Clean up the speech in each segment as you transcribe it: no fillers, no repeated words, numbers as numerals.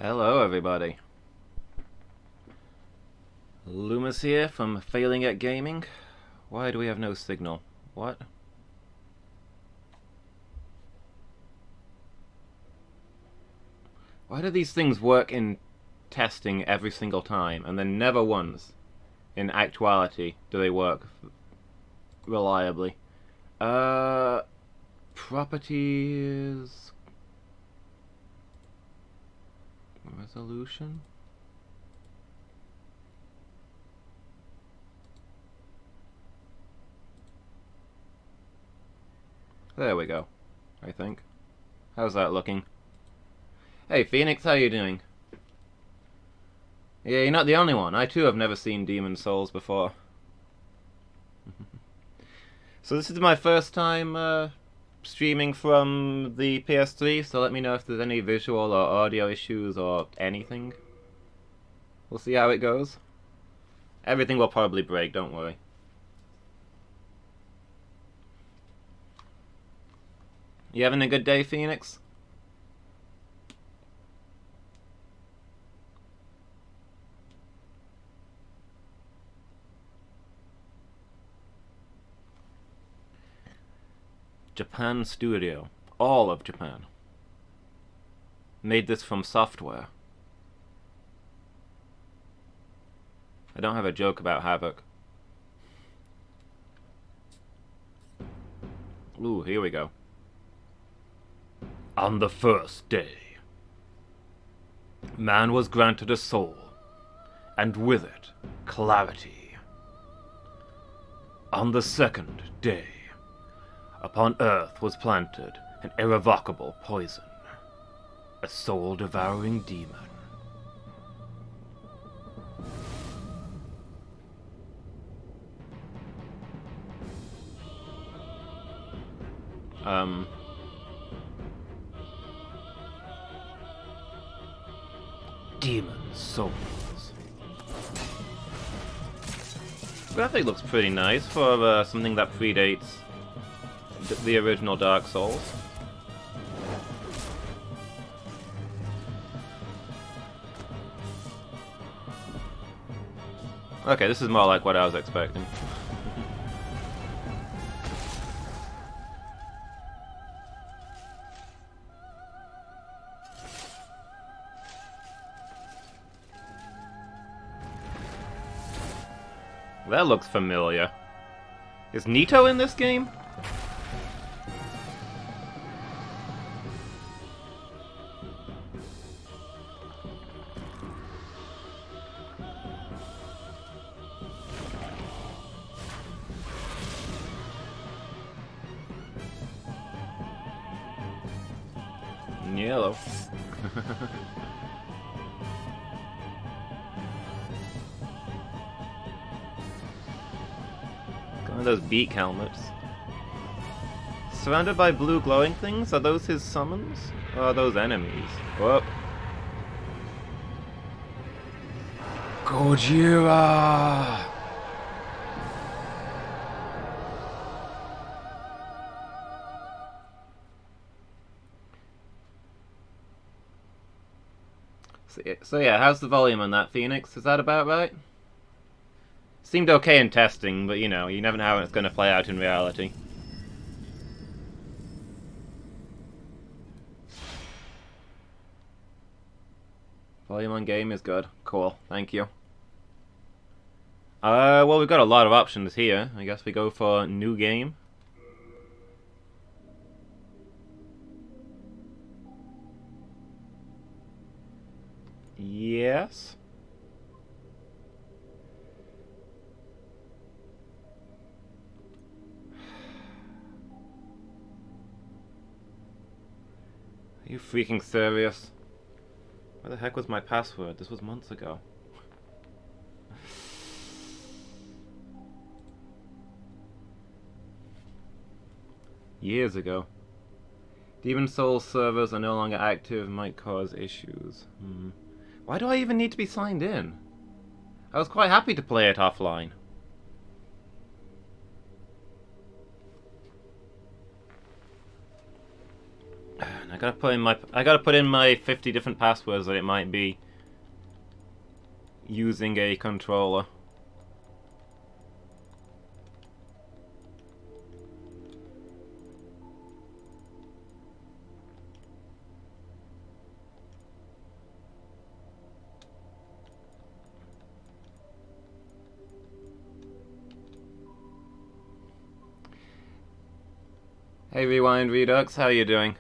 Hello, everybody. Lumus here from Failing at Gaming. Why do we have no signal? What? Why do these things work in testing every single time, and then never once, in actuality, do they work reliably? Properties... Resolution? There we go, I think. How's that looking? Hey Phoenix, how you doing? Yeah, you're not the only one. I too have never seen Demon Souls before. So this is my first time streaming from the PS3, so let me know if there's any visual or audio issues or anything. We'll see how it goes. Everything will probably break, don't worry. You having a good day, Phoenix? Japan Studio. All of Japan. Made this from software. I don't have a joke about Havoc. Ooh, here we go. On the first day, man was granted a soul, and with it, clarity. On the second day, upon earth was planted an irrevocable poison, a soul-devouring demon. Demon souls. Graphic looks pretty nice for something that predates the original Dark Souls. Okay, this is more like what I was expecting. That looks familiar. Is Nito in this game? Yellow. One of those beak helmets. Surrounded by blue glowing things? Are those his summons? Or are those enemies? Whoop. Gojira! So yeah, how's the volume on that, Phoenix? Is that about right? Seemed okay in testing, but you know, you never know how it's going to play out in reality. Volume on game is good. Cool, thank you. Well, we've got a lot of options here. I guess we go for new game. Yes. Are you freaking serious? Where the heck was my password? This was months ago. Years ago. Demon Souls servers are no longer active, might cause issues. Why do I even need to be signed in? I was quite happy to play it offline. I gotta put in my 50 different passwords that it might be using a controller. Hey Rewind Redux, how you doing?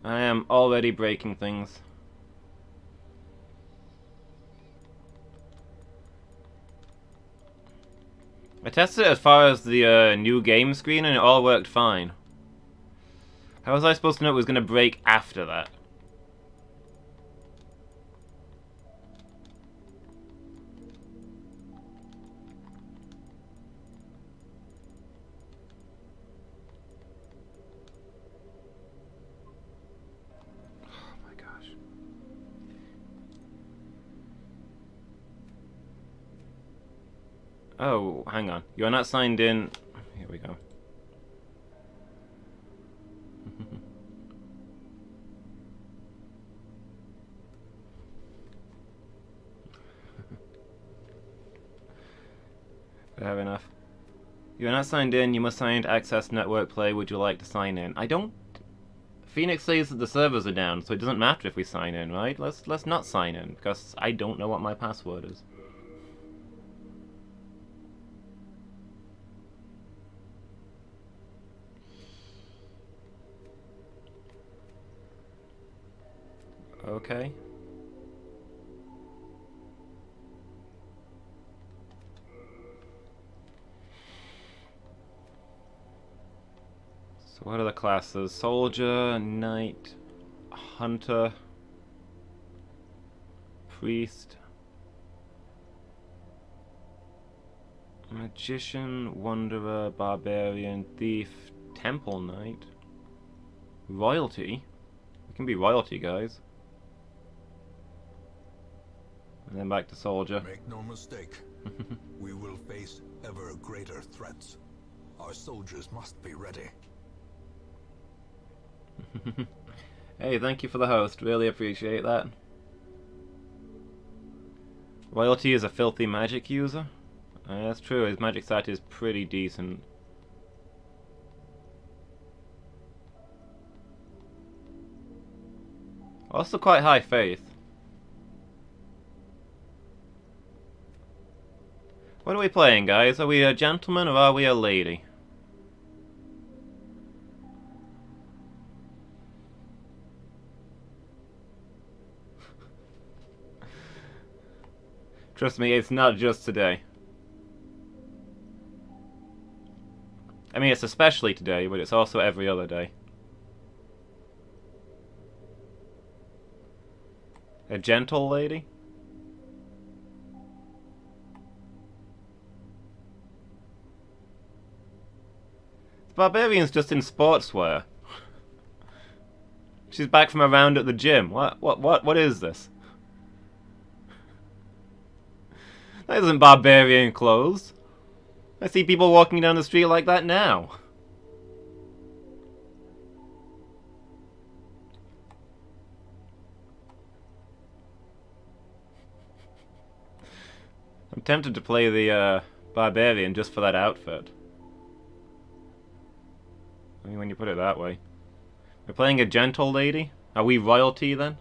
I am already breaking things. I tested it as far as the new game screen and it all worked fine. How was I supposed to know it was going to break after that? Oh, hang on. You're not signed in. Here we go. Fair enough. You're not signed in. You must sign to access network play. Would you like to sign in? I don't. Phoenix says that the servers are down, so it doesn't matter if we sign in, right? Let's not sign in because I don't know what my password is. Okay. So what are the classes? Soldier, Knight, Hunter, Priest, Magician, Wanderer, Barbarian, Thief, Temple Knight, Royalty. We can be Royalty, guys. And then back to Soldier. Make no mistake, we will face ever greater threats. Our soldiers must be ready. Hey, thank you for the host. Really appreciate that. Royalty is a filthy magic user. That's true. His magic stat is pretty decent. Also quite high faith. What are we playing, guys? Are we a gentleman or are we a lady? Trust me, it's not just today. I mean, it's especially today, but it's also every other day. A gentle lady? The Barbarian's just in sportswear. She's back from a round at the gym. What is this? That isn't barbarian clothes. I see people walking down the street like that now. I'm tempted to play the barbarian just for that outfit. I mean, when you put it that way. We're playing a gentle lady? Are we royalty then?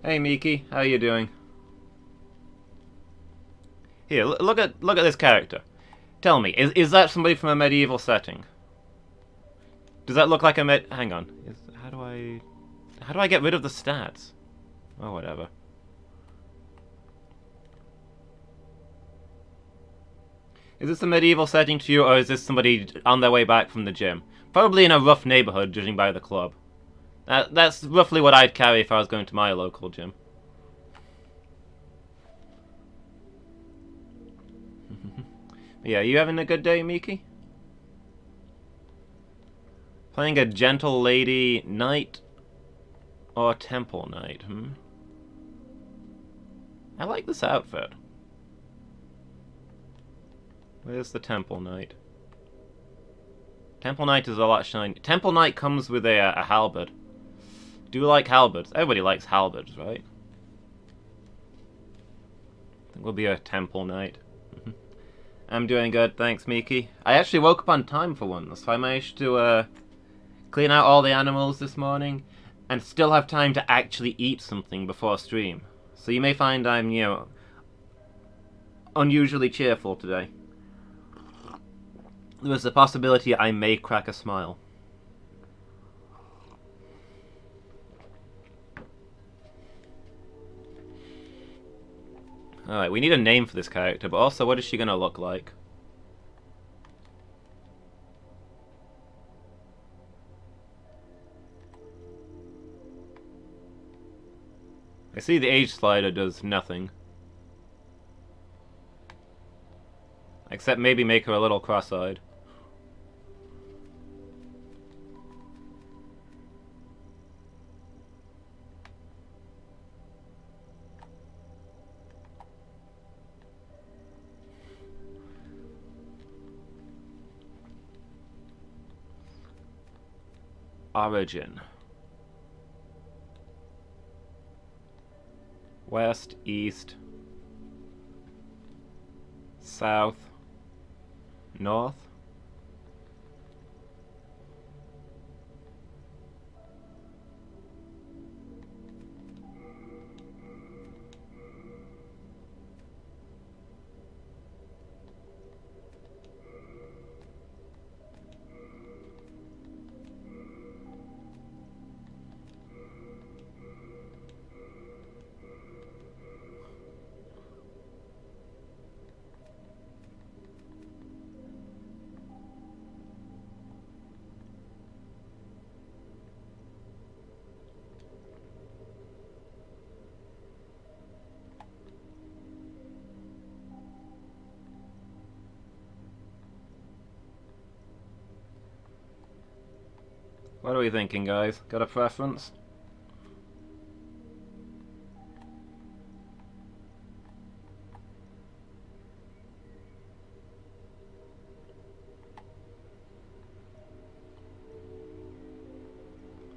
Hey Miki, how you doing? Here, look at this character. Tell me, is that somebody from a medieval setting? Does that look like a hang on. How do I get rid of the stats? Oh, whatever. Is this a medieval setting to you, or is this somebody on their way back from the gym? Probably in a rough neighborhood, judging by the club. That's roughly what I'd carry if I was going to my local gym. Yeah, you having a good day, Miki? Playing a gentle lady knight or temple knight, I like this outfit. Where's the Temple Knight? Temple Knight is a lot shiny. Temple Knight comes with a halberd. Do you like halberds? Everybody likes halberds, right? I think we'll be a Temple Knight. I'm doing good, thanks, Miki. I actually woke up on time for once, so I managed to clean out all the animals this morning and still have time to actually eat something before stream. So you may find I'm, you know, unusually cheerful today. There's a possibility I may crack a smile. Alright, we need a name for this character, but also what is she gonna look like? I see the age slider does nothing. Except maybe make her a little cross-eyed. Origin. West, east, south, north. What are we thinking, guys? Got a preference?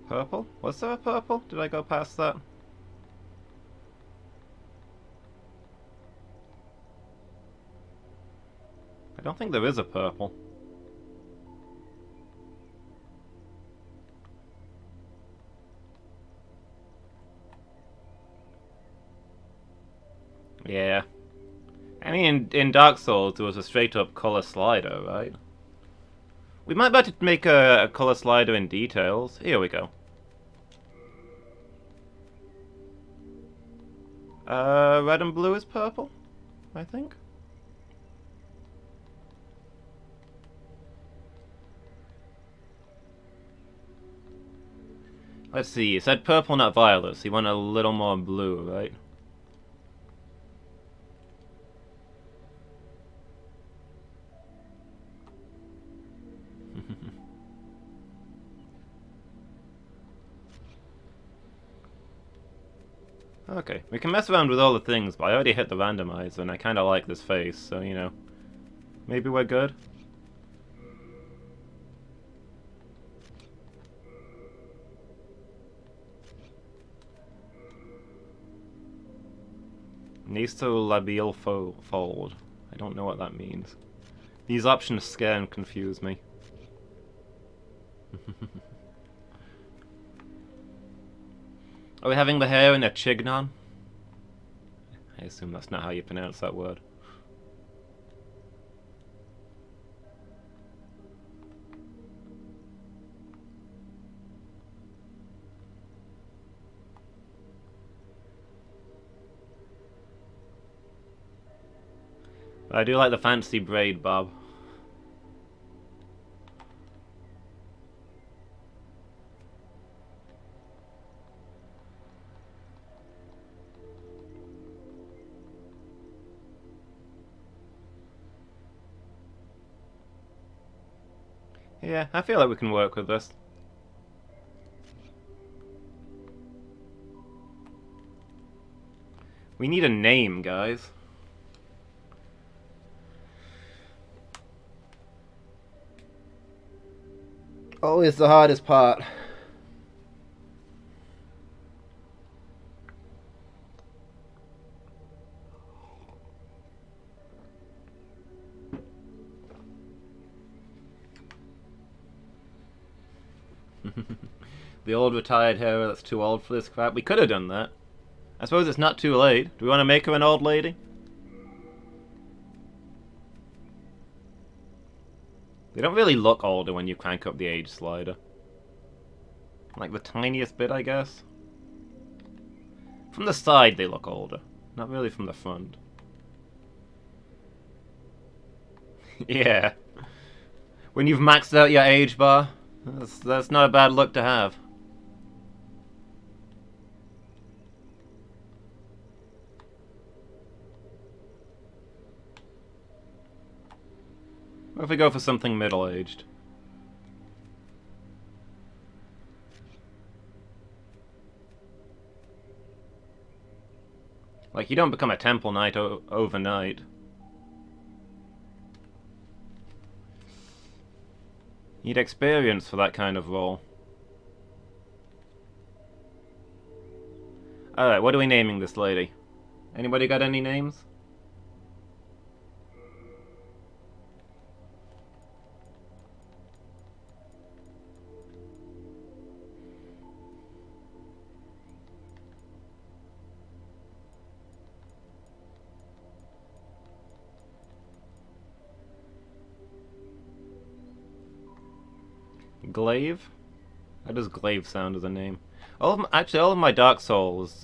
Purple? Was there a purple? Did I go past that? I don't think there is a purple. Yeah. I mean, in Dark Souls, there was a straight-up color slider, right? We might better make a color slider in details. Here we go. Red and blue is purple, I think. Let's see, you said purple, not violet, so you want a little more blue, right? Okay, we can mess around with all the things, but I already hit the randomizer, and I kinda like this face, so, you know. Maybe we're good? Nasolabial fold. I don't know what that means. These options scare and confuse me. Are we having the hair in a chignon? I assume that's not how you pronounce that word. I do like the fancy braid bob. Yeah, I feel like we can work with this. We need a name, guys. Always the hardest part. The old retired hero that's too old for this crap. We could have done that. I suppose it's not too late. Do we want to make her an old lady? They don't really look older when you crank up the age slider. Like the tiniest bit, I guess. From the side they look older. Not really from the front. Yeah. When you've maxed out your age bar, that's not a bad look to have. What if we go for something middle-aged? Like, you don't become a temple knight overnight. You need experience for that kind of role. Alright, what are we naming this lady? Anybody got any names? Glaive? How does Glaive sound as a name? Actually, all of my Dark Souls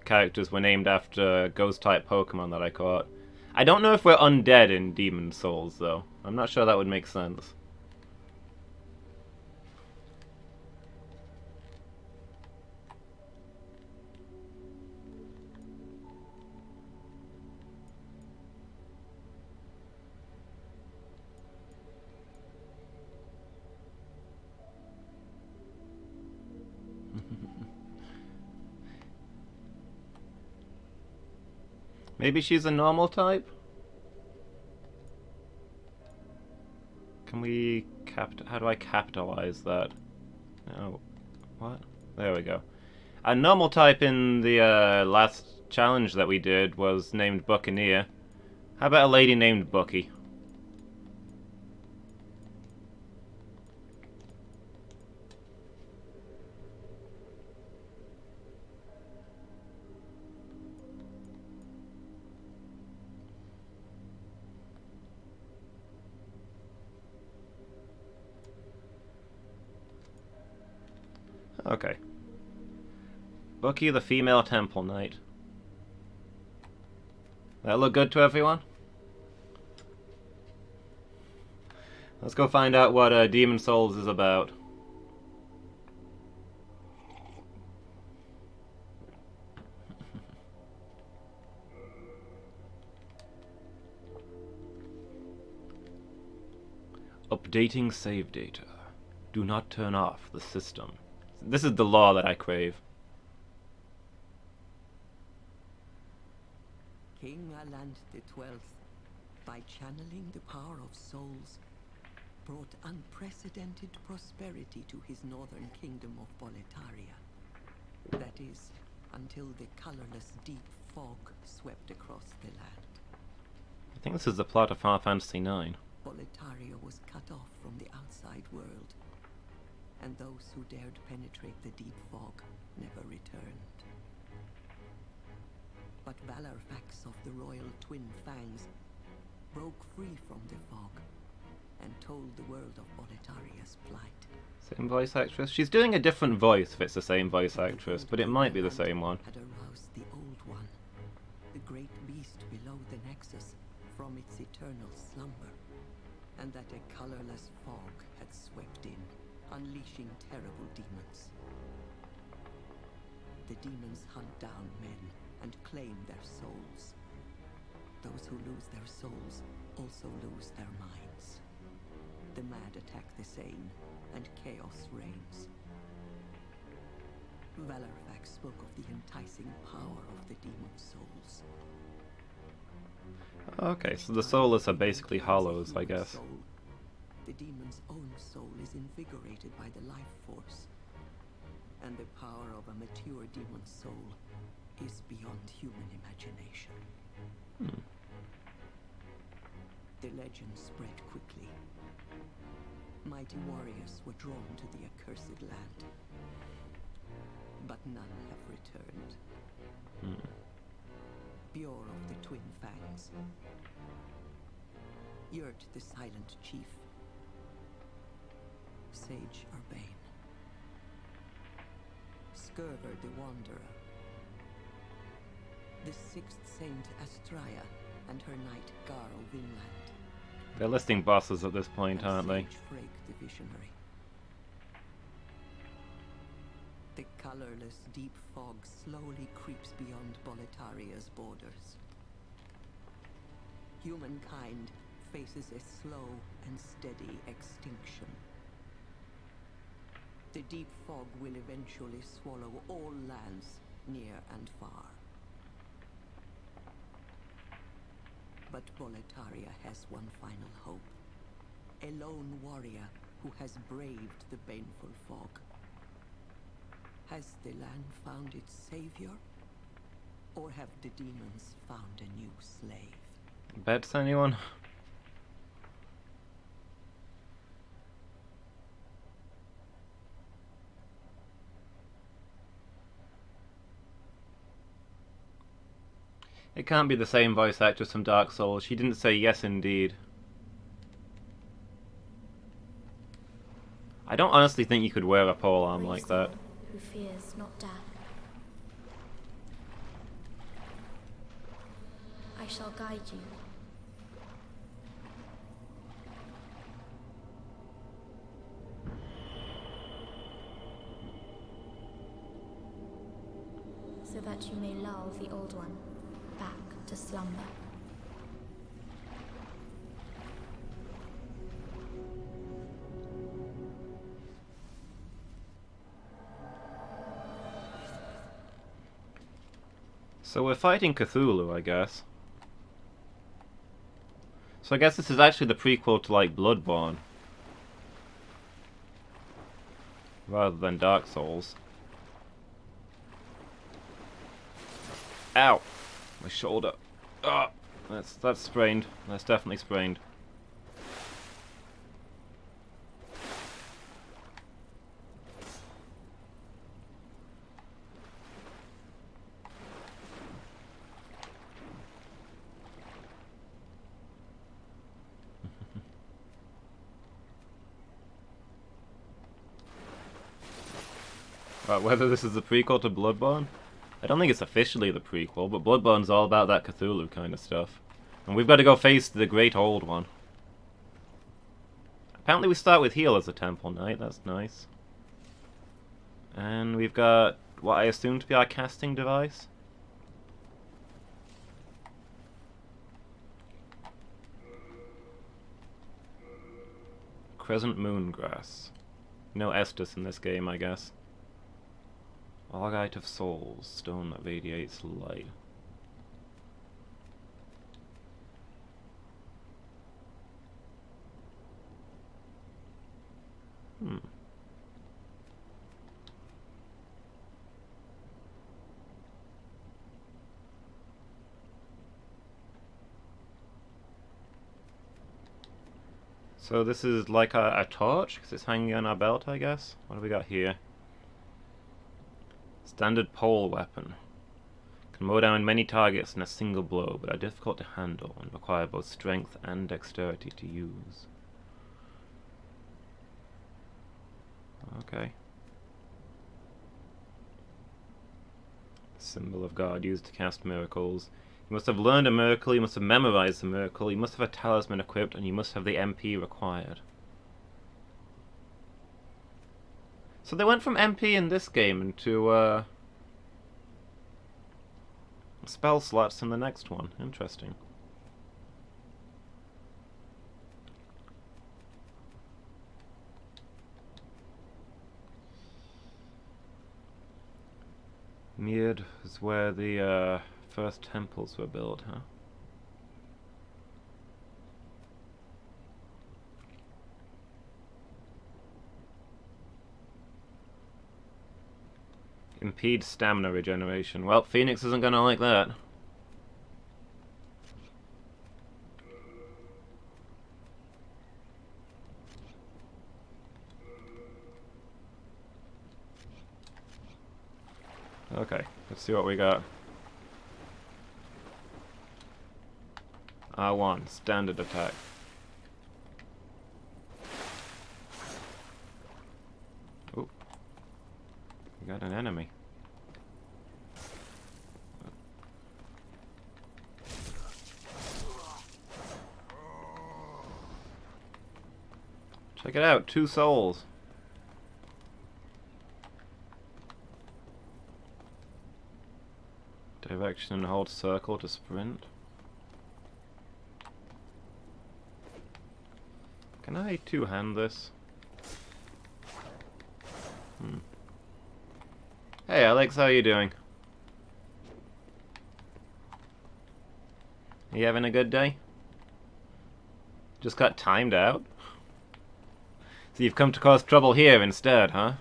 characters were named after ghost-type Pokemon that I caught. I don't know if we're undead in Demon Souls, though. I'm not sure that would make sense. Maybe she's a normal type? Can we how do I capitalize that? Oh, what? There we go. A normal type in the last challenge that we did was named Buccaneer. How about a lady named Bucky? Okay. Bucky the female temple knight. That look good to everyone? Let's go find out what Demon Souls is about. Updating save data. Do not turn off the system. This is the law that I crave. King Aland XII, by channeling the power of souls, brought unprecedented prosperity to his northern kingdom of Boletaria. That is, until the colorless deep fog swept across the land. I think this is the plot of Final Fantasy IX. Boletaria was cut off from the outside world, and those who dared penetrate the deep fog never returned. But Valorfax of the Royal Twin Fangs broke free from the fog and told the world of Boletaria's plight. Same voice actress? She's doing a different voice if it's the same voice actress, but it might be the same one. Had aroused the old one, the great beast below the Nexus, from its eternal slumber, and that a colorless fog had swept in, unleashing terrible demons. The demons hunt down men and claim their souls. Those who lose their souls also lose their minds. The mad attack the sane, and chaos reigns. Valorfax spoke of the enticing power of the demon souls. Okay, so the soulless are basically hollows, I guess. The demon's own soul is invigorated by the life force, and the power of a mature demon's soul is beyond human imagination. The legend spread quickly. Mighty warriors were drawn to the accursed land, but none have returned. Bjor of the Twin Fangs, Yurt the Silent Chief, Sage Urbane, Skurver the Wanderer, the Sixth Saint Astraea, and her knight Garl Vinland. They're listing bosses at this point, aren't they? Sage Freyk the Visionary. The colorless deep fog slowly creeps beyond Boletaria's borders. Humankind faces a slow and steady extinction. The deep fog will eventually swallow all lands, near and far. But Boletaria has one final hope. A lone warrior who has braved the baneful fog. Has the land found its savior? Or have the demons found a new slave? Bets, anyone? It can't be the same voice actress from Dark Souls. She didn't say yes indeed. I don't honestly think you could wear a pole arm like that. Who fears not death. I shall guide you. So that you may lull the old one back to slumber. So we're fighting Cthulhu, I guess. So I guess this is actually the prequel to, like, Bloodborne. Rather than Dark Souls. Ow! My shoulder. Ah! That's sprained. That's definitely sprained. Whether this is the prequel to Bloodborne? I don't think it's officially the prequel, but Bloodborne's all about that Cthulhu kind of stuff. And we've got to go face the Great Old One. Apparently we start with heal as a Temple Knight, that's nice. And we've got what I assume to be our casting device. Crescent Moongrass. No Estus in this game, I guess. Augite of Souls, stone that radiates light. So this is like a torch, because it's hanging on our belt, I guess? What do we got here? Standard pole weapon. Can mow down many targets in a single blow, but are difficult to handle and require both strength and dexterity to use. Okay. Symbol of God used to cast miracles. You must have learned a miracle, you must have memorized the miracle, you must have a talisman equipped, and you must have the MP required. So they went from MP in this game into spell slots in the next one. Interesting. Mird is where the first temples were built, huh? Impede stamina regeneration. Well, Phoenix isn't gonna like that. Okay, let's see what we got. R1, standard attack. Oh, we got an enemy. Check it out, 2 souls. Direction and hold circle to sprint. Can I two-hand this? Hey Alex, how you doing? You having a good day? Just got timed out? So you've come to cause trouble here instead, huh?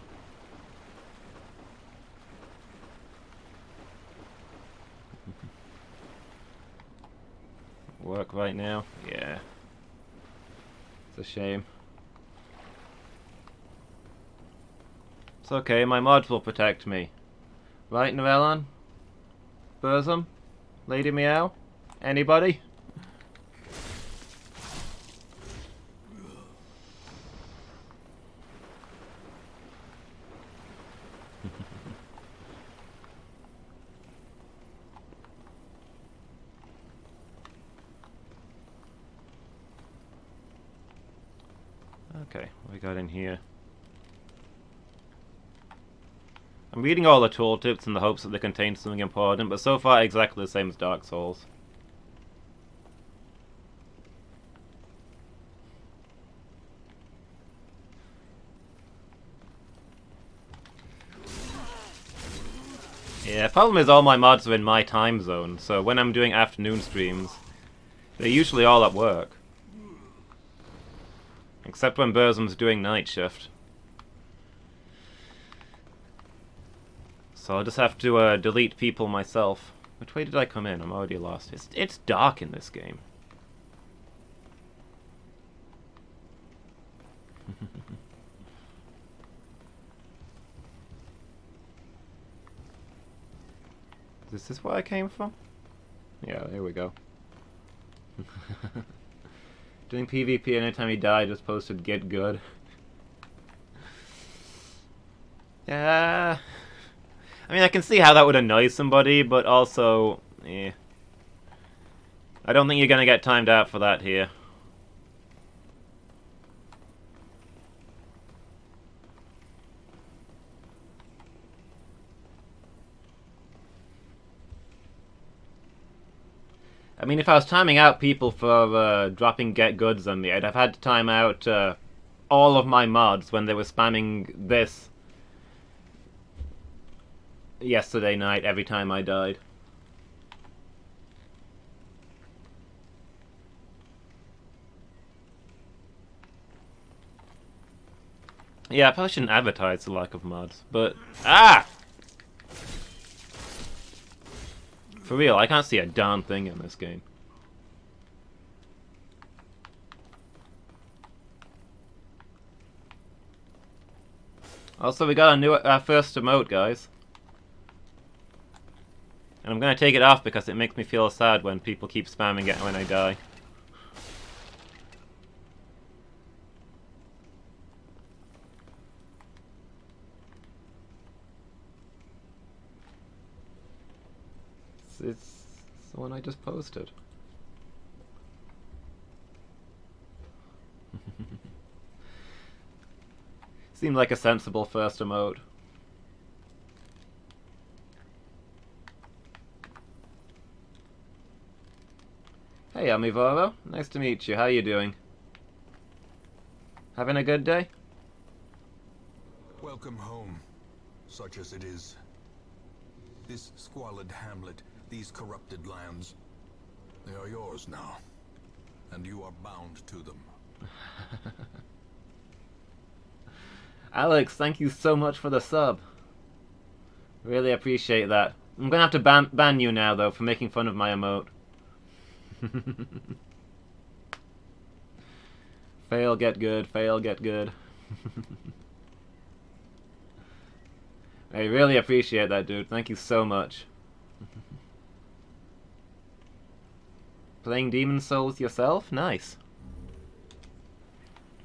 Work right now? Yeah. It's a shame. It's okay, my mods will protect me. Right, Narellan? Burzum? Lady Meow? Anybody? Okay, what we got in here? I'm reading all the tooltips in the hopes that they contain something important, but so far exactly the same as Dark Souls. Yeah, problem is all my mods are in my time zone, so when I'm doing afternoon streams, they're usually all at work. Except when Burzum's doing night shift. So I'll just have to delete people myself. Which way did I come in? I'm already lost. It's dark in this game. Is this where I came from? Yeah, there we go. Doing PvP anytime you die, just posted get good. Yeah. I mean, I can see how that would annoy somebody, but also, eh. I don't think you're gonna get timed out for that here. I mean, if I was timing out people for dropping get goods on me, I'd have had to time out all of my mods when they were spamming this yesterday night every time I died. Yeah, I probably shouldn't advertise the lack of mods, but... Ah! For real, I can't see a darn thing in this game. Also, we got our first emote, guys. And I'm gonna take it off because it makes me feel sad when people keep spamming it when I die. It's the one I just posted. Seemed like a sensible first emote. Hey Amivoro, nice to meet you. How you doing? Having a good day? Welcome home, such as it is. This squalid hamlet, these corrupted lands, they are yours now, and you are bound to them. Alex, thank you so much for the sub. Really appreciate that. I'm gonna have to ban you now, though, for making fun of my emote. Fail, get good. Fail, get good. I really appreciate that, dude. Thank you so much. Playing Demon's Souls yourself? Nice.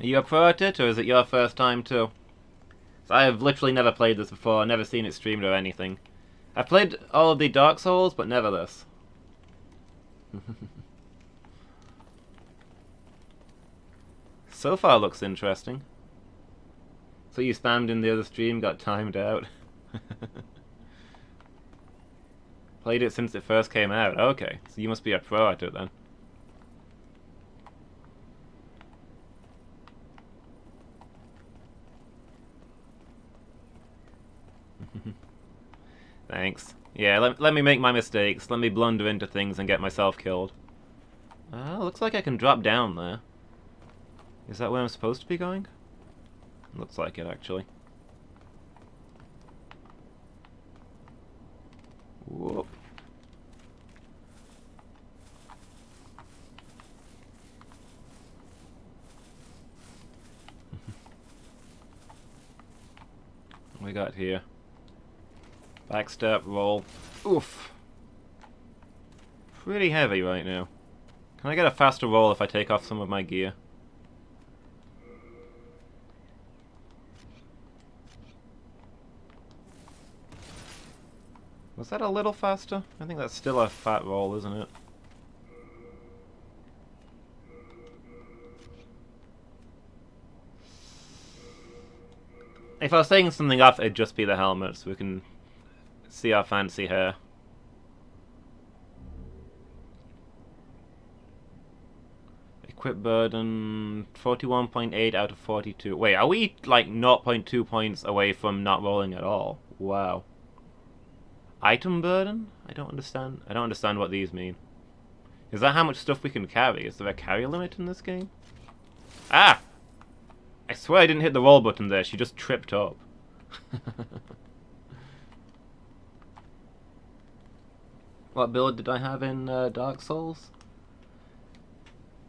Are you a pro at it, or is it your first time too? So I have literally never played this before, never seen it streamed or anything. I've played all of the Dark Souls, but never this. So far looks interesting. So you spammed in the other stream, got timed out. Played it since it first came out. Okay, so you must be a pro at it then. Thanks. Yeah, let me make my mistakes. Let me blunder into things and get myself killed. Looks like I can drop down there. Is that where I'm supposed to be going? Looks like it, actually. Whoop. What we got here? Backstep, roll. Oof. Pretty heavy right now. Can I get a faster roll if I take off some of my gear? Was that a little faster? I think that's still a fat roll, isn't it? If I was taking something off, it'd just be the helmet, so we can see our fancy hair. Equip burden 41.8 out of 42. Wait, are we like 0.2 points away from not rolling at all? Wow. Item burden? I don't understand. I don't understand what these mean. Is that how much stuff we can carry? Is there a carry limit in this game? Ah! I swear I didn't hit the roll button there. She just tripped up. What build did I have in Dark Souls?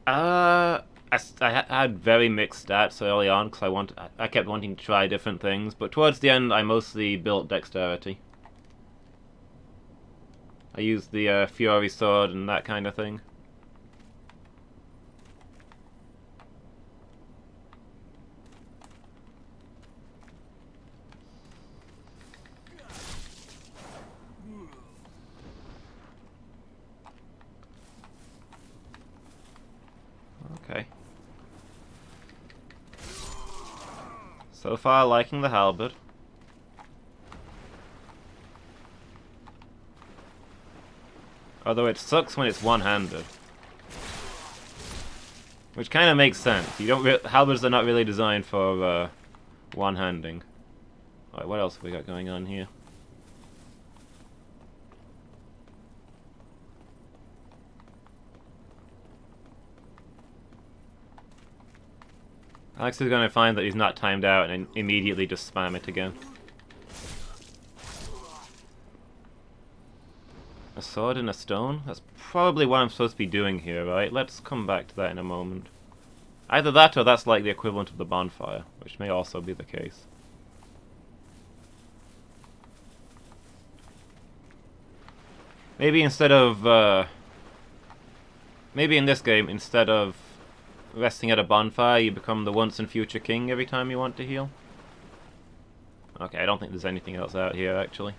I had very mixed stats early on because I kept wanting to try different things, but towards the end I mostly built dexterity. I used the Fury Sword and that kind of thing. Okay. So far, liking the halberd. Although it sucks when it's one-handed. Which kind of makes sense. Halberds are not really designed for one-handing. Alright, what else have we got going on here? Alex is going to find that he's not timed out and immediately just spam it again. A sword and a stone? That's probably what I'm supposed to be doing here, right? Let's come back to that in a moment. Either that or that's like the equivalent of the bonfire, which may also be the case. Maybe instead of, maybe in this game, instead of resting at a bonfire, you become the once and future king every time you want to heal. Okay, I don't think there's anything else out here, actually.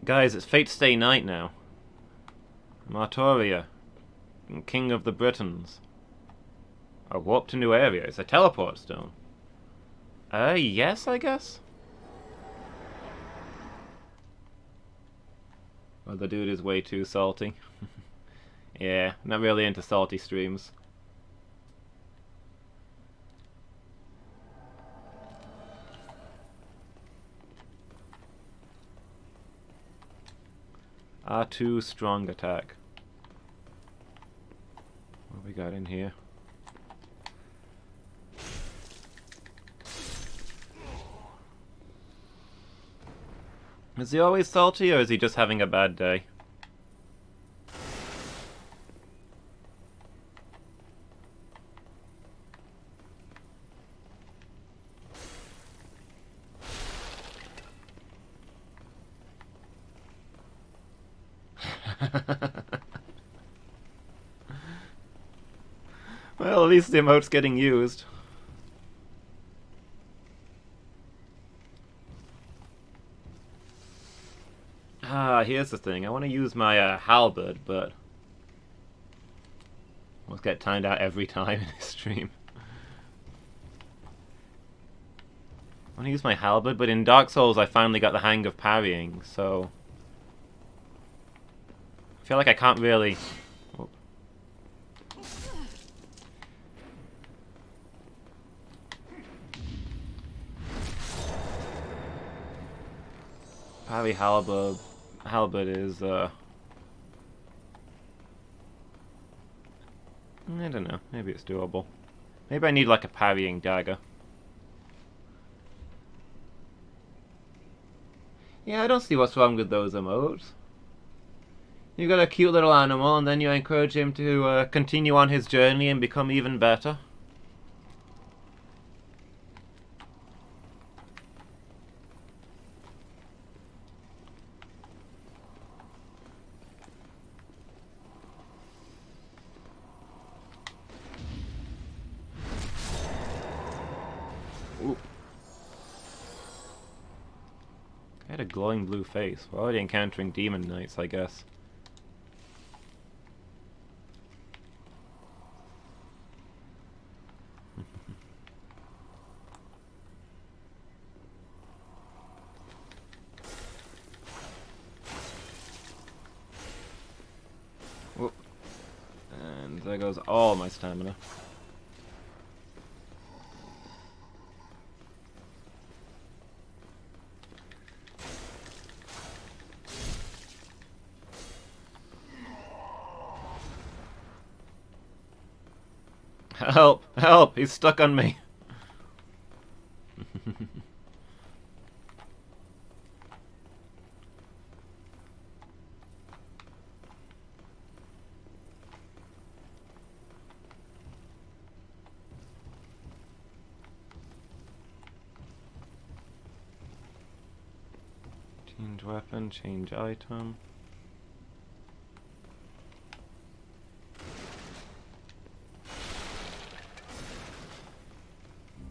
Guys, it's Fate Stay Night now. Martoria, King of the Britons. A warp to new area. It's a teleport stone. Yes, I guess? Well, the dude is way too salty. Yeah, not really into salty streams. R2 strong attack. What we got in here? Is he always salty, or is he just having a bad day? Well, at least the emote's getting used. Ah, here's the thing. I want to use my halberd, but I'll get timed out every time in this stream. I want to use my halberd, but in Dark Souls I finally got the hang of parrying, so I feel like I can't really... Oh. Parry halberd is, I don't know, maybe it's doable. Maybe I need like a parrying dagger. Yeah, I don't see what's wrong with those emotes. You got a cute little animal and then you encourage him to continue on his journey and become even better. Ooh. I had a glowing blue face. We're already encountering demon knights, I guess. Whoop. And there goes all my stamina. Help! Help! He's stuck on me! Change weapon, change item.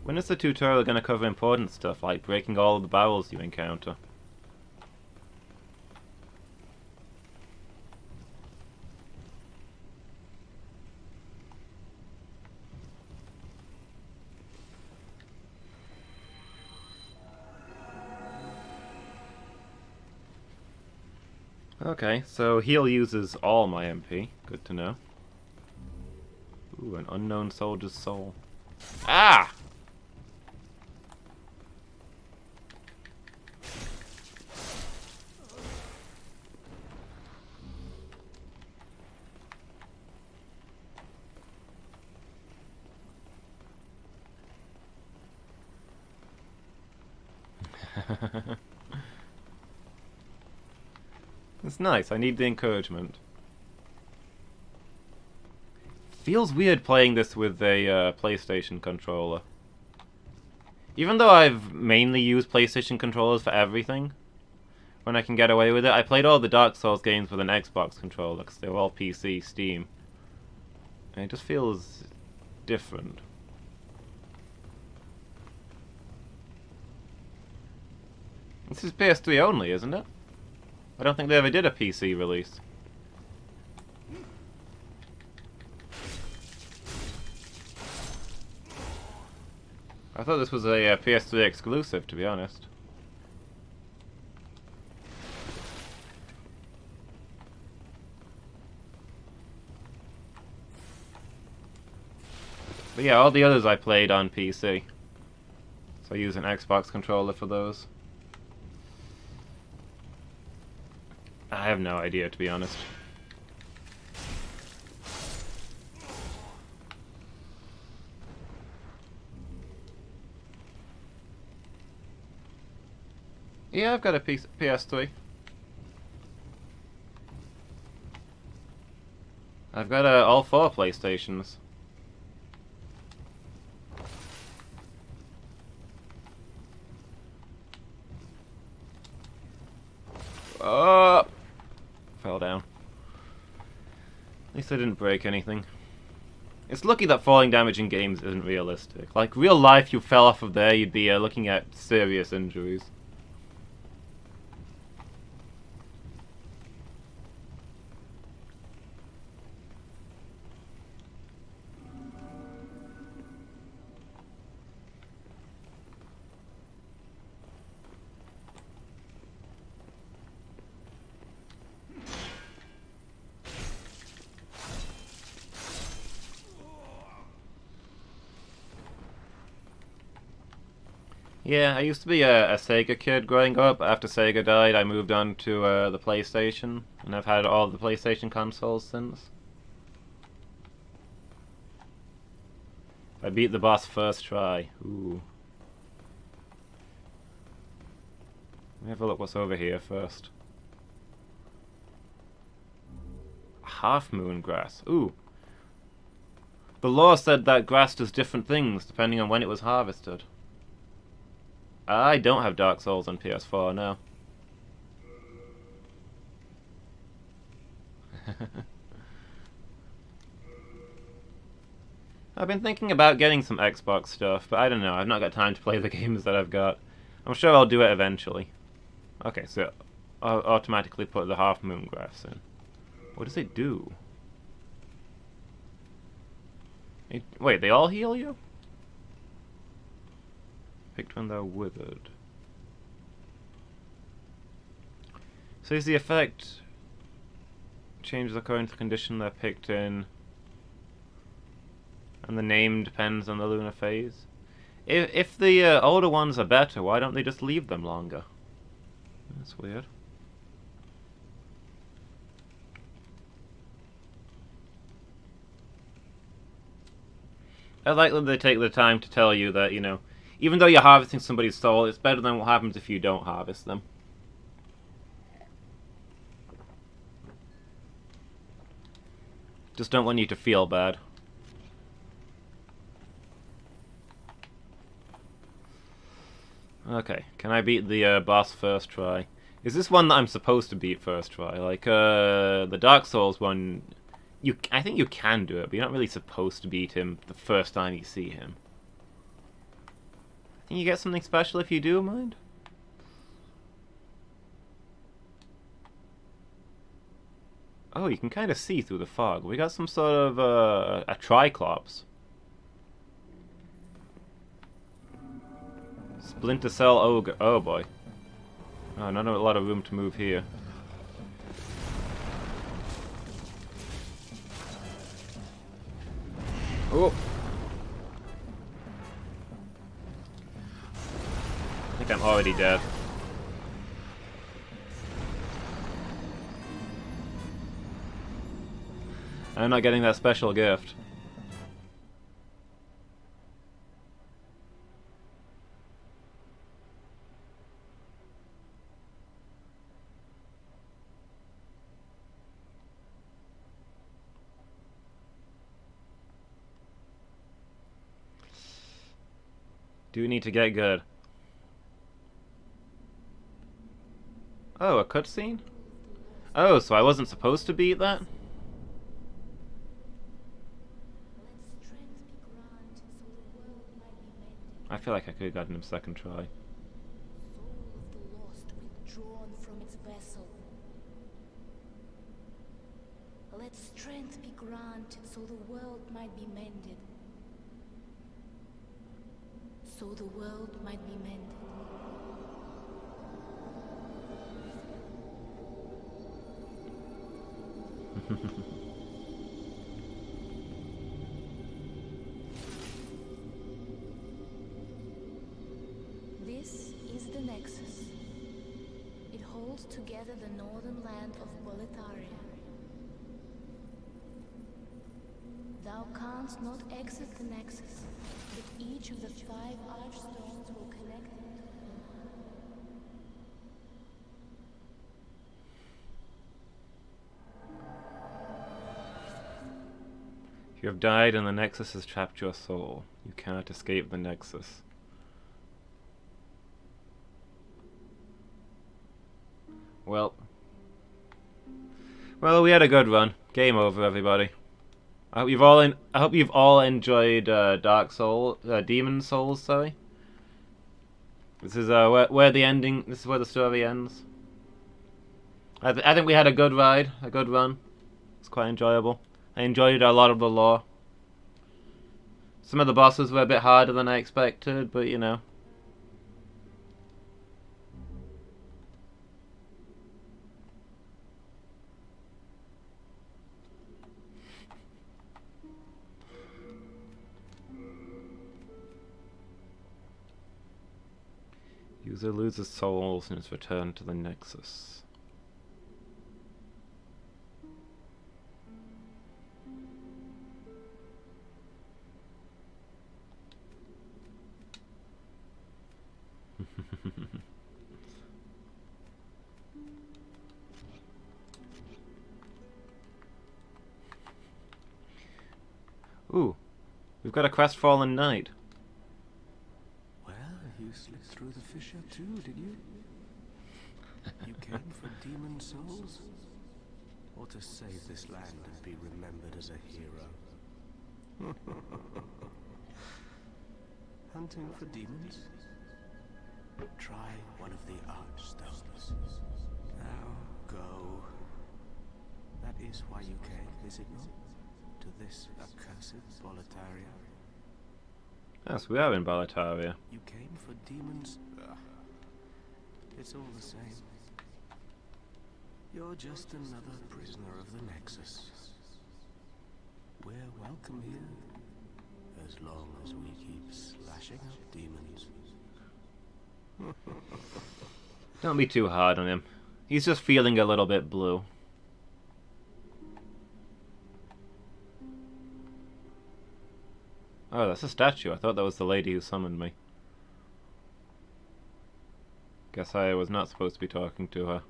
When is the tutorial going to cover important stuff, like breaking all of the barrels you encounter? Okay, so heal uses all my MP. Good to know. Ooh, an unknown soldier's soul. Ah! It's nice, I need the encouragement. Feels weird playing this with a PlayStation controller. Even though I've mainly used PlayStation controllers for everything, when I can get away with it, I played all the Dark Souls games with an Xbox controller, because they were all PC, Steam. And it just feels different. This is PS3 only, isn't it? I don't think they ever did a PC release. I thought this was a PS3 exclusive, to be honest. But yeah, all the others I played on PC. So I use an Xbox controller for those. I have no idea, to be honest. Yeah, I've got a PS3. I've got all 4 PlayStations. Oh! Fell down. At least I didn't break anything. It's lucky that falling damage in games isn't realistic. Like, real life, you fell off of there, you'd be looking at serious injuries. Yeah, I used to be a Sega kid growing up. After Sega died, I moved on to the PlayStation, and I've had all the PlayStation consoles since. I beat the boss first try. Ooh. Let me have a look what's over here first. Half moon grass. Ooh. The lore said that grass does different things depending on when it was harvested. I don't have Dark Souls on PS4 now. I've been thinking about getting some Xbox stuff, but I don't know. I've not got time to play the games that I've got. I'm sure I'll do it eventually. Okay, so I'll automatically put the Half Moon Grass in. What does it do? Wait, they all heal you? Picked when they're withered. So is the effect changes according to the condition they're picked in, and the name depends on the lunar phase? If the older ones are better, why don't they just leave them longer? That's weird. I like that they take the time to tell you that, you know, even though you're harvesting somebody's soul, it's better than what happens if you don't harvest them. Just don't want you to feel bad. Okay, can I beat the boss first try? Is this one that I'm supposed to beat first try? Like, the Dark Souls one, I think you can do it, but you're not really supposed to beat him the first time you see him. I think you get something special if you do, mind? Oh, you can kind of see through the fog. We got some sort of, a Triclops. Splinter Cell Ogre. Oh boy. Oh, not a lot of room to move here. Oh! I think I'm already dead. I'm not getting that special gift. Do need to get good. Oh, a cutscene? Oh, so I wasn't supposed to beat that? I feel like I could have gotten him second try. Soul of the lost withdrawn from its vessel. Let strength be granted so the world might be mended. So the world might be mended. This is the Nexus. It holds together the northern land of Boletaria. Thou canst not exit the Nexus, but each of the 5 archstones will connect them to him. You have died and the Nexus has trapped your soul. You cannot escape the Nexus. Well, we had a good run. Game over, everybody. I hope you've all enjoyed Demon Souls. Sorry. This is where the ending. This is where the story ends. I think we had a good ride, a good run. It's quite enjoyable. I enjoyed a lot of the lore. Some of the bosses were a bit harder than I expected, but you know. User loses souls and is returned to the Nexus. Ooh, we've got a crestfallen knight. Well, you slipped through the fissure too, did you? You came for demon souls? Or to save this land and be remembered as a hero? Hunting for demons? Try one of the archstones. Now go. That is why you came, is it not? To this accursed Boletaria. Yes, we are in Boletaria. You came for demons? It's all the same. You're just another prisoner of the Nexus. We're welcome here, as long as we keep slashing up demons. Don't be too hard on him. He's just feeling a little bit blue. Oh, that's a statue. I thought that was the lady who summoned me. Guess I was not supposed to be talking to her.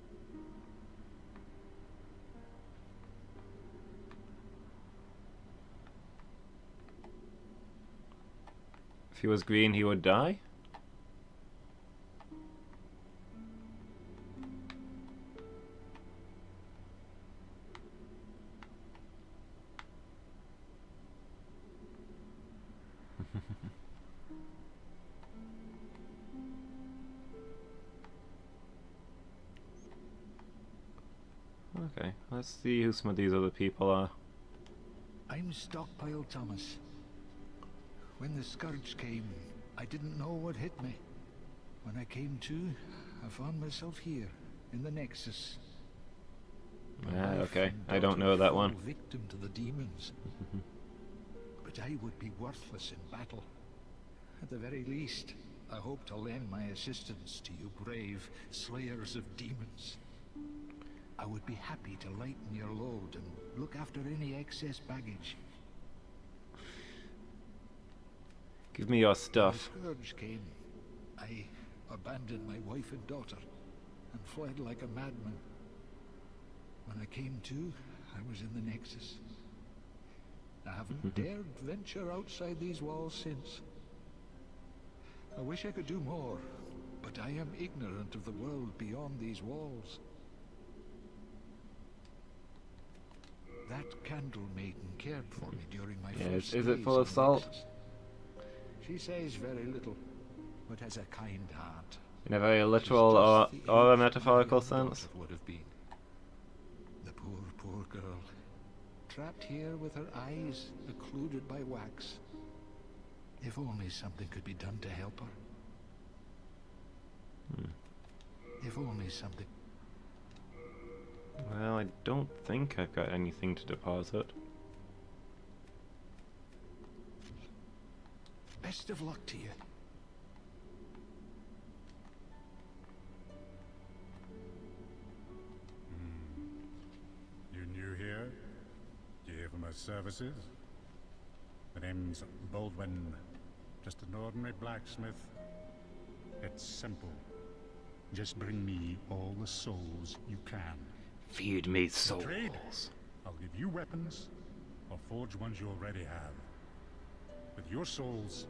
If he was green, he would die? Okay, let's see who some of these other people are. I'm Stockpile Thomas. When the scourge came, I didn't know what hit me. When I came to, I found myself here, in the Nexus. My wife Okay, and I don't daughter know that fell one. victim to the demons. But I would be worthless in battle. At the very least, I hope to lend my assistance to you brave slayers of demons. I would be happy to lighten your load and look after any excess baggage. Give me your stuff. When the scourge came, I abandoned my wife and daughter and fled like a madman. When I came to, I was in the Nexus. I haven't dared venture outside these walls since. I wish I could do more, but I am ignorant of the world beyond these walls. That candle maiden cared for me during my first is it days full of in salt? Nexus. She says very little, but has a kind heart. In a very She's literal just the or a age metaphorical my young sense. daughter would have been. The poor girl, trapped here with her eyes occluded by wax. If only something could be done to help her. If only something. Well, I don't think I've got anything to deposit. Best of luck to you. You new here? You here for my services? My name's Baldwin. Just an ordinary blacksmith. It's simple. Just bring me all the souls you can. Feed me souls. Trade. I'll give you weapons, or forge ones you already have. With your souls,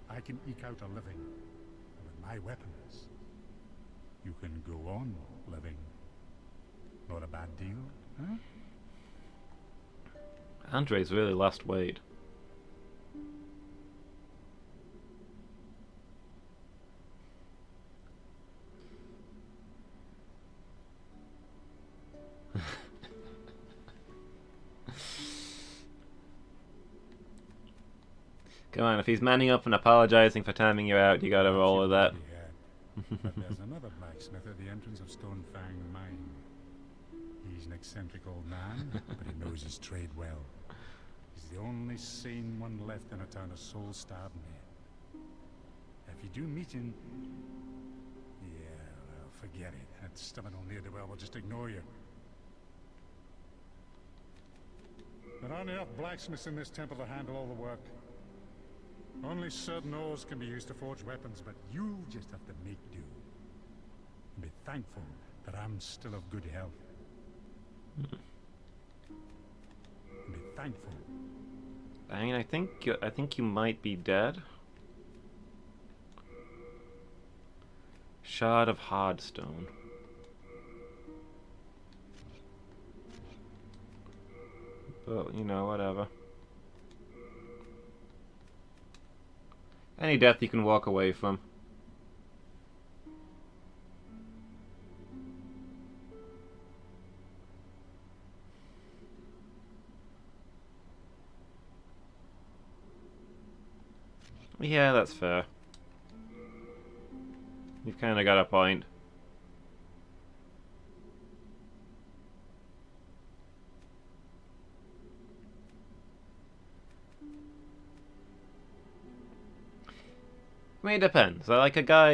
I can eke out a living. And with my weapons, you can go on living. Not a bad deal, huh? Andre's really lost weight. Come on, if he's manning up and apologizing for timing you out, you gotta roll with that. But there's another blacksmith at the entrance of Stonefang Mine. He's an eccentric old man, but he knows his trade well. He's the only sane one left in a town of soul-starved men. If you do meet him, yeah, well, forget it. That stubborn old ne'er-do-well will just ignore you. There aren't enough blacksmiths in this temple to handle all the work. Only certain ores can be used to forge weapons, but you'll just have to make do. And be thankful that I'm still of good health. And be thankful. I mean, I think you might be dead. Shard of Hardstone. But, you know, whatever. Any death you can walk away from. Yeah, that's fair. You've kind of got a point. I mean, it depends. Like a guy...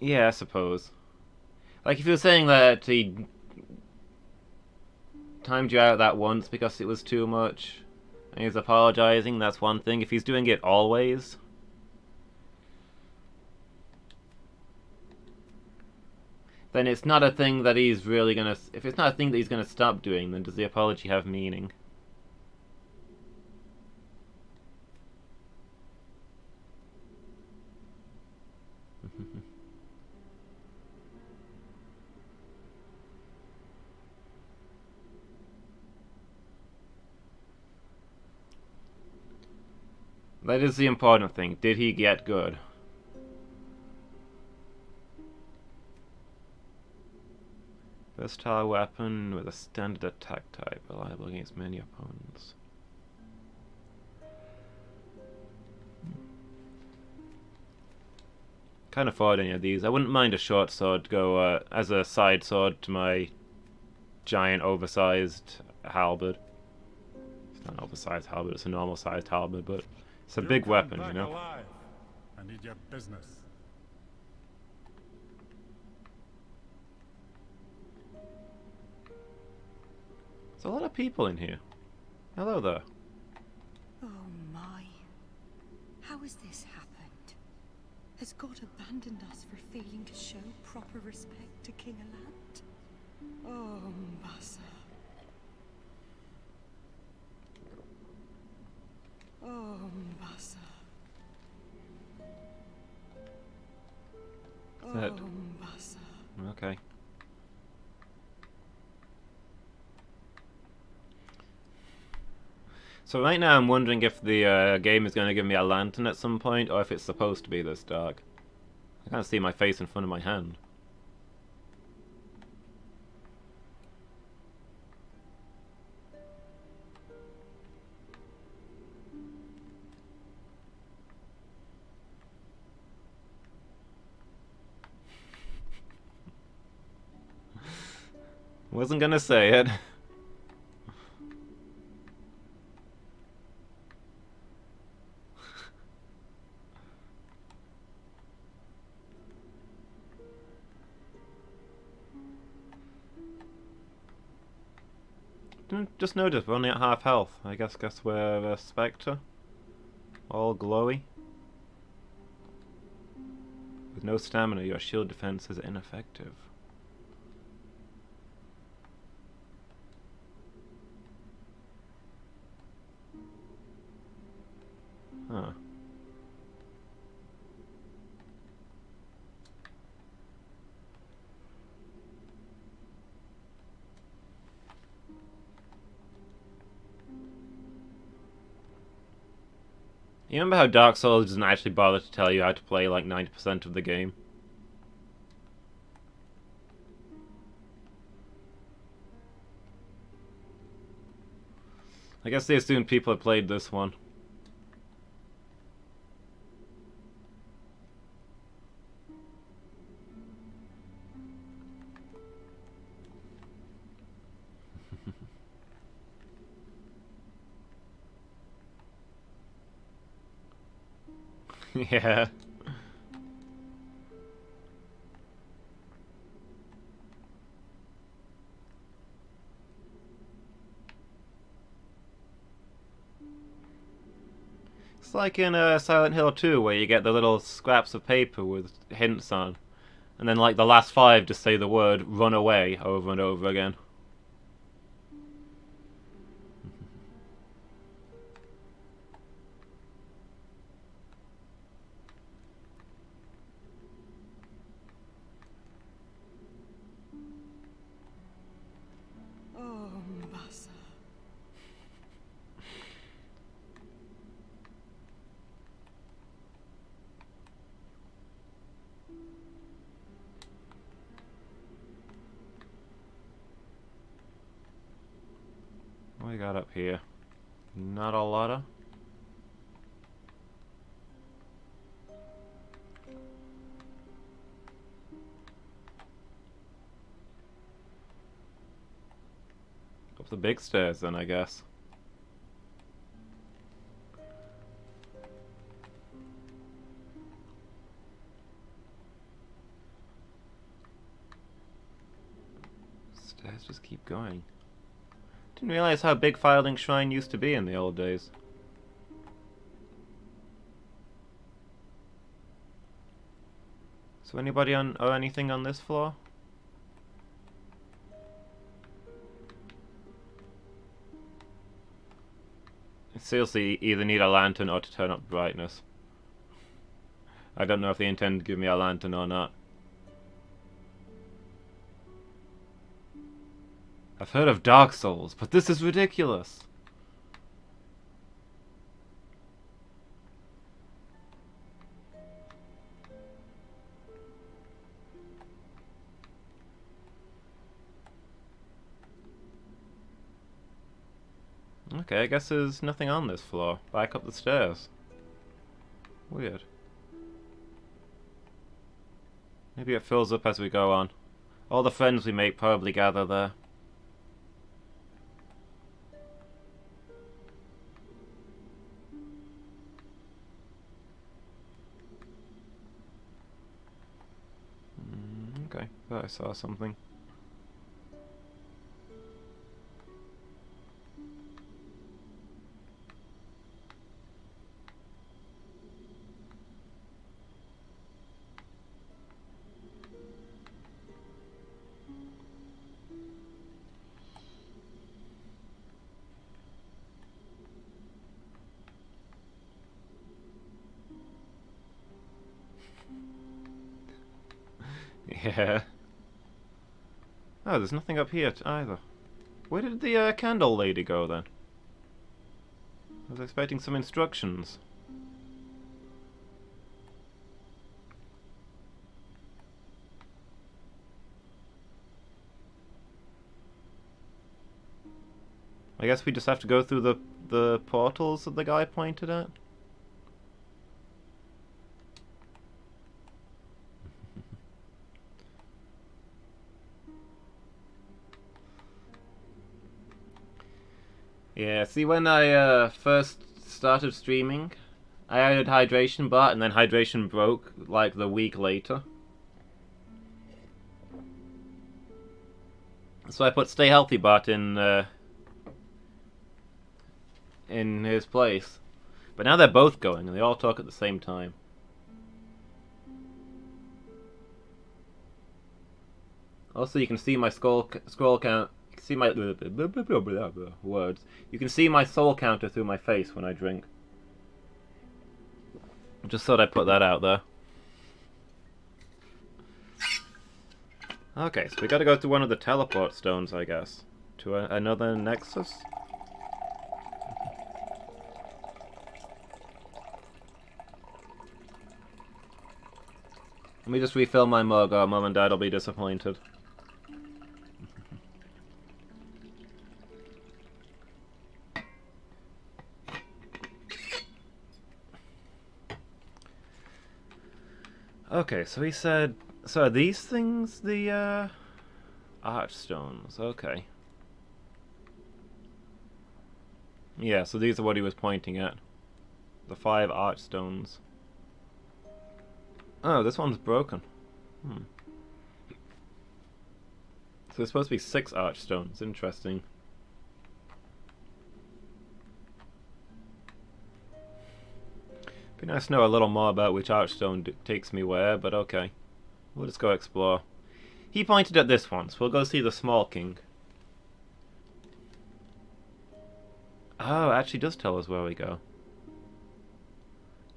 Yeah, I suppose. Like if you were saying that he timed you out that once because it was too much, and he's apologizing, that's one thing. If he's doing it always... then it's not a thing that he's really gonna... If it's not a thing that he's gonna stop doing, then does the apology have meaning? That is the important thing. Did he get good? Versatile weapon with a standard attack type, reliable against many opponents. Can't afford any of these. I wouldn't mind a short sword go as a side sword to my giant oversized halberd. It's not an oversized halberd, it's a normal sized halberd, but it's a big weapon, you know? Alive. I need your business. There's a lot of people in here. Hello there. Oh my. How has this happened? Has God abandoned us for failing to show proper respect to King Alant? Oh, Mbasa. Oh, Mbasa. That... Oh, Mbasa. Okay. So right now I'm wondering if the game is going to give me a lantern at some point, or if it's supposed to be this dark. I can't see my face in front of my hand. Wasn't gonna say it. Just noticed we're only at half health. I guess we're a Spectre. All glowy. With no stamina, your shield defense is ineffective. You remember how Dark Souls doesn't actually bother to tell you how to play like 90% of the game? I guess they assumed people had played this one. Yeah. It's like in Silent Hill 2 where you get the little scraps of paper with hints on. And then like the last 5 just say the word run away over and over again. Oh, Mbasa. What we got up here? Not a lotta. Up the big stairs then, I guess. Stairs just keep going. Didn't realize how big Firelink Shrine used to be in the old days. So anybody on or anything on this floor? I seriously either need a lantern or to turn up brightness. I don't know if they intend to give me a lantern or not. I've heard of Dark Souls, but this is ridiculous. Okay, I guess there's nothing on this floor. Back up the stairs. Weird. Maybe it fills up as we go on. All the friends we make probably gather there. Okay, thought I saw something. Yeah. Oh, there's nothing up here either. Where did the candle lady go then? I was expecting some instructions. I guess we just have to go through the portals that the guy pointed at. Yeah, see, when I first started streaming, I added hydration bot, and then hydration broke like the week later. So I put stay healthy bot in his place. But now they're both going, and they all talk at the same time. Also, you can see my scroll count. See my words. You can see my soul counter through my face when I drink. Just thought I'd put that out there. Okay, so we gotta go to one of the teleport stones, I guess. To another nexus? Let me just refill my mug or Mum and Dad will be disappointed. Okay, so he said... So are these things the, Archstones? Okay. Yeah, so these are what he was pointing at. The 5 Archstones. Oh, this one's broken. So there's supposed to be 6 Archstones. Interesting. Be nice to know a little more about which Archstone takes me where, but okay. We'll just go explore. He pointed at this one, so we'll go see the Small King. Oh, it actually does tell us where we go.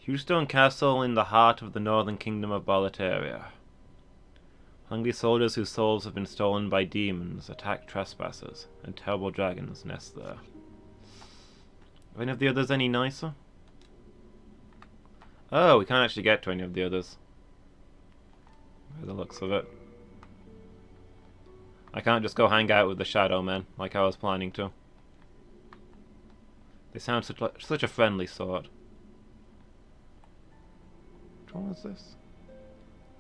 Hughstone Castle in the heart of the northern kingdom of Boletaria. Hungry soldiers whose souls have been stolen by demons attack trespassers, and terrible dragons nest there. Are any of the others any nicer? Oh, we can't actually get to any of the others. By the looks of it. I can't just go hang out with the Shadow Men, like I was planning to. They sound such a friendly sort. Which one was this?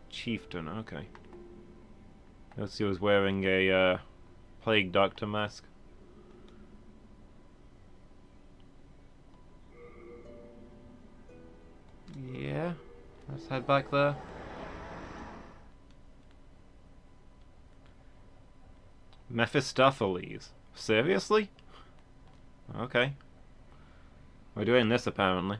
Chieftain, okay. Notice he was wearing a Plague Doctor mask. Yeah, let's head back there. Mephistopheles. Seriously? Okay. We're doing this apparently.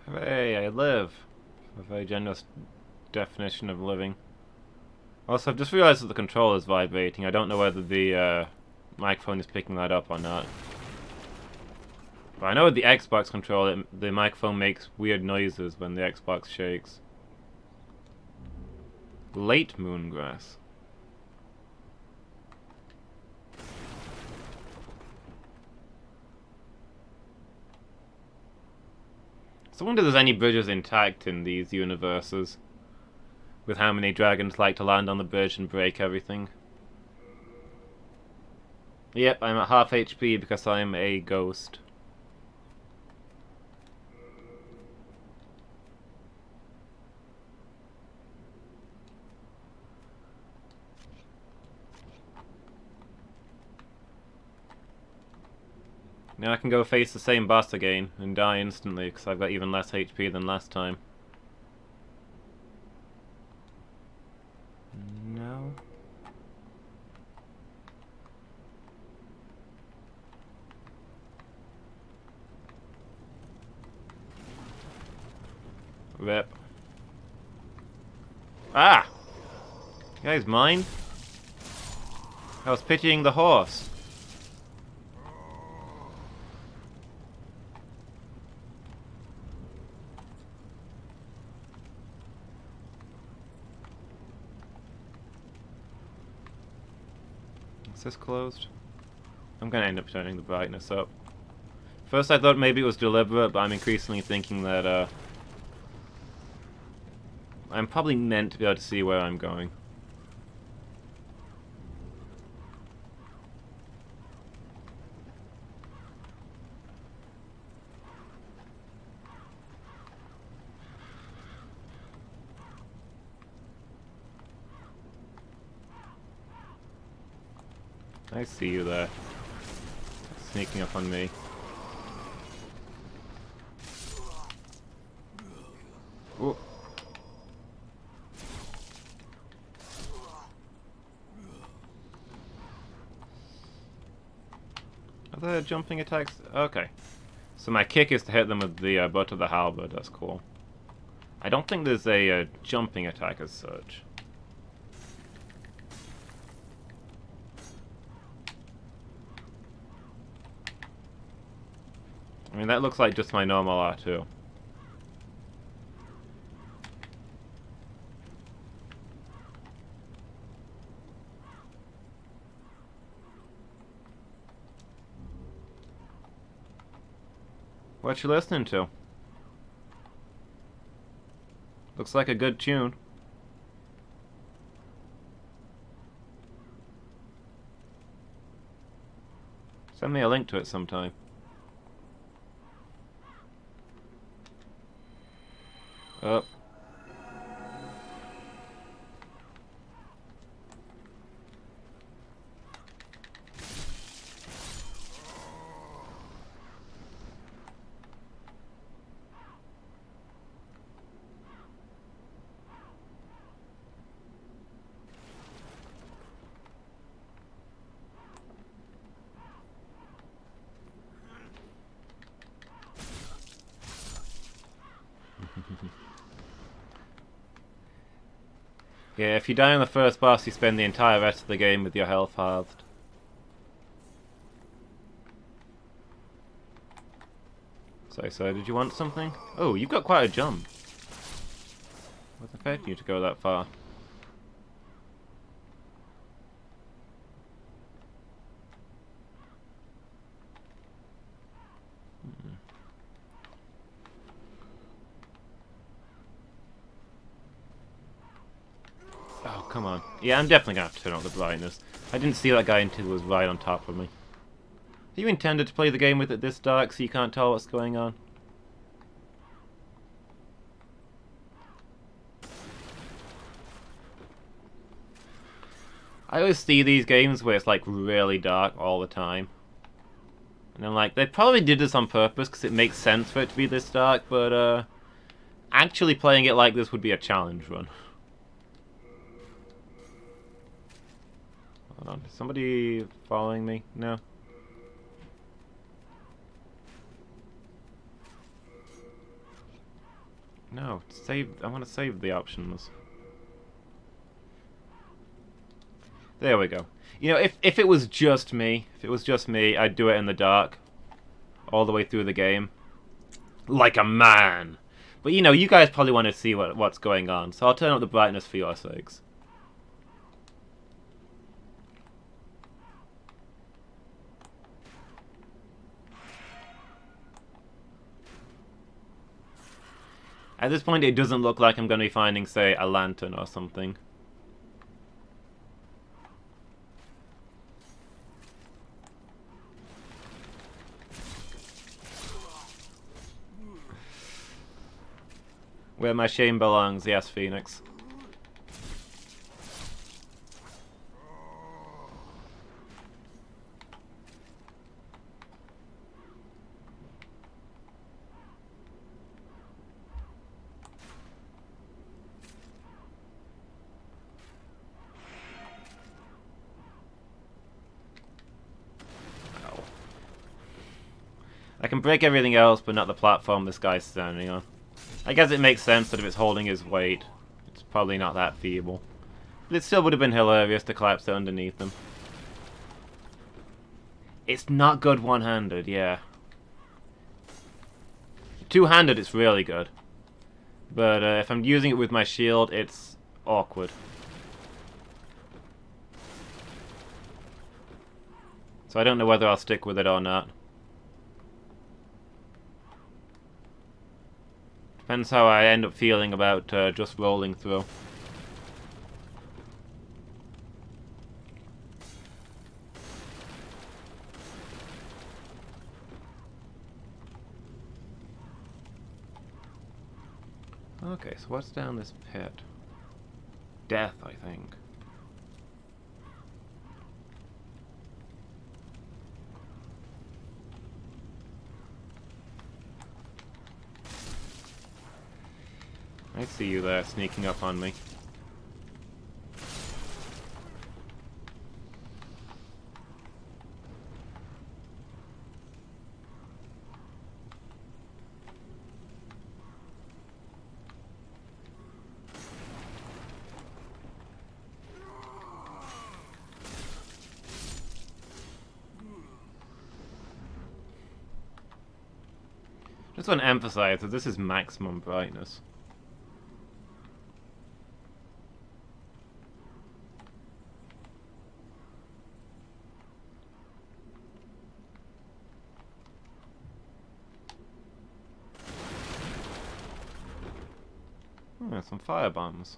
Hooray, I live. A very generous definition of living. Also, I've just realized that the controller is vibrating. I don't know whether the microphone is picking that up or not. But I know with the Xbox controller, the microphone makes weird noises when the Xbox shakes. Late moongrass. So I wonder if there's any bridges intact in these universes. With how many dragons like to land on the bridge and break everything. Yep, I'm at half HP because I'm a ghost. Now I can go face the same boss again and die instantly because I've got even less HP than last time. No. Rip. Ah! You guys mind? I was pitying the horse. Is this closed? I'm gonna end up turning the brightness up. First I thought maybe it was deliberate, but I'm increasingly thinking that I'm probably meant to be able to see where I'm going. I see you there. Sneaking up on me. Ooh. Are there jumping attacks? Okay. So my kick is to hit them with the butt of the halberd. That's cool. I don't think there's a jumping attack as such. I mean, that looks like just my normal R2. What you listening to? Looks like a good tune. Send me a link to it sometime. Oh. Yeah, if you die on the first boss, you spend the entire rest of the game with your health halved. So did you want something? Oh, you've got quite a jump. Wasn't expecting you to go that far. Oh, come on. Yeah, I'm definitely gonna have to turn up the brightness. I didn't see that guy until he was right on top of me. You intended to play the game with it this dark so you can't tell what's going on? I always see these games where it's like really dark all the time. And I'm like, they probably did this on purpose because it makes sense for it to be this dark, but actually playing it like this would be a challenge run. Hold on, is somebody following me? No? No, save. I want to save the options. There we go. You know, if it was just me, I'd do it in the dark, all the way through the game, like a man. But you know, you guys probably want to see what's going on, so I'll turn up the brightness for your sakes. At this point, it doesn't look like I'm going to be finding, say, a lantern or something. Where my shame belongs, yes, Phoenix. I can break everything else, but not the platform this guy's standing on. I guess it makes sense that if it's holding his weight, it's probably not that feeble. But it still would have been hilarious to collapse it underneath him. It's not good one-handed, yeah. Two-handed, it's really good. But if I'm using it with my shield, it's awkward. So I don't know whether I'll stick with it or not. Depends how I end up feeling about just rolling through. Okay, so what's down this pit? Death, I think. I see you there, sneaking up on me. Just want to emphasize that this is maximum brightness. Oh, some fire bombs.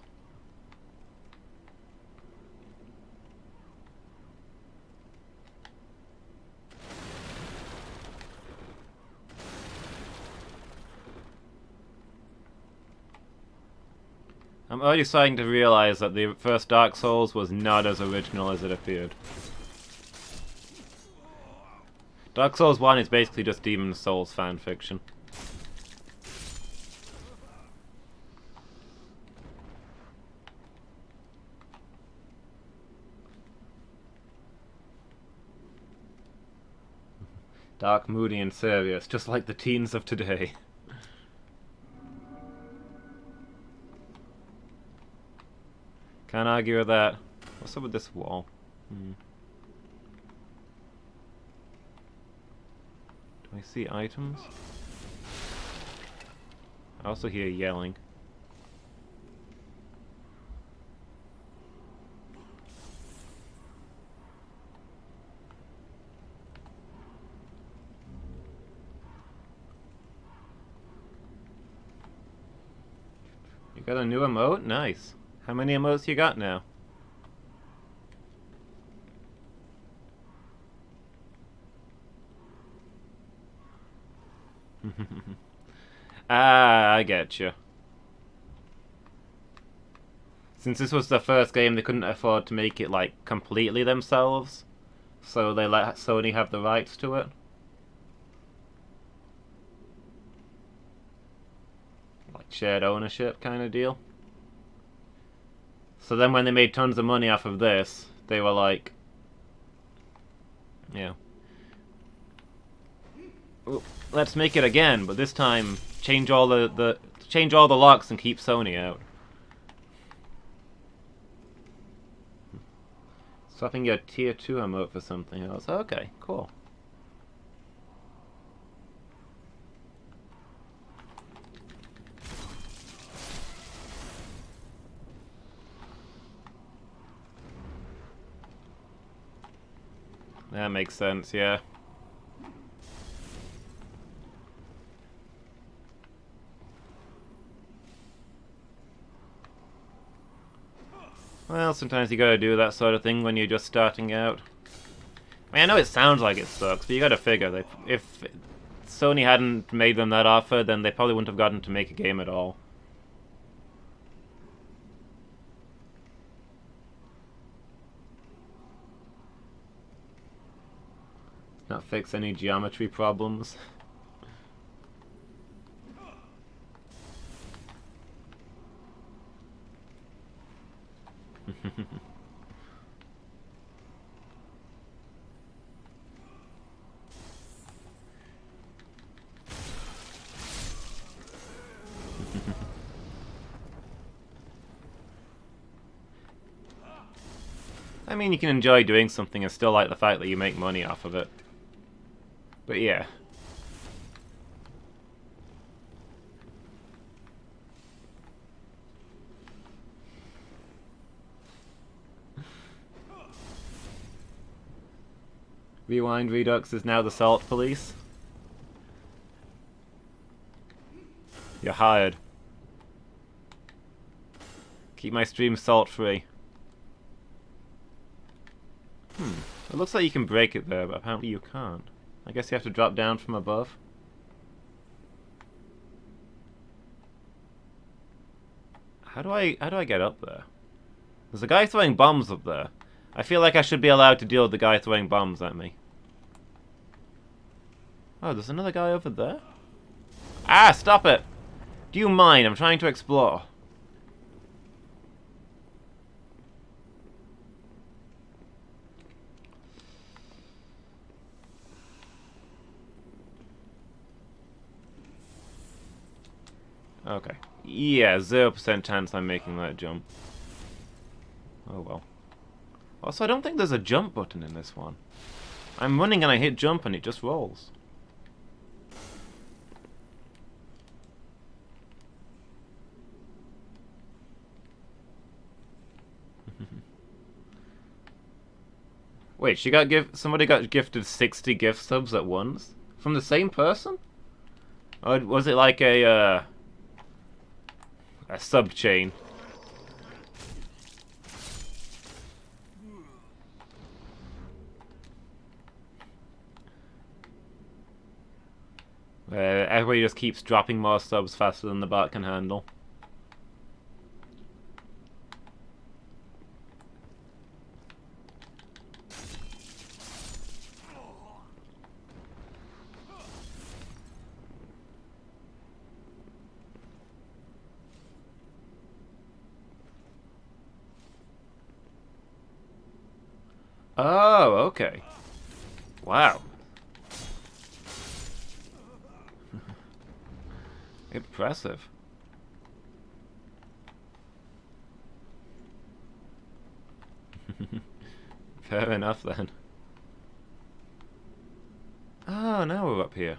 I'm already starting to realize that the first Dark Souls was not as original as it appeared. Dark Souls 1 is basically just Demon's Souls fanfiction. Dark, moody, and serious, just like the teens of today. Can't argue with that. What's up with this wall? Do I see items? I also hear yelling. You got a new emote? Nice. How many emotes you got now? Ah, I get you. Since this was the first game, they couldn't afford to make it, like, completely themselves. So they let Sony have the rights to it. Like, shared ownership kind of deal. So then when they made tons of money off of this, they were like... Yeah. Ooh, let's make it again, but this time change all the locks and keep Sony out. Swapping your tier 2 emote for something else. Okay, cool. That makes sense, yeah. Well, sometimes you gotta do that sort of thing when you're just starting out. I mean, I know it sounds like it sucks, but you gotta figure that if Sony hadn't made them that offer, then they probably wouldn't have gotten to make a game at all. Not fix any geometry problems. I mean, you can enjoy doing something and still like the fact that you make money off of it. But yeah. Rewind Redux is now the Salt Police. You're hired. Keep my stream salt free. It looks like you can break it there, but apparently you can't. I guess you have to drop down from above. How do I get up there? There's a guy throwing bombs up there. I feel like I should be allowed to deal with the guy throwing bombs at me. Oh, there's another guy over there? Ah, stop it! Do you mind? I'm trying to explore. Okay. Yeah, 0% chance I'm making that jump. Oh well. Also, I don't think there's a jump button in this one. I'm running and I hit jump and it just rolls. Wait, somebody got gifted 60 gift subs at once? From the same person? Or was it like a sub chain? Everybody just keeps dropping more subs faster than the bot can handle. Oh, okay. Wow. Impressive. Fair enough then. Oh, now we're up here.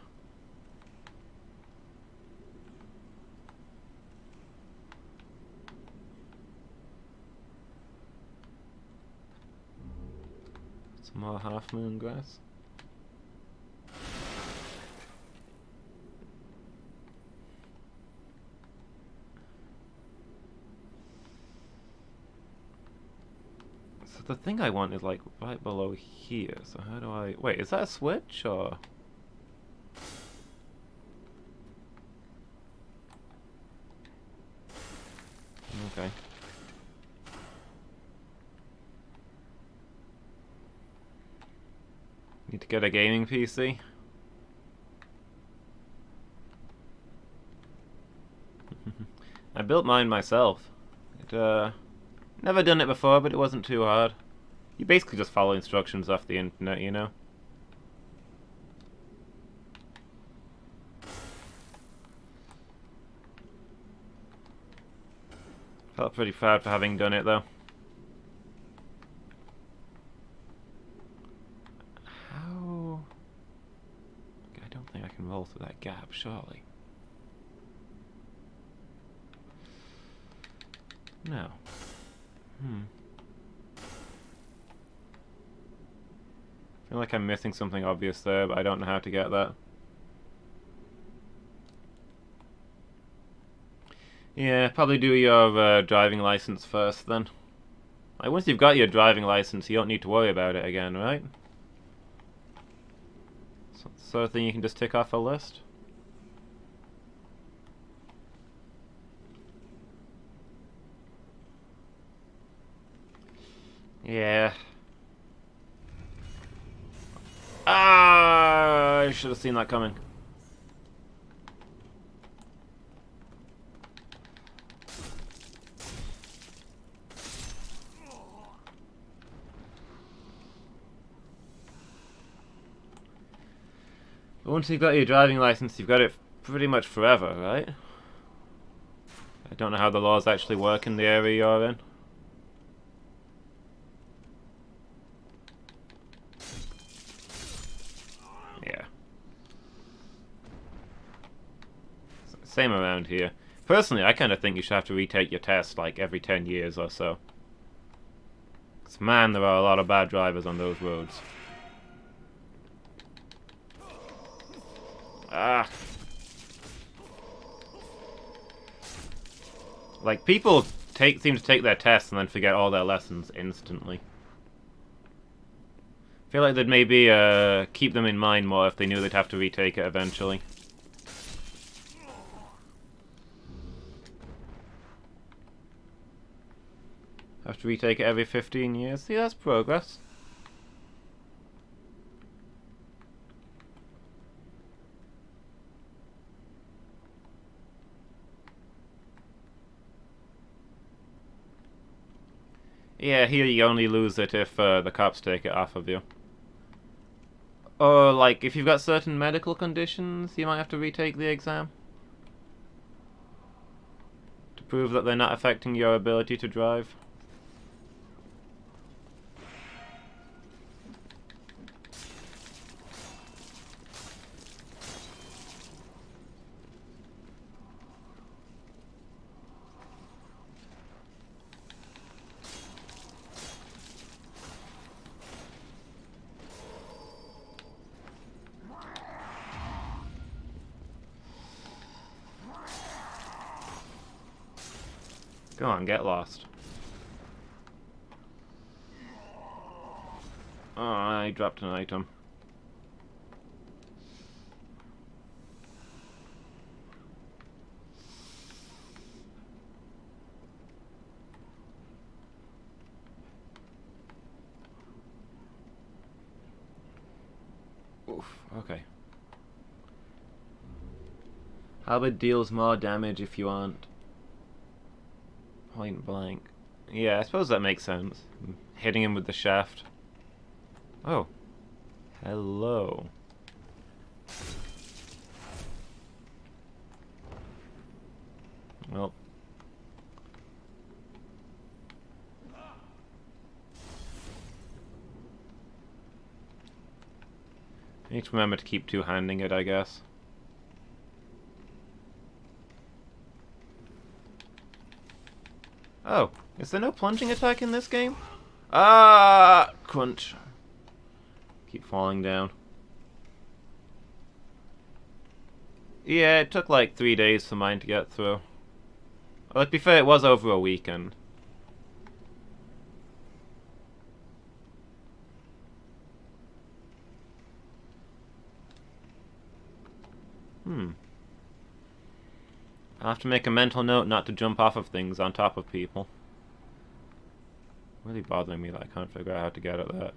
Some more half moon grass. So the thing I want is like right below here. So how do I... Wait, is that a switch or... Okay. Need to get a gaming PC. I built mine myself. Never done it before, but it wasn't too hard. You basically just follow instructions off the internet, you know? Felt pretty proud for having done it, though. How... I don't think I can roll through that gap, surely. No. I feel like I'm missing something obvious there, but I don't know how to get that. Yeah, probably do your driving license first then. Like, once you've got your driving license, you don't need to worry about it again, right? So, sort of thing you can just tick off a list. Yeah. Ah, I should have seen that coming. But once you've got your driving license, you've got it pretty much forever, right? I don't know how the laws actually work in the area you're in. Yeah. Same around here. Personally, I kind of think you should have to retake your test like every 10 years or so. 'Cause man, there are a lot of bad drivers on those roads. Ah. Like, people seem to take their tests and then forget all their lessons instantly. I feel like they'd maybe keep them in mind more if they knew they'd have to retake it eventually. Have to retake it every 15 years. See, that's progress. Yeah, here you only lose it if the cops take it off of you. Or, like, if you've got certain medical conditions, you might have to retake the exam. To prove that they're not affecting your ability to drive. Go on, get lost. Oh, I dropped an item. Oof, okay. Halberd deals more damage if you aren't point blank. Yeah, I suppose that makes sense. Hitting him with the shaft. Oh. Hello. Well. I need to remember to keep two-handing it, I guess. Oh, is there no plunging attack in this game? Ah, crunch. Keep falling down. Yeah, it took like 3 days for mine to get through. Well, to be fair, it was over a weekend. I'll have to make a mental note not to jump off of things on top of people. Really bothering me that I can't figure out how to get at that.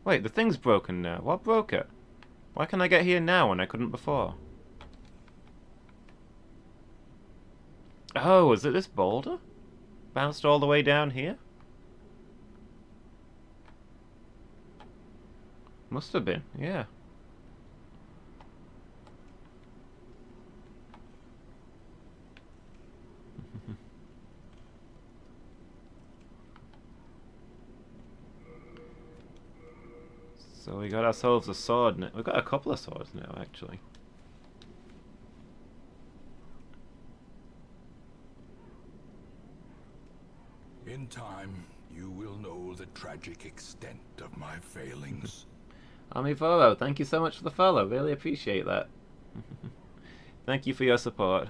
Wait, the thing's broken now. What broke it? Why can I get here now when I couldn't before? Oh, is it this boulder? Bounced all the way down here? Must have been, yeah. So we got ourselves a sword now. We've got a couple of swords now, actually. In time, you will know the tragic extent of my failings. Amivoro, thank you so much for the follow. Really appreciate that. Thank you for your support.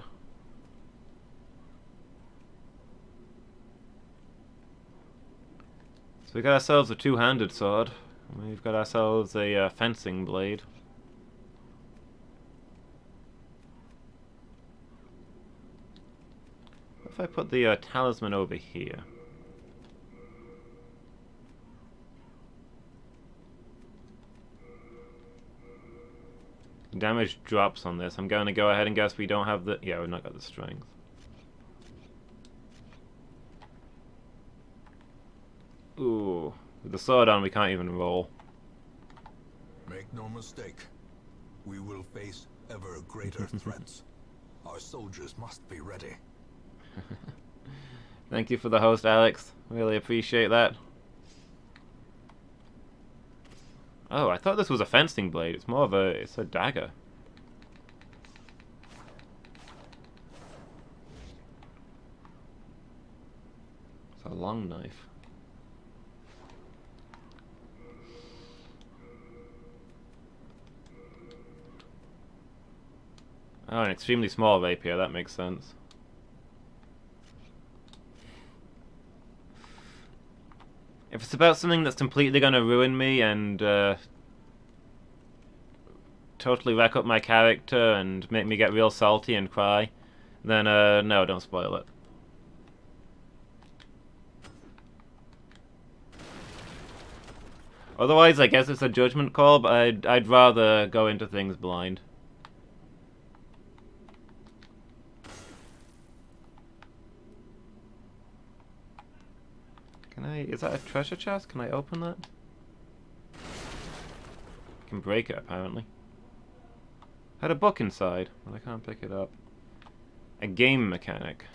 So we got ourselves a two-handed sword. We've got ourselves a fencing blade. What if I put the talisman over here? Damage drops on this. I'm going to go ahead and guess we don't have the... Yeah, we've not got the strength. Ooh. With the sword on, we can't even roll. Make no mistake. We will face ever greater threats. Our soldiers must be ready. Thank you for the host, Alex. Really appreciate that. Oh, I thought this was a fencing blade. It's more of a... it's a dagger. It's a long knife. Oh, an extremely small rapier. That makes sense. If it's about something that's completely going to ruin me and totally wreck up my character and make me get real salty and cry, then no, don't spoil it. Otherwise, I guess it's a judgment call, but I'd rather go into things blind. Can I... is that a treasure chest? Can I open that? I can break it, apparently. Had a book inside, but I can't pick it up. A game mechanic.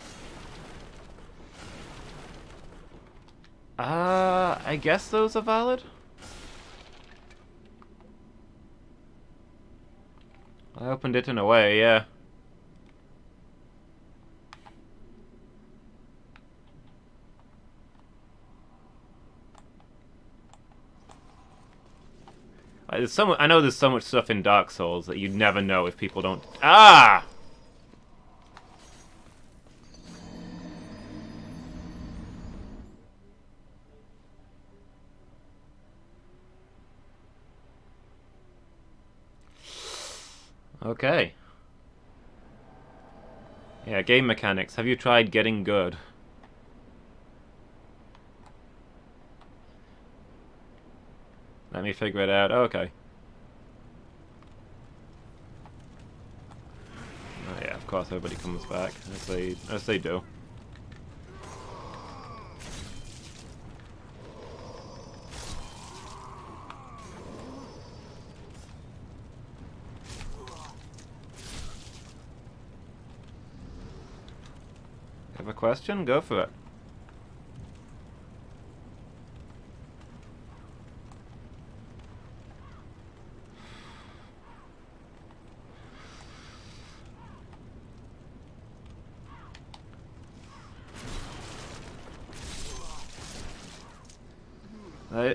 I guess those are valid. I opened it in a way, yeah. I know there's so much stuff in Dark Souls that you'd never know if people don't... Ah! Okay. Yeah, game mechanics. Have you tried getting good? Let me figure it out. Okay. Oh yeah, of course everybody comes back. As they do. Have a question? Go for it.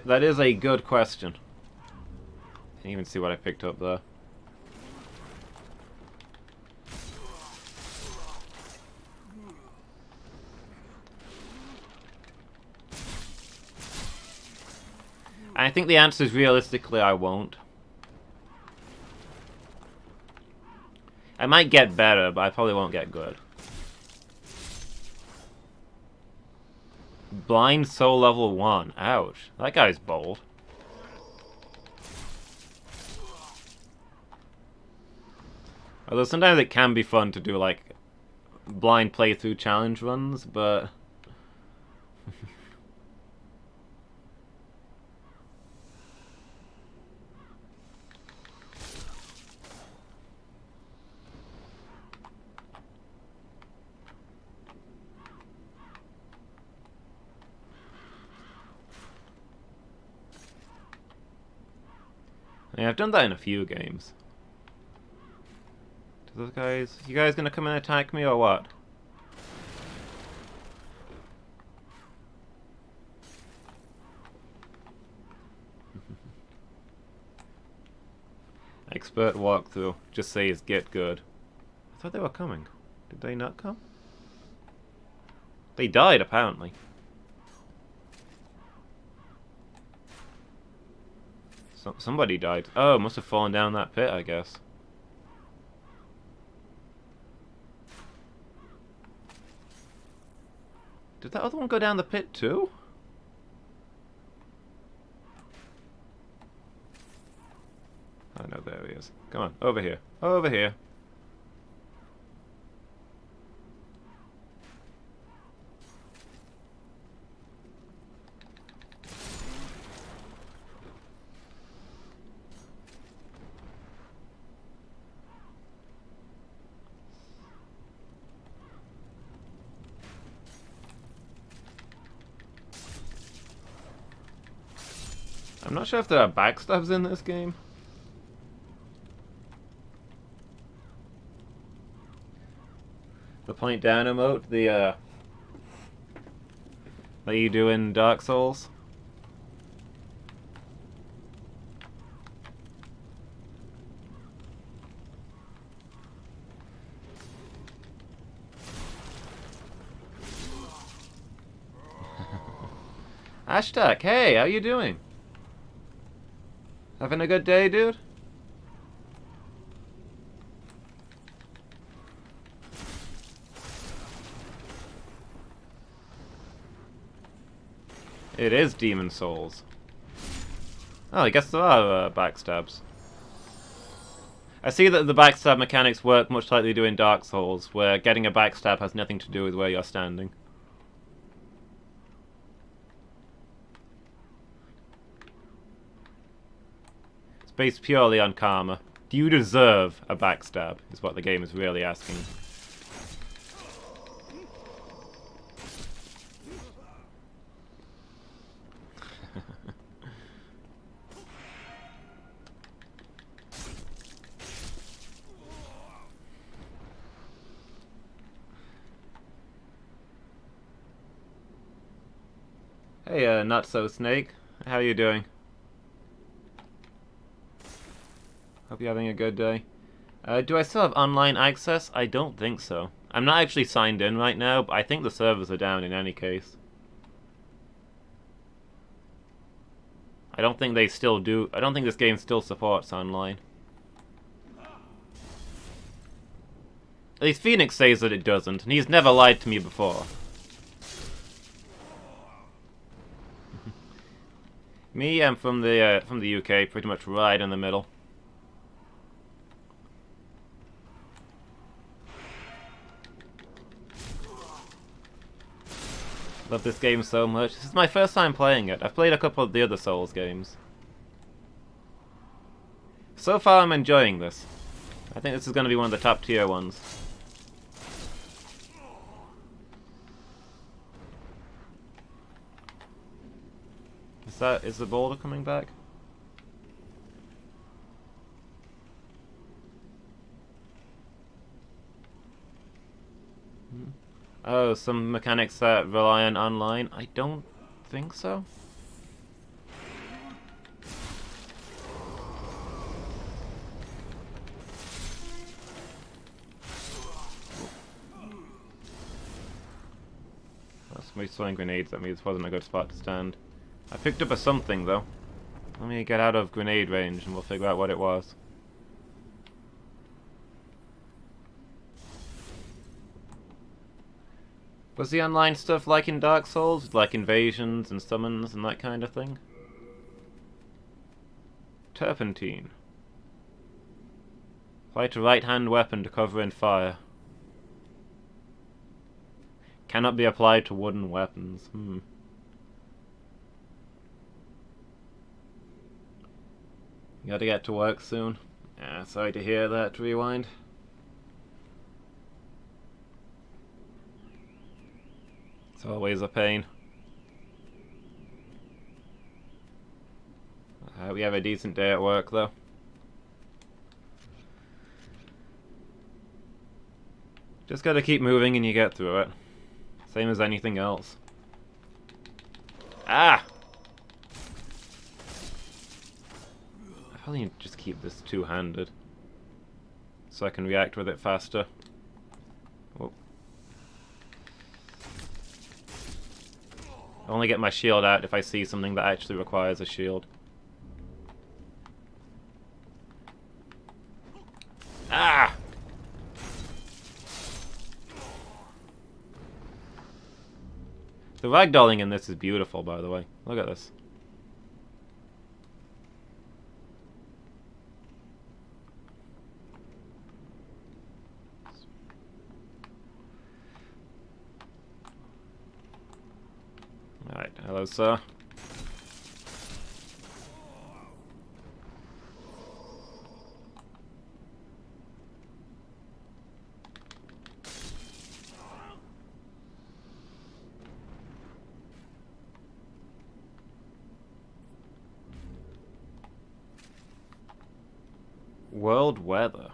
That is a good question. Can't even see what I picked up there. I think the answer is realistically I won't. I might get better, but I probably won't get good. Blind Soul level 1. Ouch. That guy's bold. Although sometimes it can be fun to do, like, blind playthrough challenge runs, but... yeah, I've done that in a few games. Do those guys... You guys gonna come and attack me or what? Expert walkthrough. Just says get good. I thought they were coming. Did they not come? They died, apparently. Somebody died. Oh, must have fallen down that pit, I guess. Did that other one go down the pit too? Oh no, there he is. Come on, over here. Over here. I'm not sure if there are backstabs in this game. The point down emote, the that you do in Dark Souls. Hashtag, hey, how you doing? Having a good day, dude? It is Demon Souls. Oh, I guess there are backstabs. I see that the backstab mechanics work much like they do in Dark Souls, where getting a backstab has nothing to do with where you're standing. It's based purely on karma. Do you deserve a backstab, is what the game is really asking. Hey, Not So Snake. How you doing? Hope you're having a good day. Do I still have online access? I don't think so. I'm not actually signed in right now, but I think the servers are down in any case. I don't think they still do. I don't think this game still supports online. At least Phoenix says that it doesn't, and he's never lied to me before. Me, I'm from the UK, pretty much right in the middle. Love this game so much. This is my first time playing it. I've played a couple of the other Souls games. So far, I'm enjoying this. I think this is going to be one of the top tier ones. Is the boulder coming back? Oh, some mechanics that rely on online? I don't think so. Somebody's throwing grenades at me. This wasn't a good spot to stand. I picked up a something, though. Let me get out of grenade range and we'll figure out what it was. Was the online stuff like in Dark Souls? Like invasions and summons and that kind of thing? Turpentine. Apply to right-hand weapon to cover in fire. Cannot be applied to wooden weapons. You gotta get to work soon. Yeah, sorry to hear that, Rewind. It's always a pain. We have a decent day at work, though. Just gotta keep moving and you get through it. Same as anything else. Ah! I probably need to just keep this two-handed so I can react with it faster. Whoa. I only get my shield out if I see something that actually requires a shield. Ah! The ragdolling in this is beautiful, by the way. Look at this. Alright, hello, sir. World weather.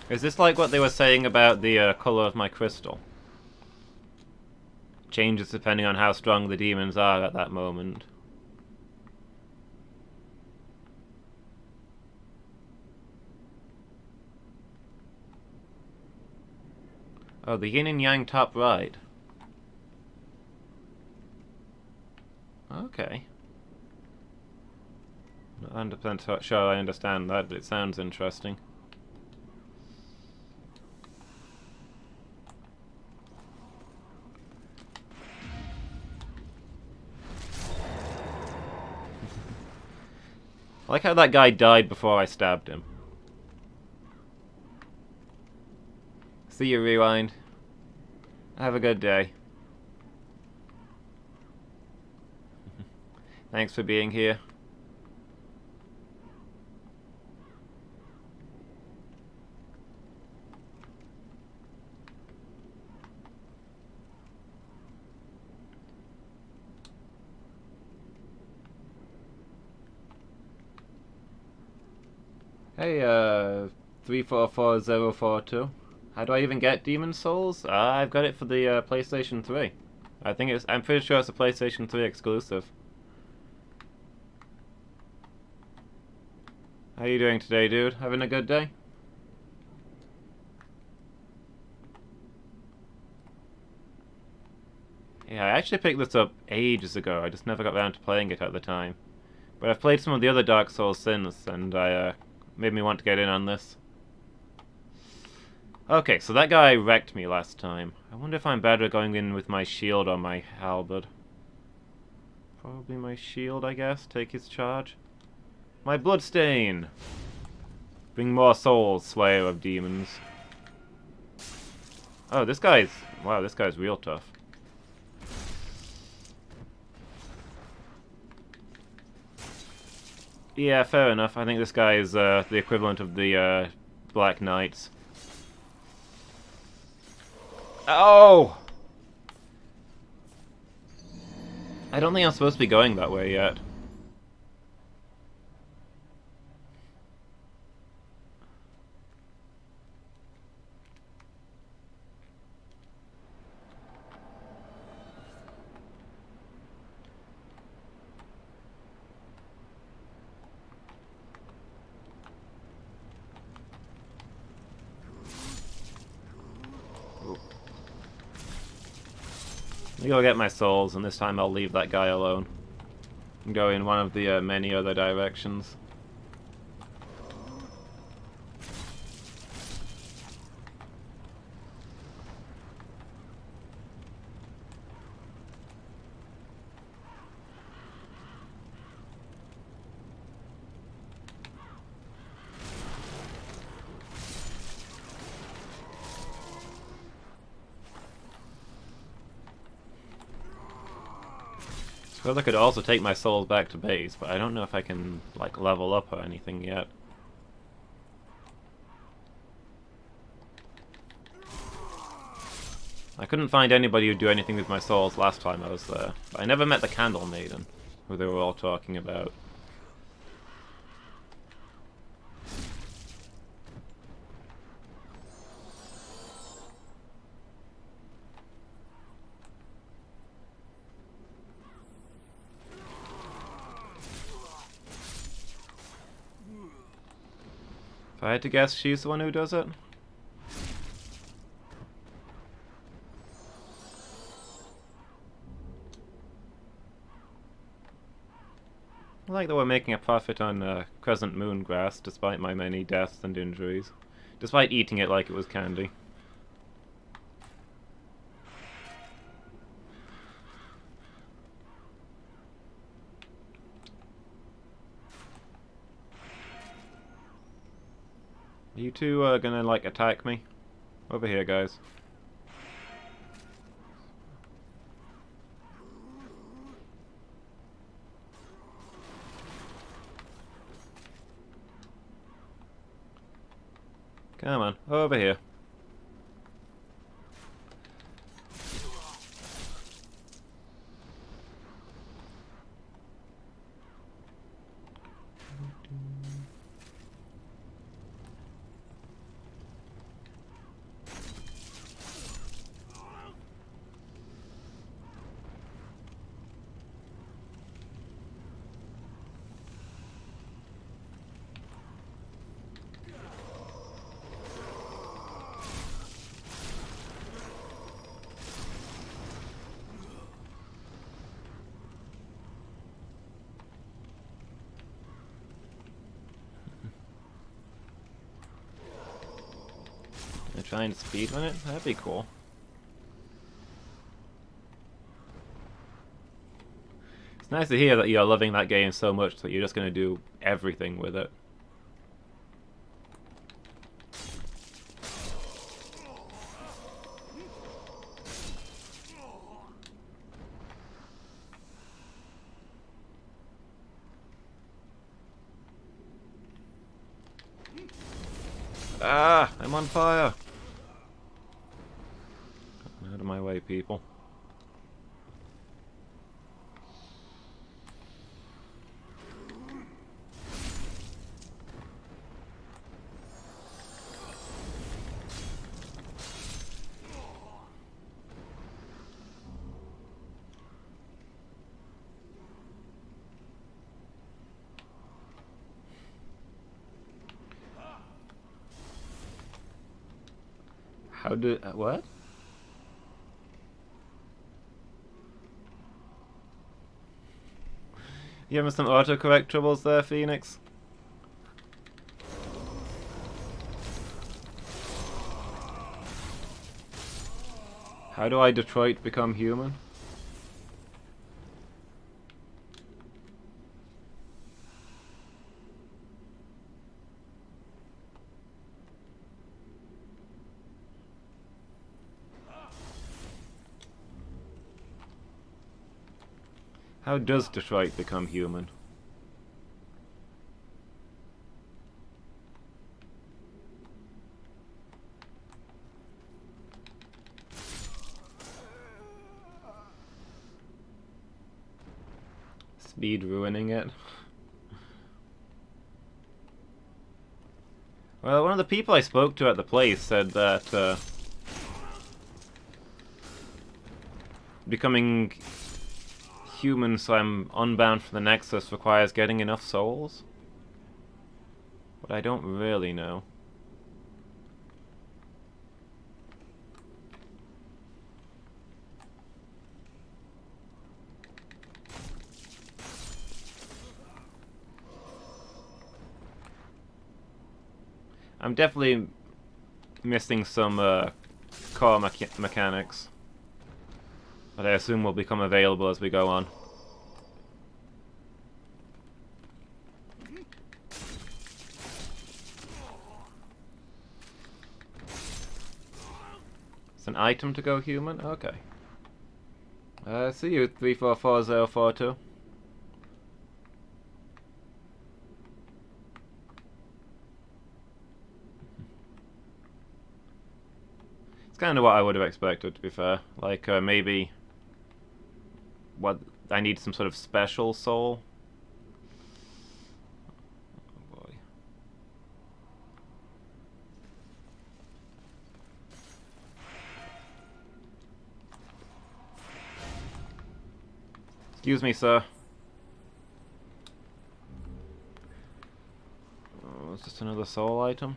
Is this like what they were saying about the color of my crystal? Changes depending on how strong the demons are at that moment. Oh, the yin and yang top right. Okay. Not 100% sure I understand that, but it sounds interesting. I like how that guy died before I stabbed him. See you, Rewind. Have a good day. Thanks for being here. Hey, 344042. How do I even get Demon Souls? I've got it for the PlayStation 3. I'm pretty sure it's a PlayStation 3 exclusive. How you doing today, dude? Having a good day? Yeah, I actually picked this up ages ago. I just never got around to playing it at the time. But I've played some of the other Dark Souls since, and made me want to get in on this. Okay, so that guy wrecked me last time. I wonder if I'm better going in with my shield or my halberd. Probably my shield, I guess. Take his charge. My bloodstain! Bring more souls, slayer of demons. Oh, this guy's... Wow, this guy's real tough. Yeah, fair enough. I think this guy is the equivalent of the Black Knights. Oh! I don't think I'm supposed to be going that way yet. I'm gonna go get my souls, and this time I'll leave that guy alone. And go in one of the many other directions. I suppose I could also take my souls back to base, but I don't know if I can, like, level up or anything yet. I couldn't find anybody who'd do anything with my souls last time I was there. But I never met the Candle Maiden, who they were all talking about. If I had to guess, she's the one who does it. I like that we're making a profit on Crescent Moon grass, despite my many deaths and injuries. Despite eating it like it was candy. Are you two gonna, like, attack me? Over here, guys. Come on, over here. Try and speedrun it? That'd be cool. It's nice to hear that you're loving that game so much that you're just going to do everything with it. Ah! I'm on fire! Out of my way, people. How do... what? You having some autocorrect troubles there, Phoenix? How do I Detroit become human? How does Detroit become human? Speed ruining it. Well, one of the people I spoke to at the place said that becoming human so I'm unbound from the Nexus requires getting enough souls. But I don't really know. I'm definitely missing some core mechanics that I assume will become available as we go on. It's an item to go human? Okay. See you, 344042. It's kind of what I would have expected, to be fair. Like, maybe... what, I need some sort of special soul? Oh boy. Excuse me, sir. Oh, it's just another soul item.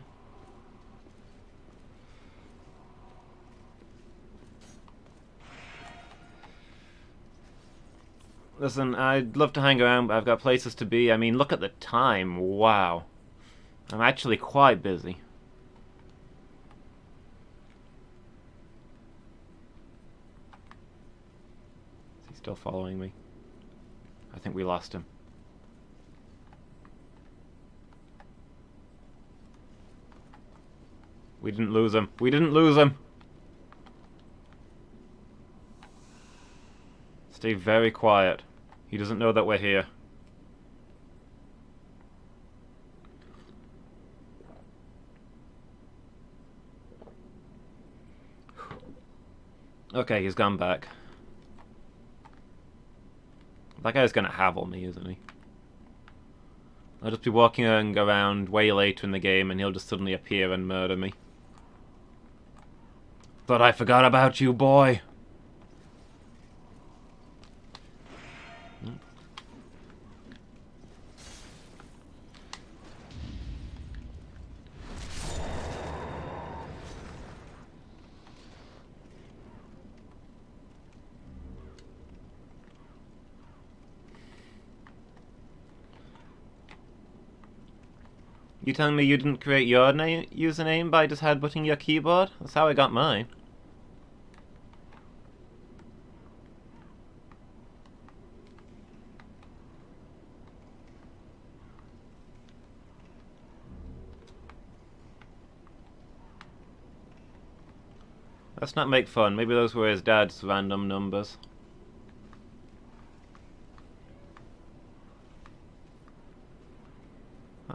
Listen, I'd love to hang around, but I've got places to be. I mean, look at the time. Wow. I'm actually quite busy. Is he still following me? I think we lost him. We didn't lose him. We didn't lose him! Stay very quiet. He doesn't know that we're here. Okay, he's gone back. That guy's gonna havel me, isn't he? I'll just be walking around way later in the game and he'll just suddenly appear and murder me. Thought I forgot about you, boy! You telling me you didn't create your username by just headbutting your keyboard? That's how I got mine. Let's not make fun. Maybe those were his dad's random numbers.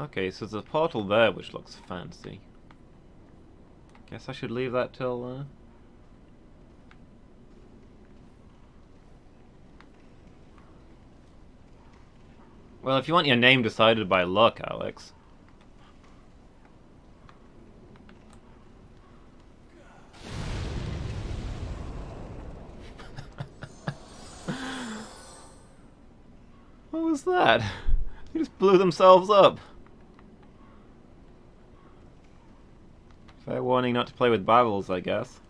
Okay, so there's a portal there which looks fancy. Guess I should leave that till... Well, if you want your name decided by luck, Alex. What was that? They just blew themselves up. Fair warning not to play with barrels, I guess.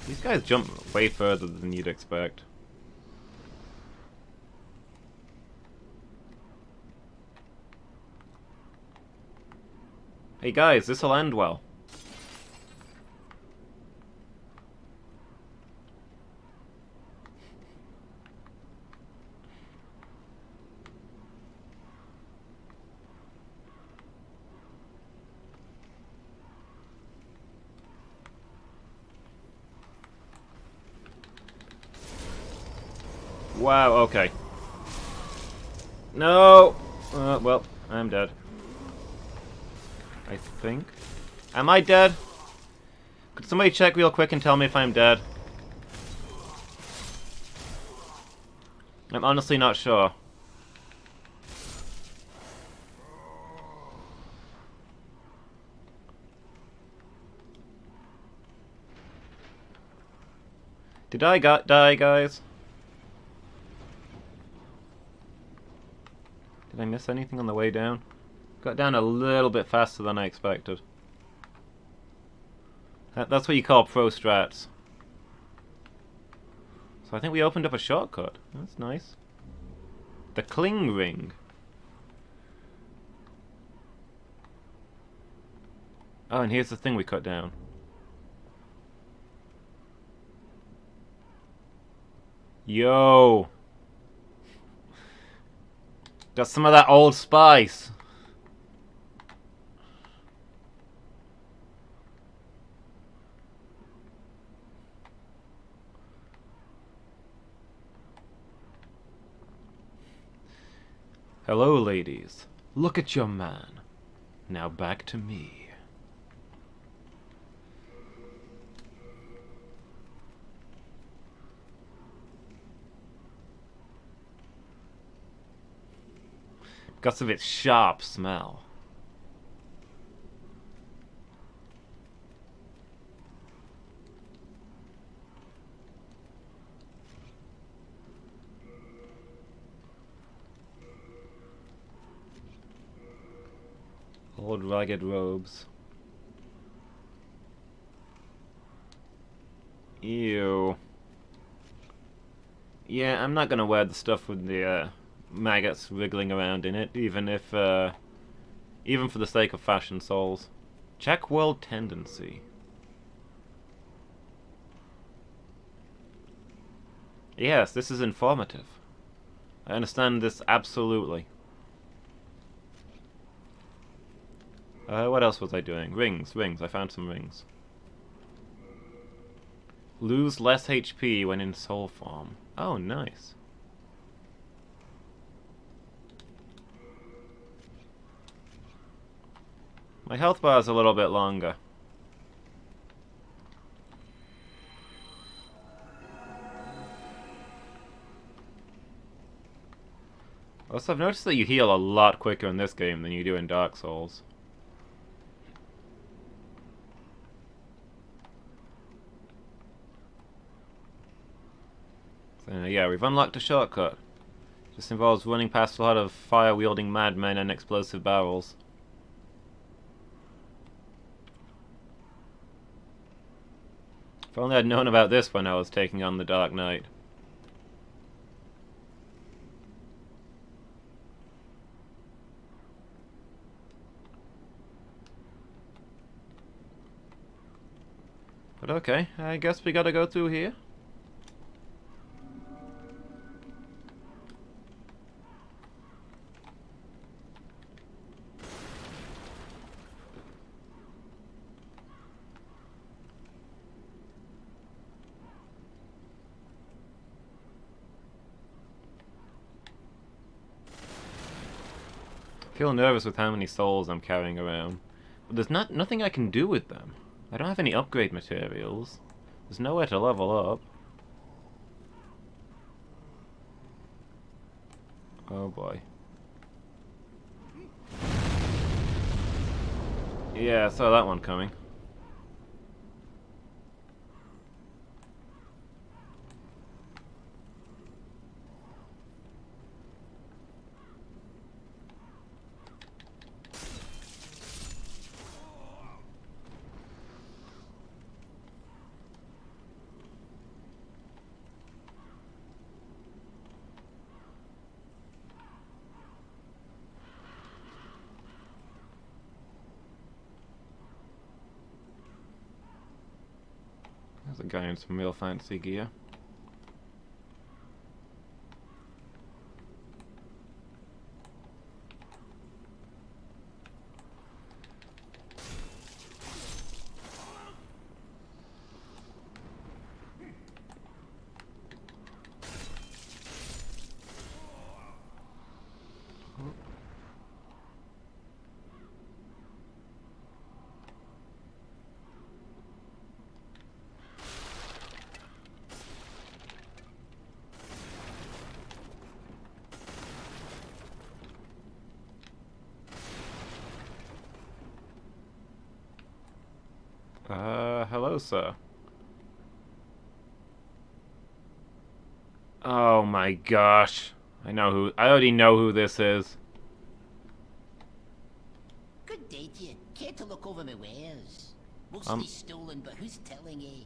These guys jump way further than you'd expect. Hey guys, this'll end well. Wow, okay. No! Well, I'm dead. I think. Am I dead? Could somebody check real quick and tell me if I'm dead? I'm honestly not sure. Did I die, guys? Did I miss anything on the way down? Got down a little bit faster than I expected. That's what you call pro strats. So I think we opened up a shortcut. That's nice. The Cling Ring. Oh, and here's the thing we cut down. Yo! Got some of that old spice. Hello, ladies. Look at your man. Now back to me. Got some of its sharp smell. Old ragged robes. Ew. Yeah, I'm not gonna wear the stuff with the maggots wriggling around in it, even if, even for the sake of fashion souls. Check world tendency. Yes, this is informative. I understand this absolutely. What else was I doing? Rings. I found some rings. Lose less HP when in soul form. Oh, nice. My health bar is a little bit longer. Also, I've noticed that you heal a lot quicker in this game than you do in Dark Souls. So, yeah, we've unlocked a shortcut. Just involves running past a lot of fire-wielding madmen and explosive barrels. If only I'd known about this when I was taking on the Dark Knight. But okay, I guess we gotta go through here. I feel nervous with how many souls I'm carrying around. But there's nothing I can do with them. I don't have any upgrade materials. There's nowhere to level up. Oh boy. Yeah, I saw that one coming. a guy in some real fancy gear. Hello, sir. Oh my gosh. I already know who this is. Good day to you. Care to look over my wares? Mostly stolen, but who's telling you?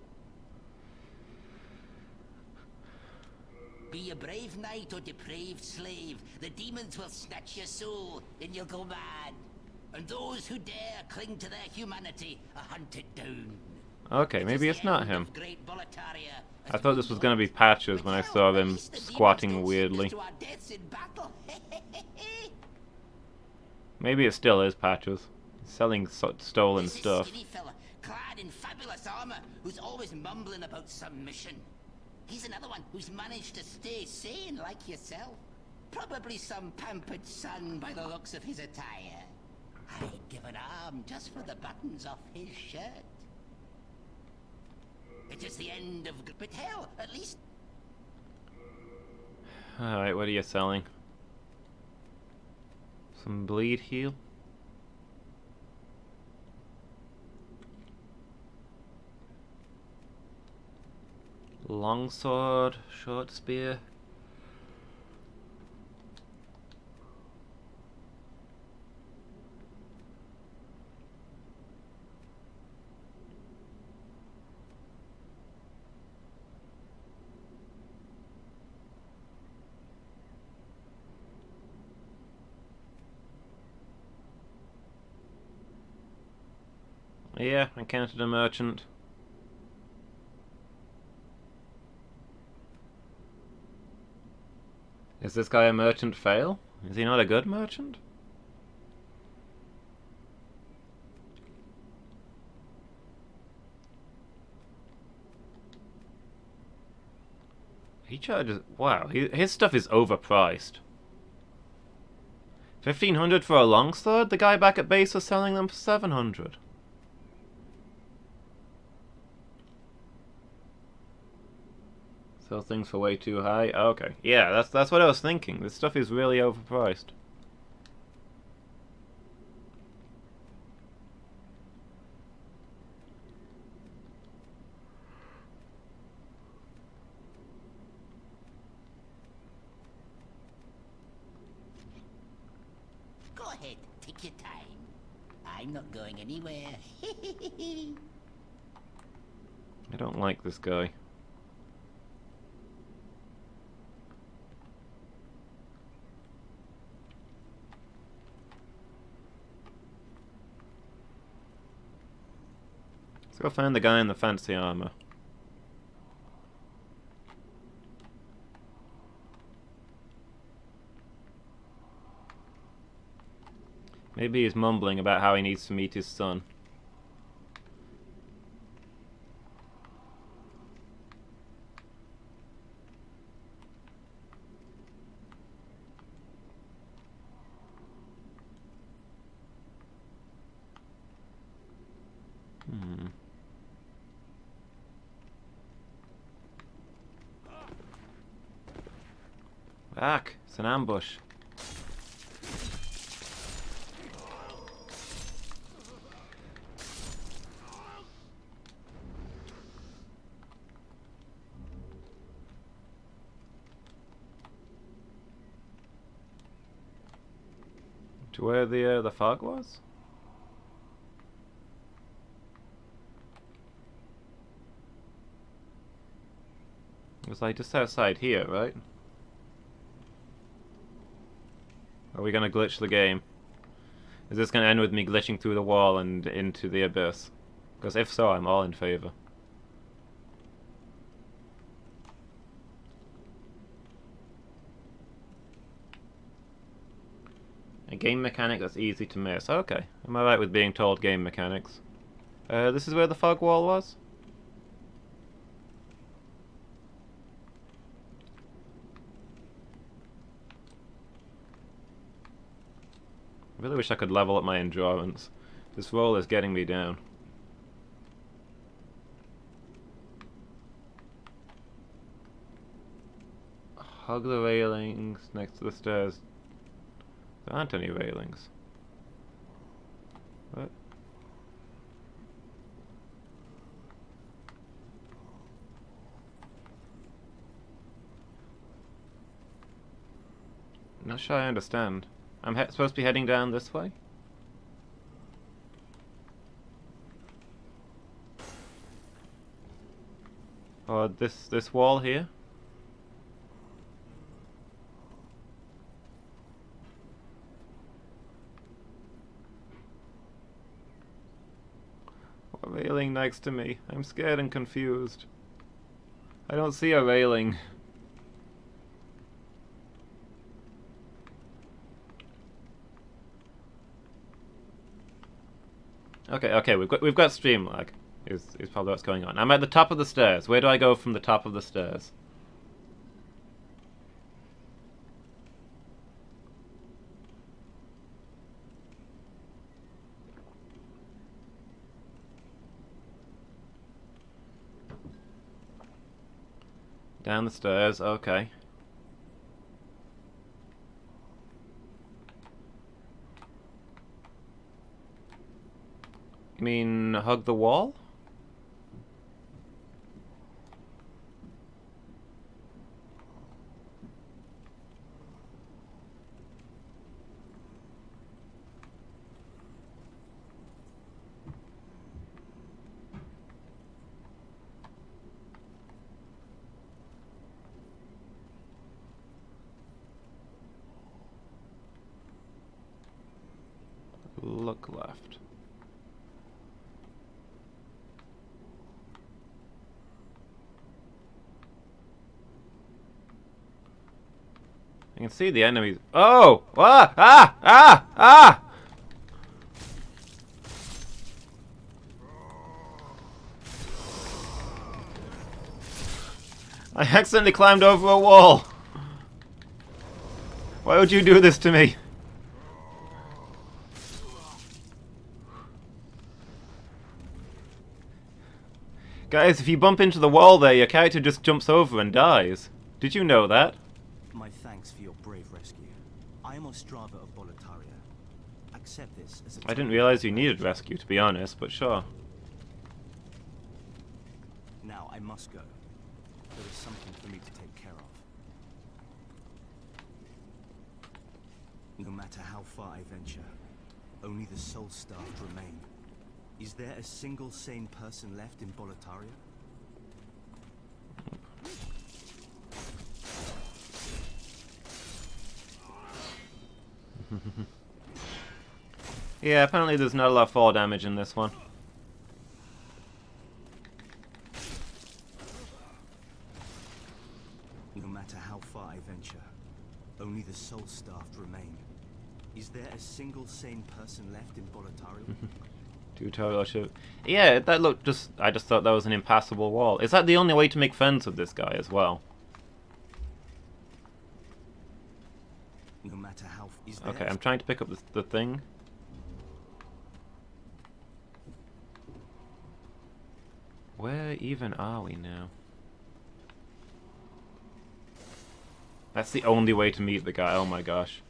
Be a brave knight or depraved slave, the demons will snatch your soul, and you'll go mad. And those who dare cling to their humanity are hunted down. Okay, maybe it's not him. I thought this was gonna be Patches when I saw them squatting weirdly. Maybe it still is Patches. Selling stolen stuff. Clad in fabulous armor, who's always mumbling about some mission. He's another one who's managed to stay sane like yourself. Probably some pampered son by the looks of his attire. I'd give an arm just for the buttons off his shirt. It is the end of... But hell, at least... Alright, what are you selling? Some bleed heal? Longsword, short spear. Yeah, I counted a merchant. Is this guy a merchant fail? Is he not a good merchant? He charges... Wow, his stuff is overpriced. 1,500 for a longsword? The guy back at base was selling them for 700. Sell things for way too high? Okay. Yeah, that's what I was thinking. This stuff is really overpriced. Go ahead, take your time. I'm not going anywhere. I don't like this guy. Let's go find the guy in the fancy armor. Maybe he's mumbling about how he needs to meet his son. Back! It's an ambush. To where the fog was? It was like just outside here, right? Are we gonna glitch the game? Is this gonna end with me glitching through the wall and into the abyss? Because if so, I'm all in favor. A game mechanic that's easy to miss. Okay, am I right with being told game mechanics? This is where the fog wall was? I really wish I could level up my endurance. This roll is getting me down. Hug the railings next to the stairs. There aren't any railings. What? Not sure I understand. I'm supposed to be heading down this way? Or this wall here? A railing next to me. I'm scared and confused. I don't see a railing. Okay, we've got stream lag. Is probably what's going on. I'm at the top of the stairs. Where do I go from the top of the stairs? Down the stairs, okay. You mean hug the wall? Look left. I can see the enemies. Oh! Ah! Ah! Ah! Ah! I accidentally climbed over a wall. Why would you do this to me? Guys, if you bump into the wall there, your character just jumps over and dies. Did you know that? My thanks for your brave rescue. I am Ostrava of Boletaria. Accept this as a I didn't realize you needed rescue, to be honest, but sure. Now I must go. There is something for me to take care of. No matter how far I venture, only the soul-starved remain. Is there a single sane person left in Boletaria? Yeah, apparently there's not a lot of fall damage in this one. No matter how far I venture, only the soul-starved remain. Is there a single sane person left in Boletaria? Tutorial shoot. Yeah, that looked just... I just thought that was an impassable wall. Is that the only way to make friends with this guy as well? No matter how... Okay, I'm trying to pick up the thing. Where even are we now? That's the only way to meet the guy. Oh my gosh.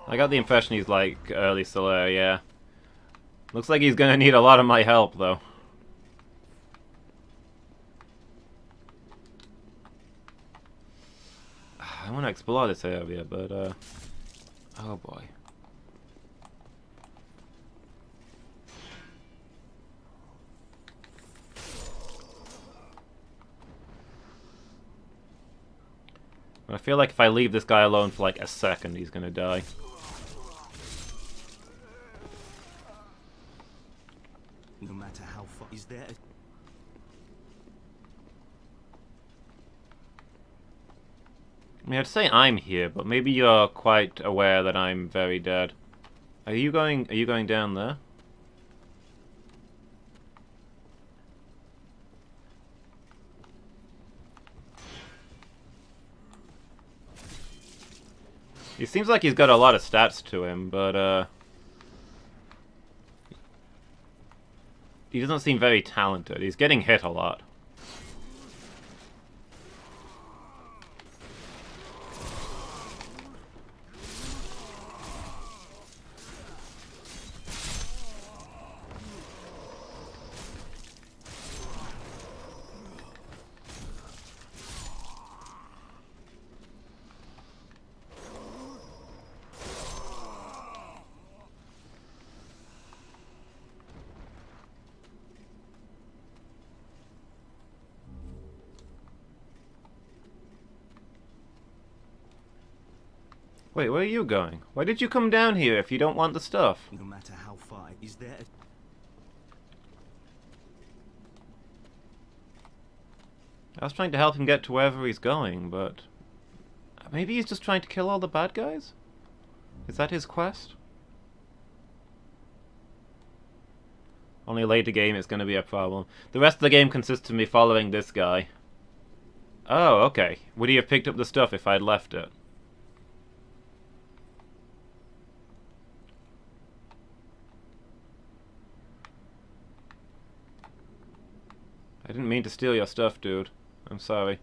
I got the impression he's like early Solaire, yeah. Looks like he's gonna need a lot of my help, though. I want to explore this area, but, oh boy. I feel like if I leave this guy alone for like a second, he's gonna die. far? Is there a... I mean, I'd say I'm here, but maybe you're quite aware that I'm very dead. Are you going down there? He seems like he's got a lot of stats to him, but he doesn't seem very talented. He's getting hit a lot. Wait, where are you going? Why did you come down here if you don't want the stuff? No matter how far, is there a... I was trying to help him get to wherever he's going, but... maybe he's just trying to kill all the bad guys? Is that his quest? Only later game it's going to be a problem. The rest of the game consists of me following this guy. Oh, okay. Would he have picked up the stuff if I'd left it? I didn't mean to steal your stuff, dude. I'm sorry.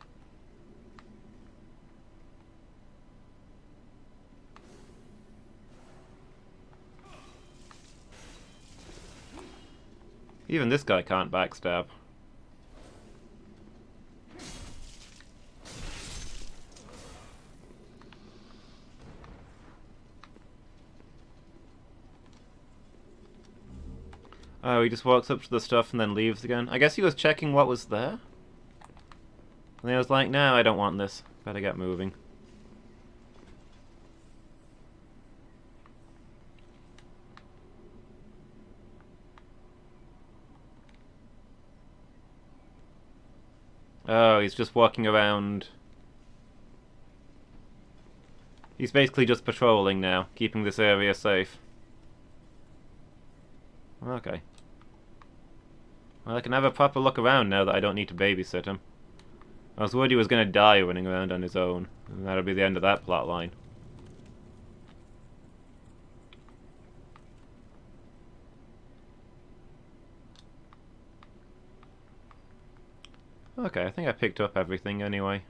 Even this guy can't backstab. Oh, he just walks up to the stuff and then leaves again. I guess he was checking what was there. And then I was like, no, I don't want this. Better get moving. Oh, he's just walking around. He's basically just patrolling now, keeping this area safe. Okay. Well, I can have a proper look around now that I don't need to babysit him. I was worried he was going to die running around on his own, and that'll be the end of that plot line. Okay, I think I picked up everything anyway.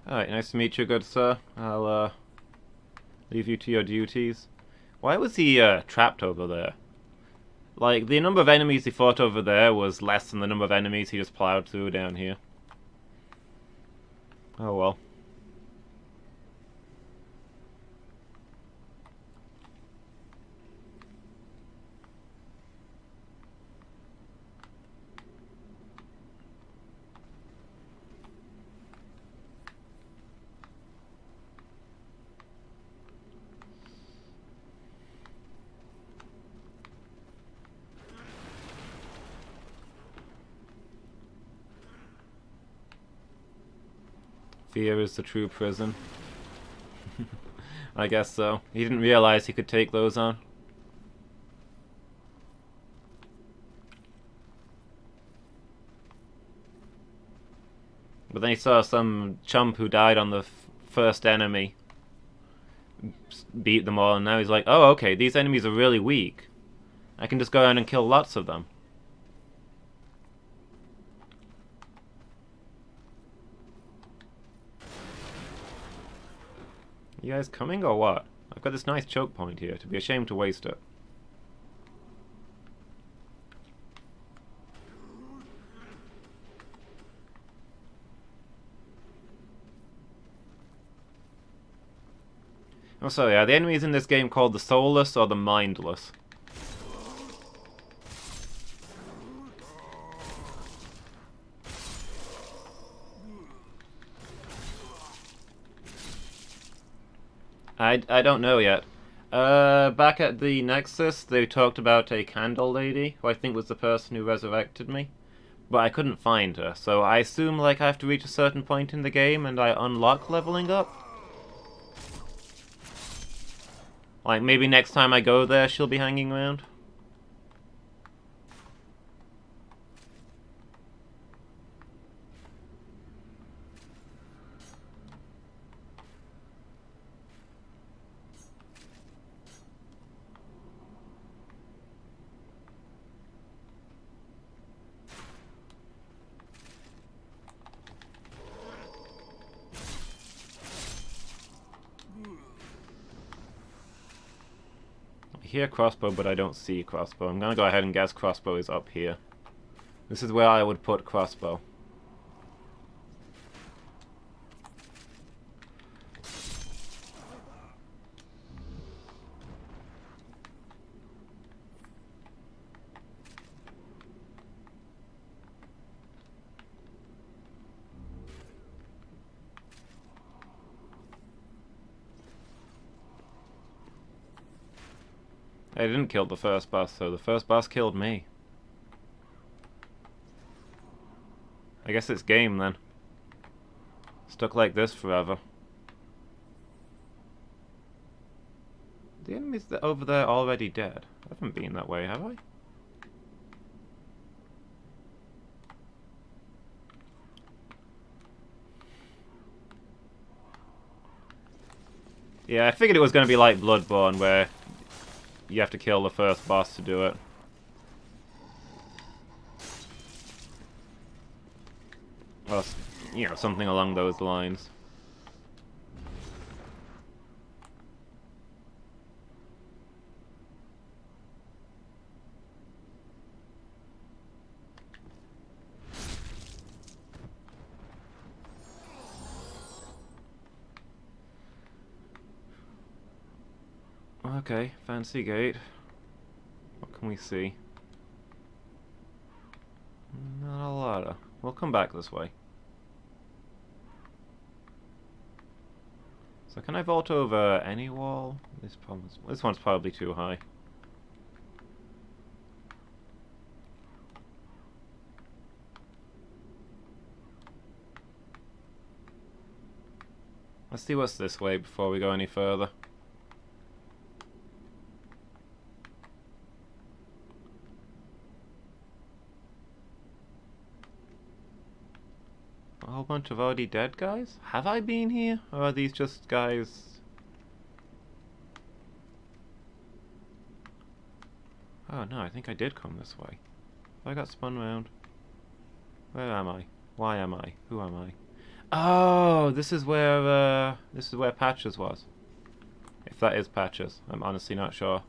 Alright, nice to meet you, good sir. I'll, leave you to your duties. Why was he, trapped over there? Like, the number of enemies he fought over there was less than the number of enemies he just plowed through down here. Oh well. Fear is the true prison. I guess so. He didn't realize he could take those on. But then he saw some chump who died on the first enemy beat them all, and now he's like, oh, okay, these enemies are really weak. I can just go around and kill lots of them. You guys coming or what? I've got this nice choke point here. To be ashamed to waste it. Oh, so yeah, the enemies in this game called the Soulless or the Mindless. I don't know yet. Back at the Nexus, they talked about a candle lady, who I think was the person who resurrected me. But I couldn't find her, so I assume like I have to reach a certain point in the game and I unlock leveling up? Like maybe next time I go there she'll be hanging around? I hear crossbow, but I don't see crossbow. I'm gonna go ahead and guess crossbow is up here. This is where I would put crossbow. I didn't kill the first boss, so the first boss killed me. I guess it's game then. Stuck like this forever. The enemies that over there already dead. I haven't been that way, have I? Yeah, I figured it was going to be like Bloodborne, where you have to kill the first boss to do it. Or, you know, something along those lines. Okay, fancy gate. What can we see? Not a lot. We'll come back this way. So can I vault over any wall? This one's probably too high. Let's see what's this way before we go any further. A whole bunch of already dead guys? Have I been here? Or are these just guys... Oh no, I think I did come this way. I got spun round. Where am I? Why am I? Who am I? Oh, this is where Patches was. If that is Patches, I'm honestly not sure.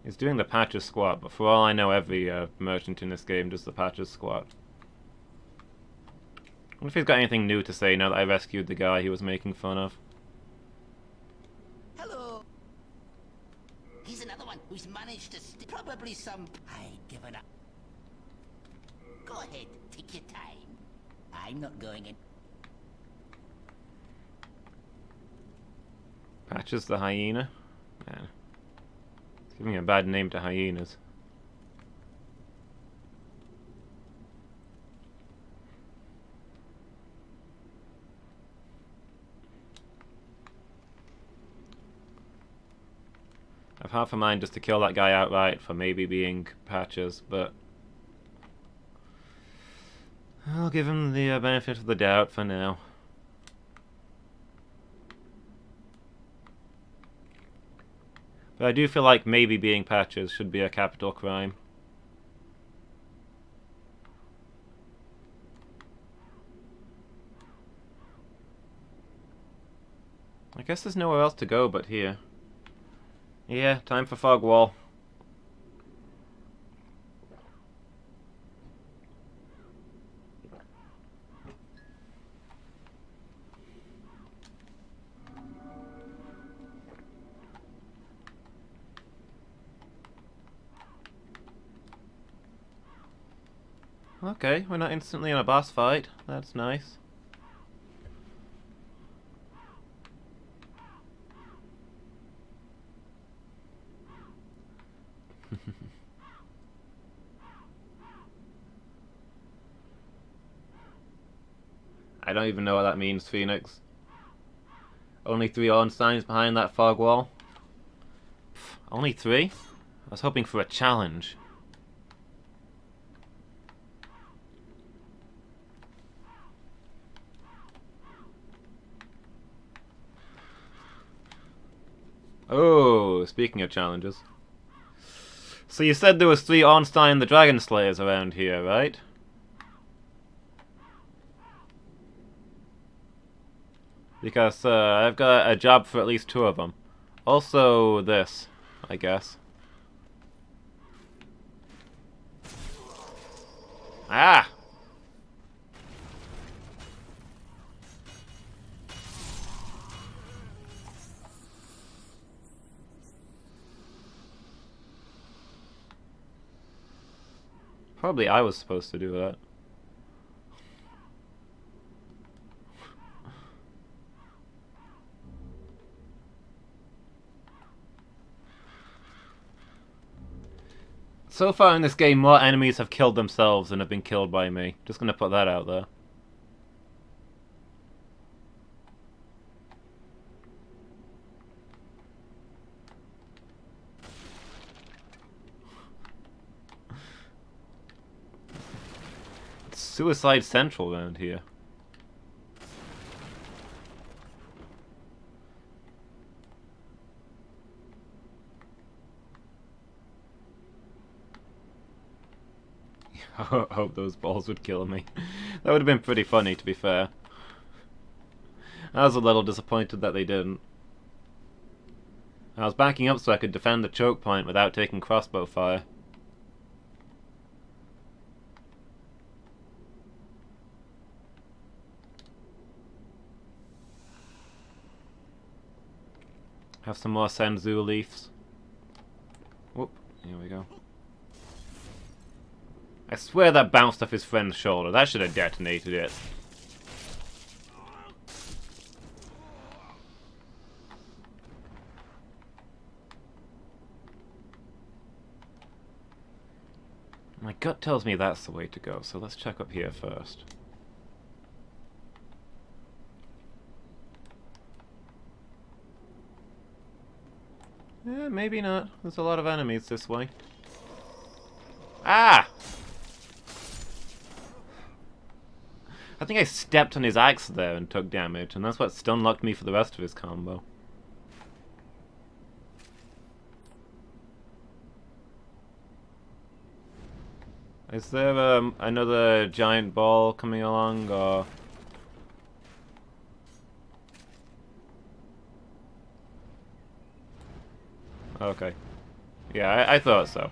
He's doing the Patches squat, but for all I know, every merchant in this game does the Patches squat. I wonder if he's got anything new to say now that I rescued the guy he was making fun of. Hello. He's another one who's managed to probably some... I'd given up. Go ahead, take your time. I'm not going in. Patches the hyena? Man. It's giving a bad name to hyenas. I've half a mind just to kill that guy outright for maybe being Patches, but I'll give him the benefit of the doubt for now. But I do feel like maybe being Patches should be a capital crime. I guess there's nowhere else to go but here. Yeah, time for fog wall. Okay, we're not instantly in a boss fight. That's nice. I don't even know what that means, Phoenix. Only 3 Ornsteins behind that fog wall? Pff, only 3? I was hoping for a challenge. Oh, speaking of challenges. So you said there was 3 Ornstein the Dragon Slayers around here, right? Because I've got a job for at least 2 of them. Also this, I guess. Ah! Probably I was supposed to do that. So far in this game, more enemies have killed themselves than have been killed by me. Just gonna put that out there. It's Suicide Central around here. I hope those balls would kill me. That would have been pretty funny, to be fair. I was a little disappointed that they didn't. I was backing up so I could defend the choke point without taking crossbow fire. Have some more Senzu leaves. Whoop, here we go. I swear that bounced off his friend's shoulder. That should have detonated it. My gut tells me that's the way to go, so let's check up here first. Maybe not. There's a lot of enemies this way. Ah! I think I stepped on his axe there and took damage, and that's what stun-locked me for the rest of his combo. Is there another giant ball coming along, or...? Okay. Yeah, I thought so.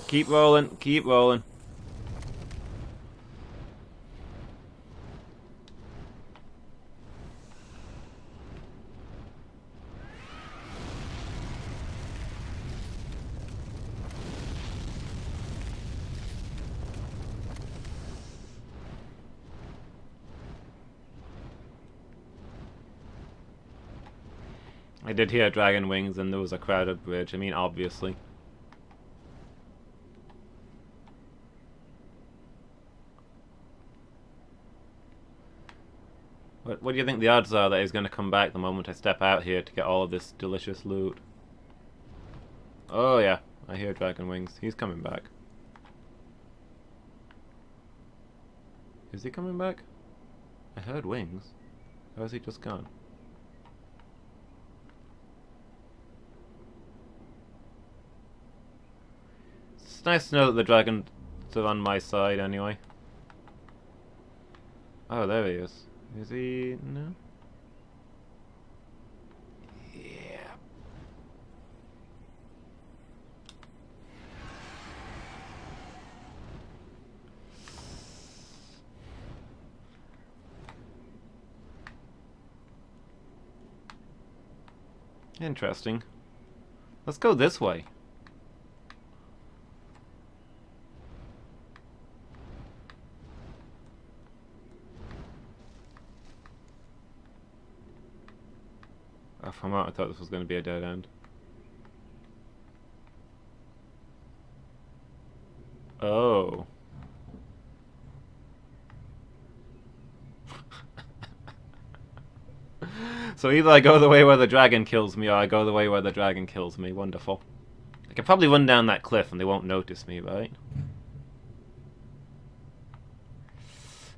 Keep rolling, keep rolling. I did hear dragon wings and there was a crowded bridge. I mean, obviously. What do you think the odds are that he's going to come back the moment I step out here to get all of this delicious loot? Oh yeah, I hear dragon wings. He's coming back. Is he coming back? I heard wings. Or is he just gone? It's nice to know that the dragons are on my side anyway. Oh, there he is. Is he... no? Yeah. Interesting. Let's go this way. Oh, from out, I thought this was going to be a dead end. Oh. So either I go the way where the dragon kills me, or I go the way where the dragon kills me. Wonderful. I can probably run down that cliff and they won't notice me, right?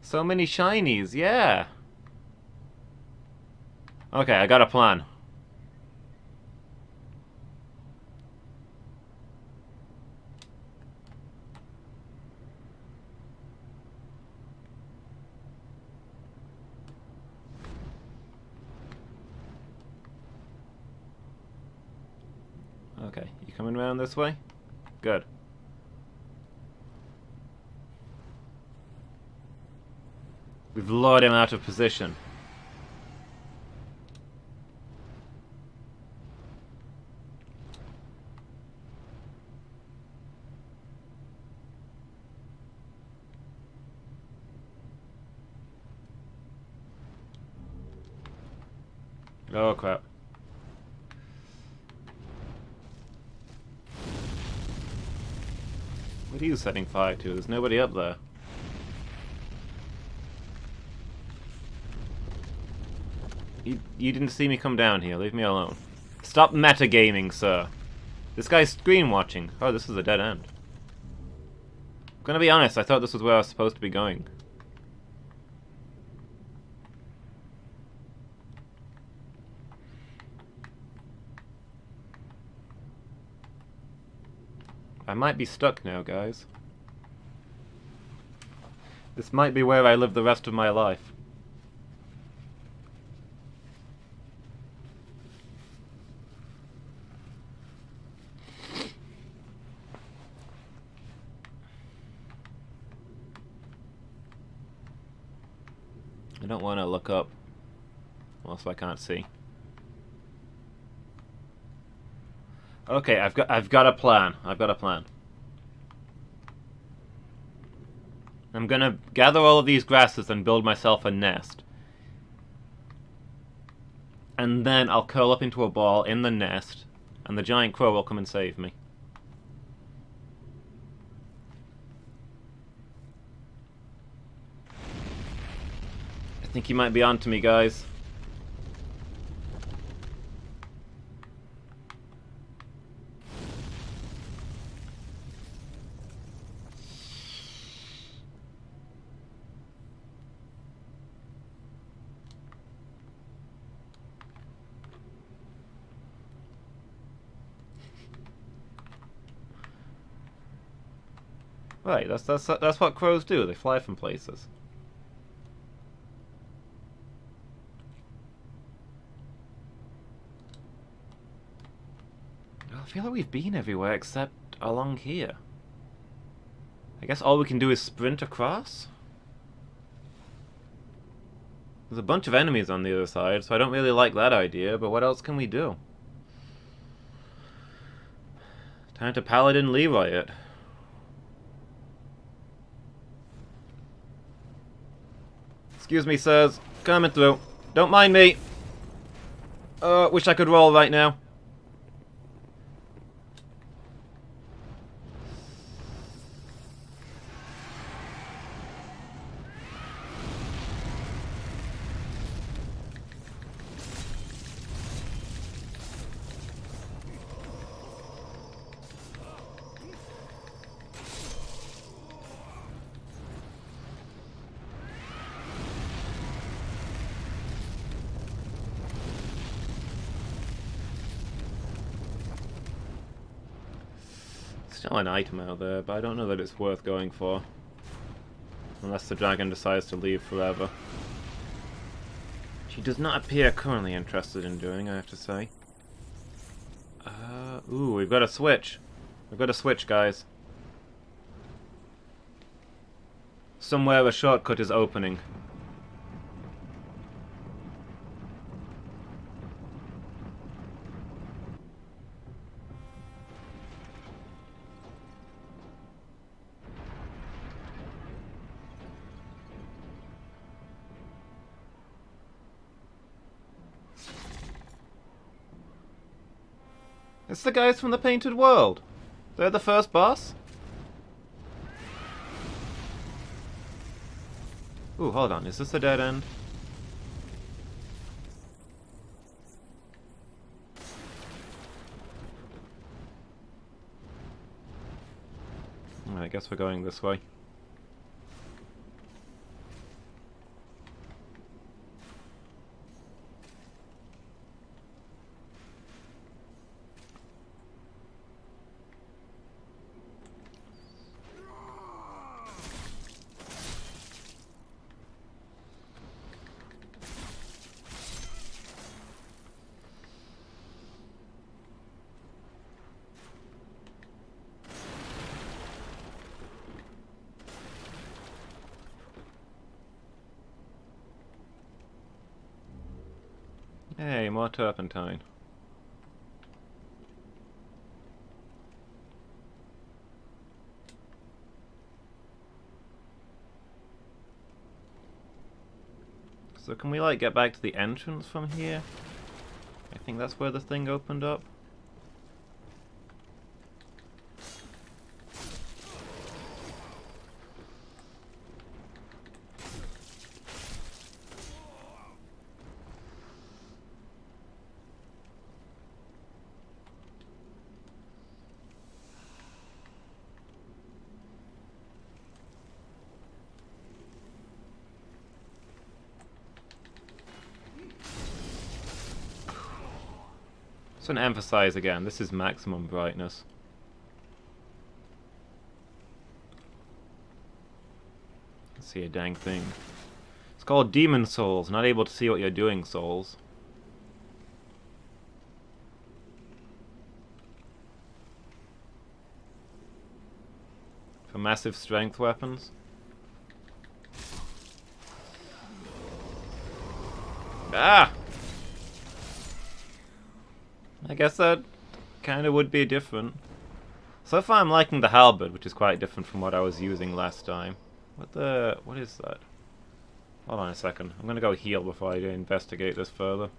So many shinies, yeah! Okay, I got a plan. Okay, you coming around this way? Good. We've lured him out of position. Oh crap. What are you setting fire to? There's nobody up there. You didn't see me come down here. Leave me alone. Stop metagaming, sir. This guy's screen watching. Oh, this is a dead end. I'm gonna be honest, I thought this was where I was supposed to be going. I might be stuck now, guys. This might be where I live the rest of my life. I don't want to look up. Also, I can't see. Okay, I've got a plan. I've got a plan. I'm gonna gather all of these grasses and build myself a nest. And then I'll curl up into a ball in the nest, and the giant crow will come and save me. I think he might be onto me, guys. Right, that's what crows do. They fly from places. I feel like we've been everywhere except along here. I guess all we can do is sprint across? There's a bunch of enemies on the other side, so I don't really like that idea, but what else can we do? Time to Paladin Leroy it. Excuse me, sirs. Coming through. Don't mind me. Wish I could roll right now. Still an item out there, but I don't know that it's worth going for. Unless the dragon decides to leave forever. She does not appear currently interested in doing, I have to say. Ooh, we've got a switch. We've got a switch, guys. Somewhere a shortcut is opening. It's the guys from the Painted World. They're the first boss? Ooh, hold on. Is this a dead end? I guess we're going this way. Hey, more turpentine. So can we like get back to the entrance from here? I think that's where the thing opened up. So to emphasize again, this is maximum brightness. Let's see a dang thing. It's called Demon Souls. Not able to see what you're doing, Souls. For massive strength weapons. Ah! I guess that kind of would be different. So far I'm liking the halberd, which is quite different from what I was using last time. What is that? Hold on a second. I'm gonna go heal before I investigate this further.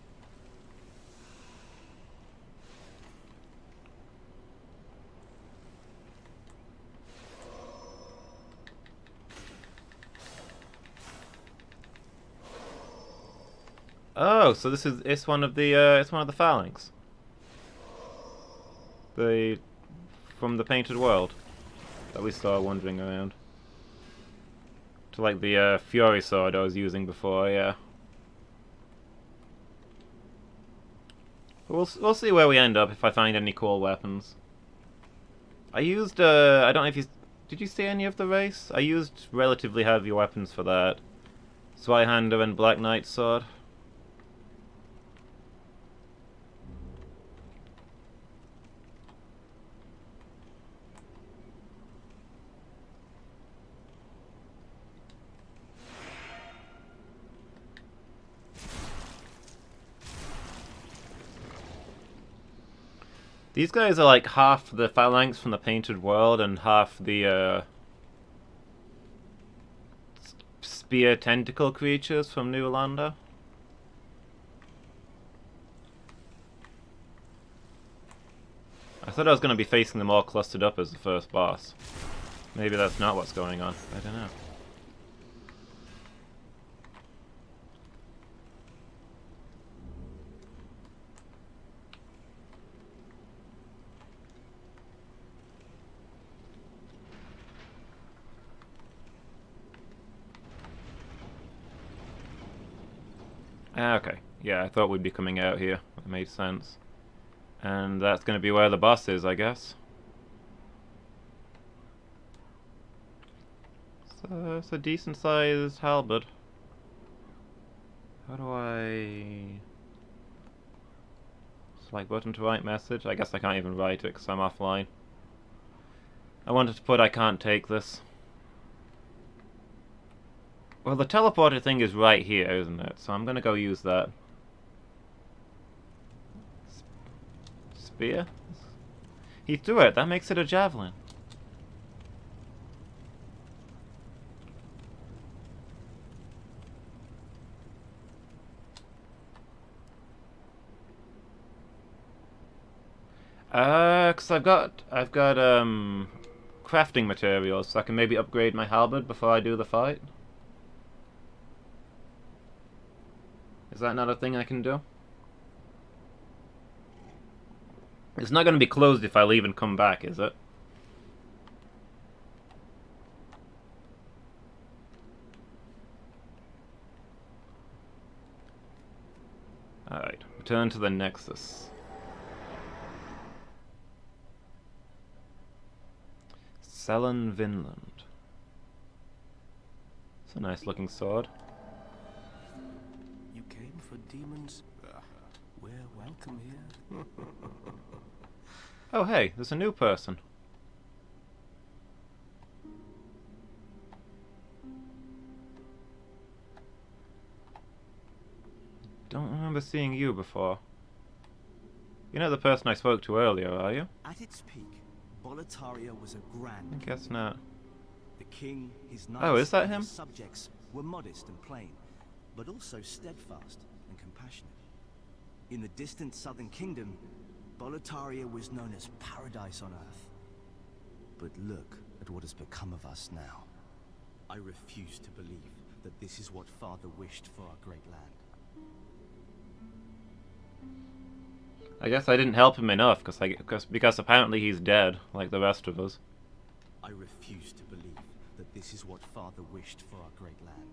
Oh, so it's one of the phalanx. From the Painted World that we saw wandering around. To like the Fury Sword I was using before, yeah. But we'll see where we end up if I find any cool weapons. I used I don't know if you did you see any of the race? I used relatively heavy weapons for that. Zweihander and Black Knight's sword. These guys are like half the phalanx from the Painted World and half the spear tentacle creatures from New Lander. I thought I was going to be facing them all clustered up as the first boss. Maybe that's not what's going on. I don't know. Okay, yeah, I thought we'd be coming out here. That made sense. And that's going to be where the boss is, I guess. So it's a decent-sized halberd. How do I... Select button to write message? I guess I can't even write it because I'm offline. I wanted to put I can't take this. Well, the teleporter thing is right here, isn't it? So I'm gonna go use that. Spear? He threw it. That makes it a javelin. 'Cause I've got crafting materials, so I can maybe upgrade my halberd before I do the fight. Is that not a thing I can do? It's not going to be closed if I leave and come back, is it? Alright, return to the Nexus. Selen Vinland. It's a nice looking sword. You came for demons? We're welcome here. Oh hey, there's a new person. Don't remember seeing you before. You're not the person I spoke to earlier, are you? At its peak, Boletaria was a grand. I guess not. The king, his knights, Oh, is that and him? his subjects were modest and plain, but also steadfast and compassionate. In the distant southern kingdom, Boletaria was known as paradise on earth. But look at what has become of us now. I refuse to believe that this is what Father wished for our great land. I guess I didn't help him enough, because apparently he's dead, like the rest of us. I refuse to believe that this is what Father wished for our great land.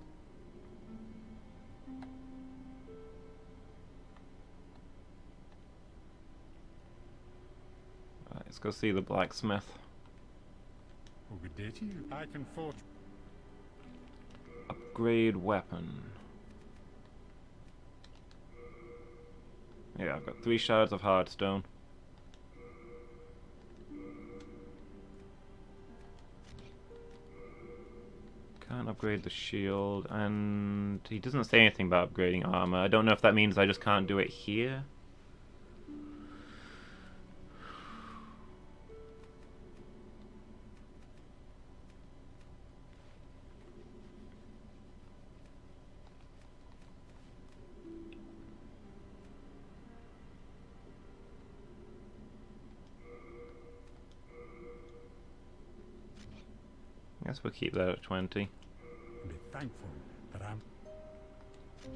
Right, let's go see the blacksmith. Oh, good day to you. I can forge. Upgrade weapon. Yeah, I've got 3 shards of hardstone. Can't upgrade the shield, and he doesn't say anything about upgrading armor. I don't know if that means I just can't do it here. Guess we'll keep that at 20. Be thankful that I'm.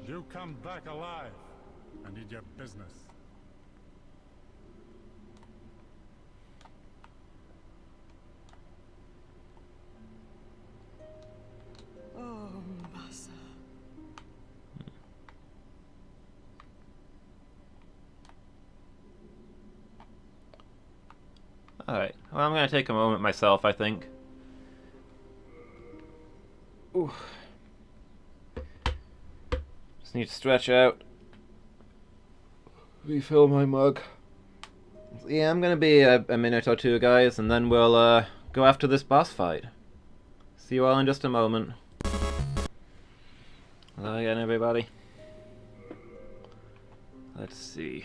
You come back alive and did your business. Oh, Mbasa. Alright, well, I'm gonna take a moment myself, I think. Ooh. Just need to stretch out. Refill my mug. Yeah, I'm gonna be a minute or two, guys, and then we'll go after this boss fight. See you all in just a moment. Hello again, everybody. Let's see.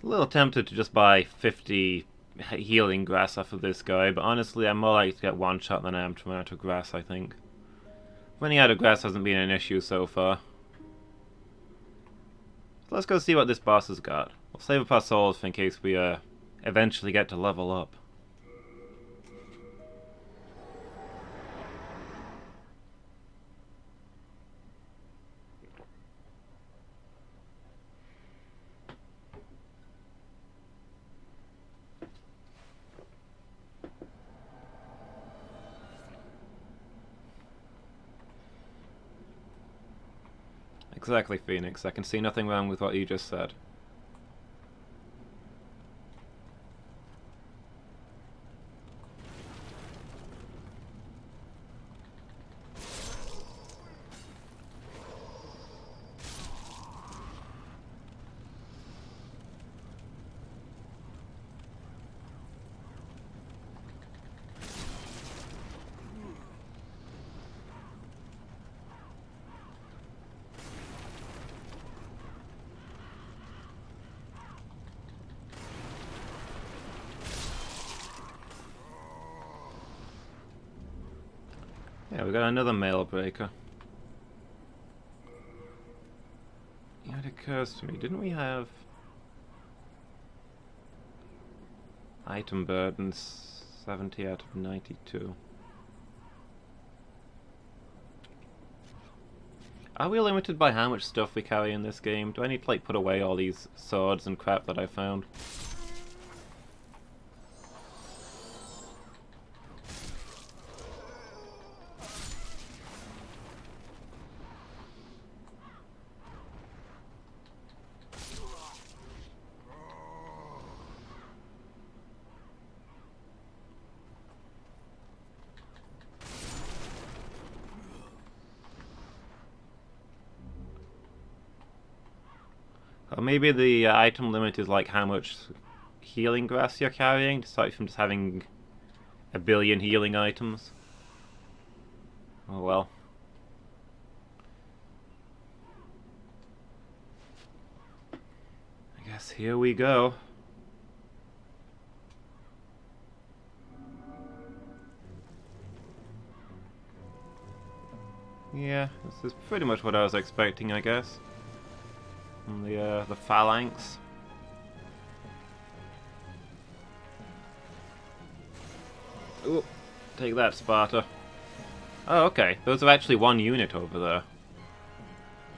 A little tempted to just buy 50 healing grass off of this guy, but honestly, I'm more likely to get one shot than I am to run out of grass, I think. Running out of grass hasn't been an issue so far. So let's go see what this boss has got. We'll save up our souls in case we eventually get to level up. Exactly, Phoenix. I can see nothing wrong with what you just said. Yeah, we got another mail breaker. Yeah, it occurs to me, didn't we have... Item burden 70 out of 92. Are we limited by how much stuff we carry in this game? Do I need to like put away all these swords and crap that I found? Or maybe the item limit is like how much healing grass you're carrying, to start from just having a billion healing items. Oh well. I guess here we go. Yeah, this is pretty much what I was expecting, I guess. And the phalanx. Ooh, take that, Sparta. Oh, okay. Those are actually one unit over there.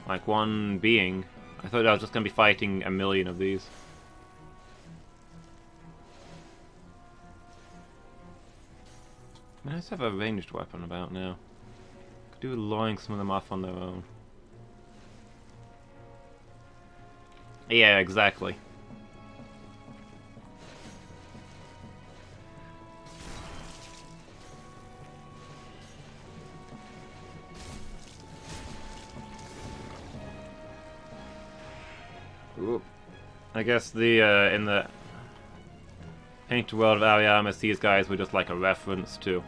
Like one being. I thought I was just going to be fighting a million of these. I mean, I just have a ranged weapon about now. Could do with lowering some of them off on their own. Yeah, exactly. Ooh. I guess the in the Painted World of Ariamis, these guys were just like a reference to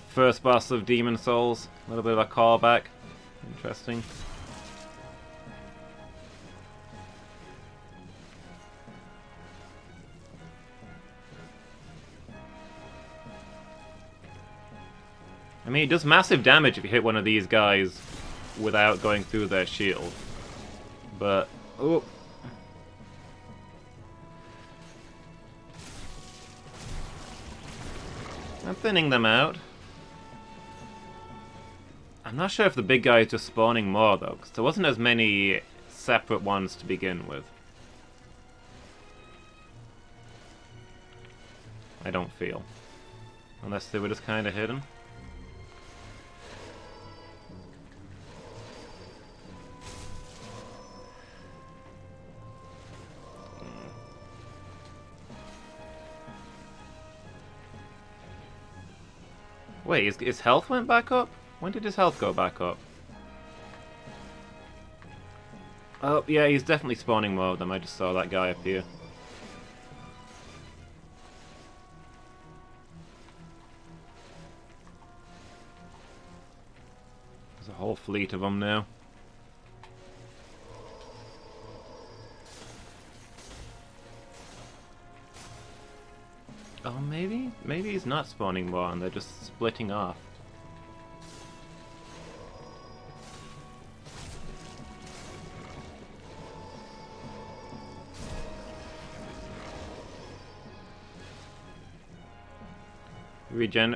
first boss of Demon Souls. A little bit of a callback. Interesting. I mean, it does massive damage if you hit one of these guys without going through their shield. But, oh. I'm thinning them out. I'm not sure if the big guy is just spawning more, though, because there wasn't as many separate ones to begin with. I don't feel. Unless they were just kind of hidden. Wait, his health went back up? When did his health go back up? Oh, yeah, he's definitely spawning more of them. I just saw that guy appear. There's a whole fleet of them now. Oh, maybe he's not spawning more and they're just splitting off.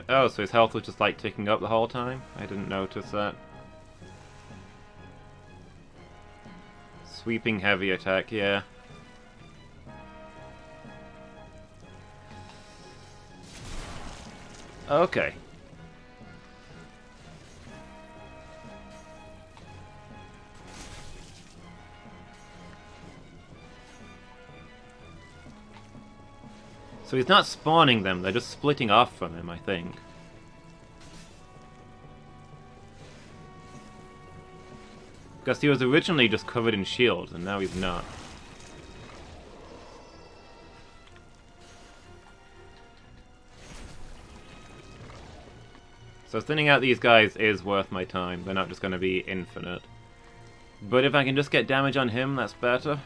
Oh, so his health was just like ticking up the whole time? I didn't notice that. Sweeping heavy attack, yeah. Okay. So he's not spawning them, they're just splitting off from him, I think. Because he was originally just covered in shields, and now he's not. So thinning out these guys is worth my time. They're not just going to be infinite. But if I can just get damage on him, that's better.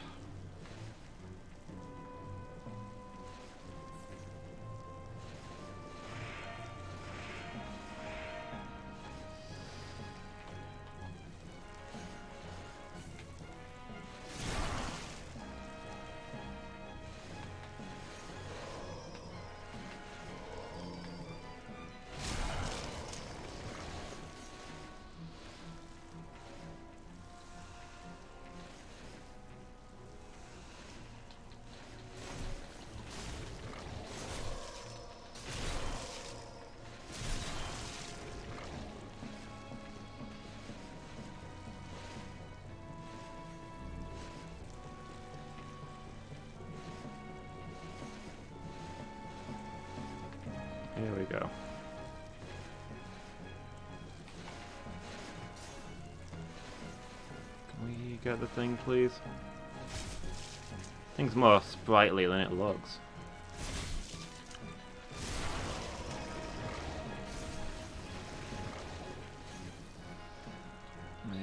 Here we go. Can we get the thing, please? Thing's more sprightly than it looks.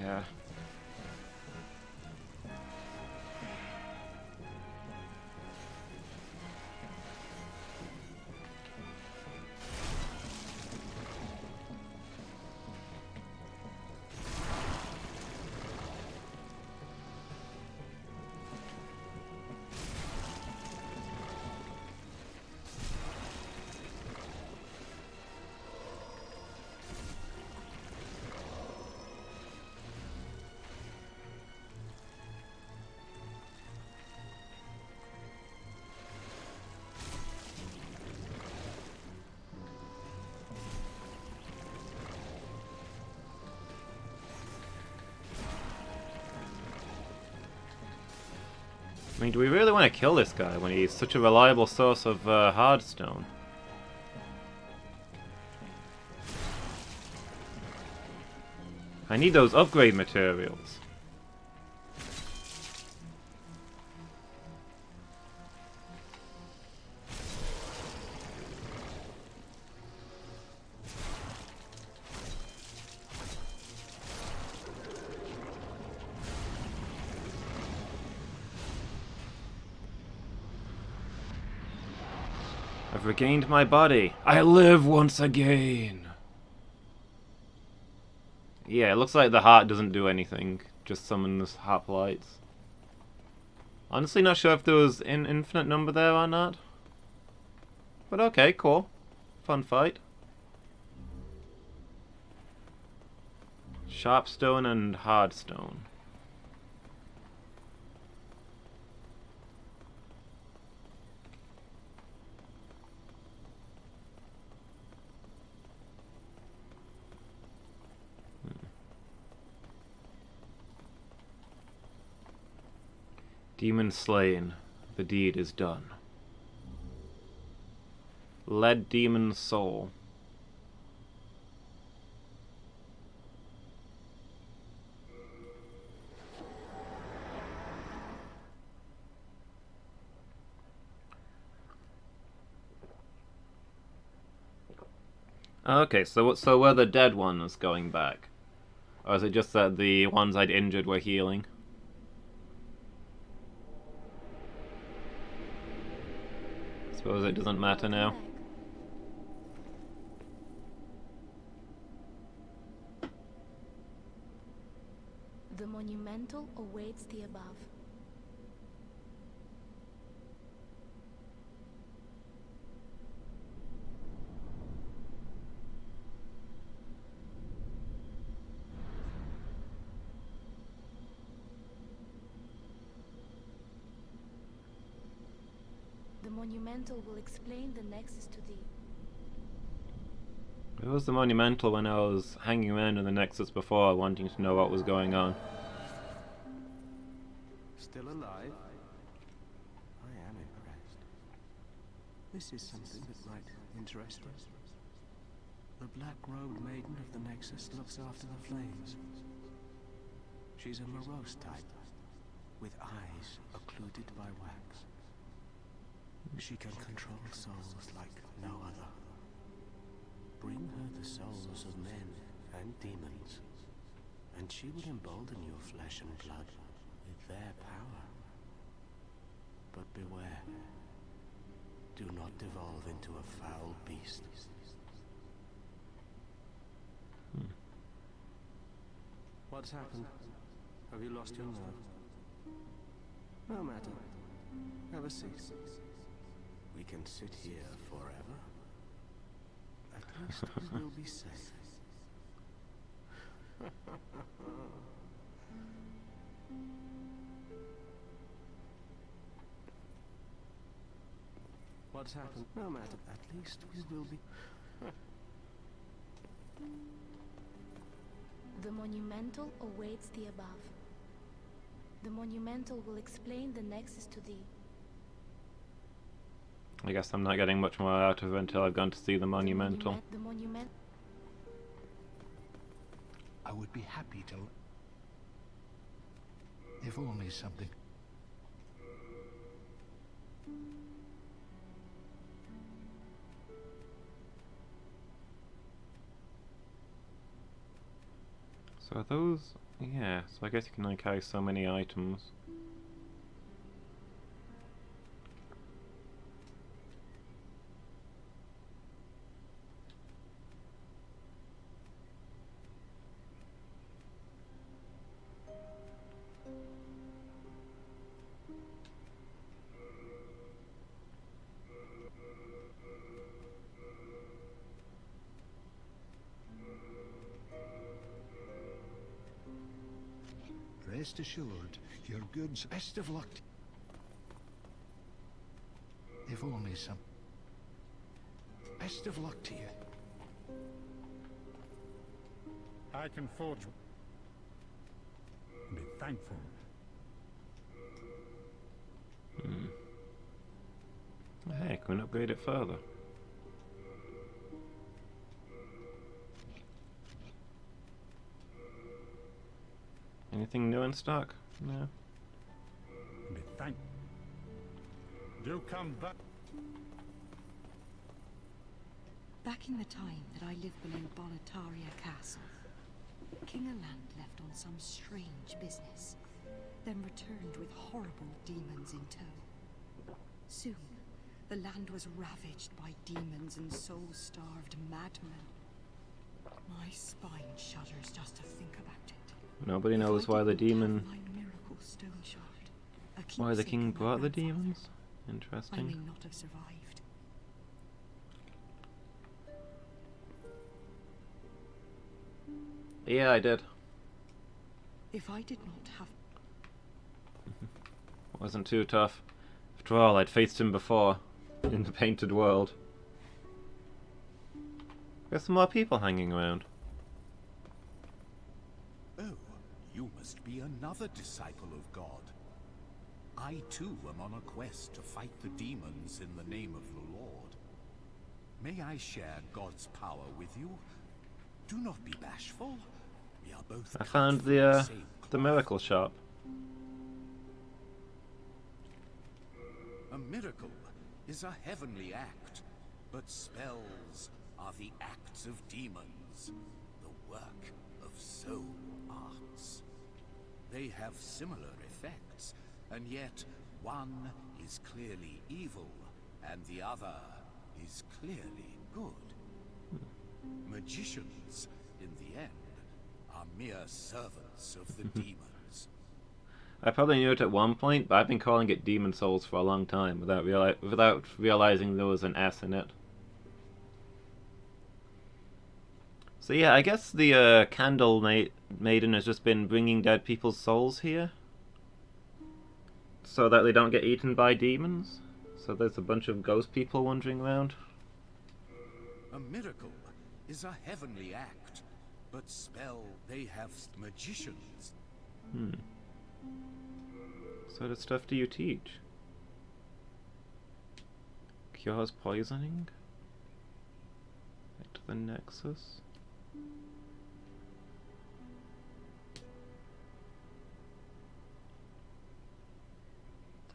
Yeah. I mean, do we really want to kill this guy when he's such a reliable source of hardstone? I need those upgrade materials. I've regained my body. I live once again. Yeah, it looks like the heart doesn't do anything. Just summons hoplites. Honestly, not sure if there was an infinite number there or not. But okay, cool. Fun fight. Sharpstone and hardstone. Demon slain. The deed is done. Lead demon soul. Okay, so were the dead ones going back? Or is it just that the ones I'd injured were healing? Suppose it doesn't matter now. The monumental awaits the above. The monumental will explain the nexus to thee. Where was the monumental when I was hanging around in the Nexus before, wanting to know what was going on? Still alive? I am impressed. This is something that might interest us. The black-robed maiden of the Nexus looks after the flames. She's a morose type, with eyes occluded by wax. She can control souls like no other. Bring her the souls of men and demons, and she will embolden your flesh and blood with their power. But beware. Do not devolve into a foul beast. What's happened? Have you lost your nerve? No matter. Have a seat. We can sit here forever. At least we will be safe. What's happened? No matter. At least we will be... The monumental awaits the above. The monumental will explain the nexus to thee. I guess I'm not getting much more out of it until I've gone to see the monumental. The monument. I would be happy to... If only something... So are those... yeah, so I guess you can only carry so many items. Rest assured, your goods best of luck. If only some... Best of luck to you. I can forge... Be thankful. Heck, we can upgrade it further. Anything new in stock? No. Be thank... Do come back. Back in the time that I lived below Boletaria Castle, King Aland left on some strange business, then returned with horrible demons in tow. Soon, the land was ravaged by demons and soul-starved madmen. My spine shudders just to think about it. Nobody knows why the demon... why the king brought the demons? Interesting. I may not have survived. Yeah, I did. If I did not have... Wasn't too tough. After all, I'd faced him before, in the painted world. There's some more people hanging around. Oh, you must be another disciple of God. I too am on a quest to fight the demons in the name of the Lord. May I share God's power with you? Do not be bashful. We are both... I found the miracle shop. A miracle is a heavenly act, but spells are the acts of demons, the work of soul arts. They have similar effects, and yet one is clearly evil, and the other is clearly good. Magicians, in the end, are mere servants of the demons. I probably knew it at one point, but I've been calling it Demon Souls for a long time without realizing there was an S in it. So yeah, I guess the Candle Maiden has just been bringing dead people's souls here, so that they don't get eaten by demons. So there's a bunch of ghost people wandering around. A miracle is a heavenly act, but spell they have magicians. So what stuff do you teach? Cures poisoning? Back to the Nexus?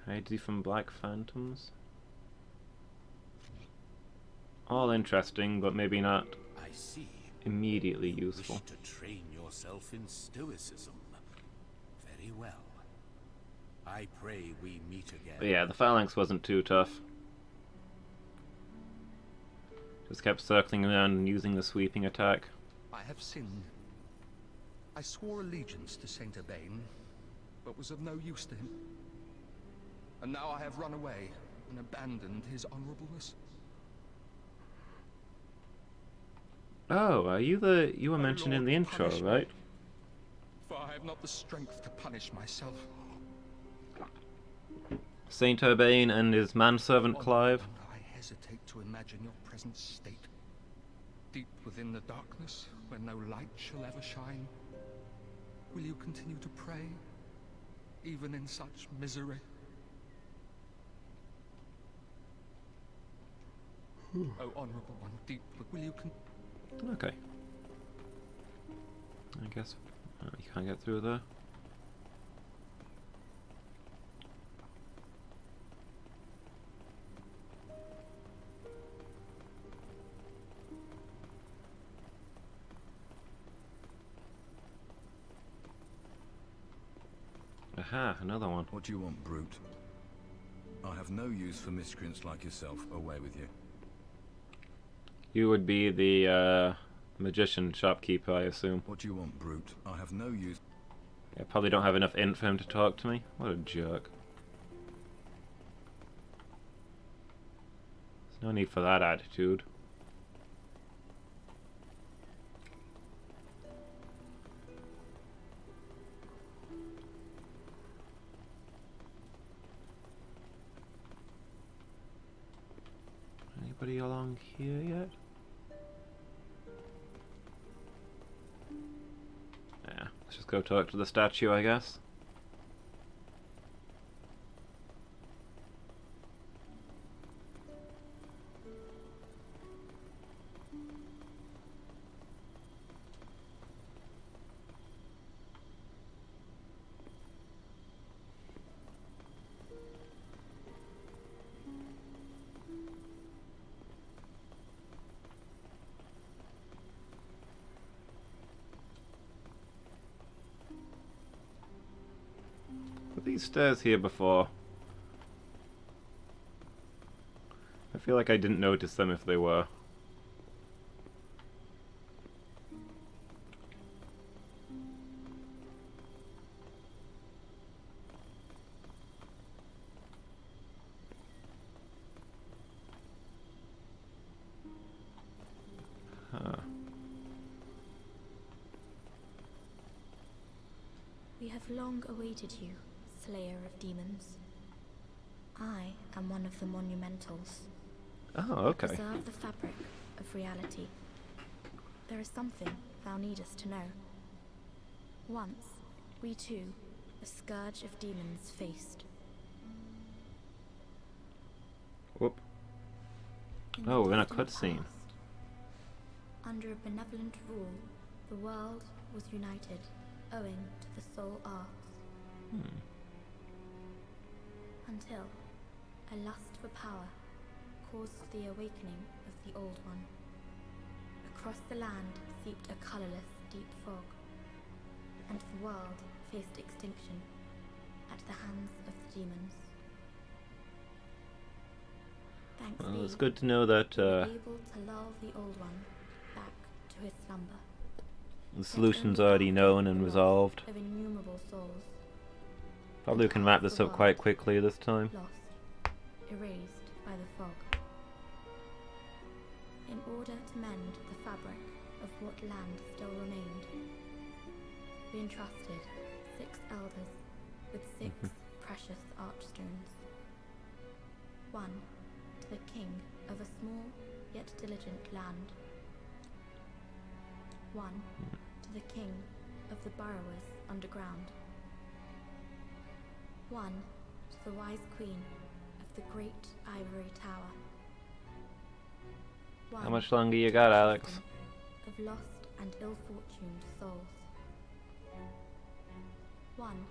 Hides you from black phantoms? All interesting, but maybe not I see. immediately You useful. wish to train yourself in stoicism. Very well. I pray we meet again. But yeah, the phalanx wasn't too tough. Just kept circling around and using the sweeping attack. I have sinned. I swore allegiance to Saint Urbain, but was of no use to him. And now I have run away and abandoned his honorableness. Oh, you were mentioned in the intro, right? For I have not the strength to punish myself. Saint Urbain and his manservant Clive. I hesitate to imagine your present state. Deep within the darkness, where no light shall ever shine. Will you continue to pray, even in such misery? Oh, honorable one, will you Okay. I guess you can't get through there. Aha, another one. What do you want, brute? I have no use for miscreants like yourself. Away with you. You would be the magician shopkeeper, I assume. What do you want, brute? I have no use. I probably don't have enough int for him to talk to me. What a jerk. There's no need for that attitude. Anybody along here yet? Yeah, let's just go talk to the statue, I guess. Were these stairs here before? I feel like I didn't notice them if they were. Huh. We have long awaited you, Slayer of Demons. I am one of the Monumentals. Oh, okay. Preserve the fabric of reality. There is something thou needest to know. Once, we too, a scourge of demons faced. Whoop. Oh, we're in a cutscene. Under a benevolent rule, the world was united, owing to the soul arts. Until a lust for power caused the awakening of the Old One. Across the land seeped a colorless, deep fog, and the world faced extinction at the hands of the demons. Thanks Well, be, it's good to know that we were able to lull the Old One back to his slumber. the solution's already known and resolved. Of innumerable souls. Probably we can wrap this up quite quickly this time. Lost, erased by the fog. In order to mend the fabric of what land still remained, we entrusted 6 elders with 6 precious archstones. One to the king of a small yet diligent land. One to the king of the burrowers underground. One to the wise queen of the great ivory tower. One How much longer you got, Alex? of lost and ill-fortuned souls. One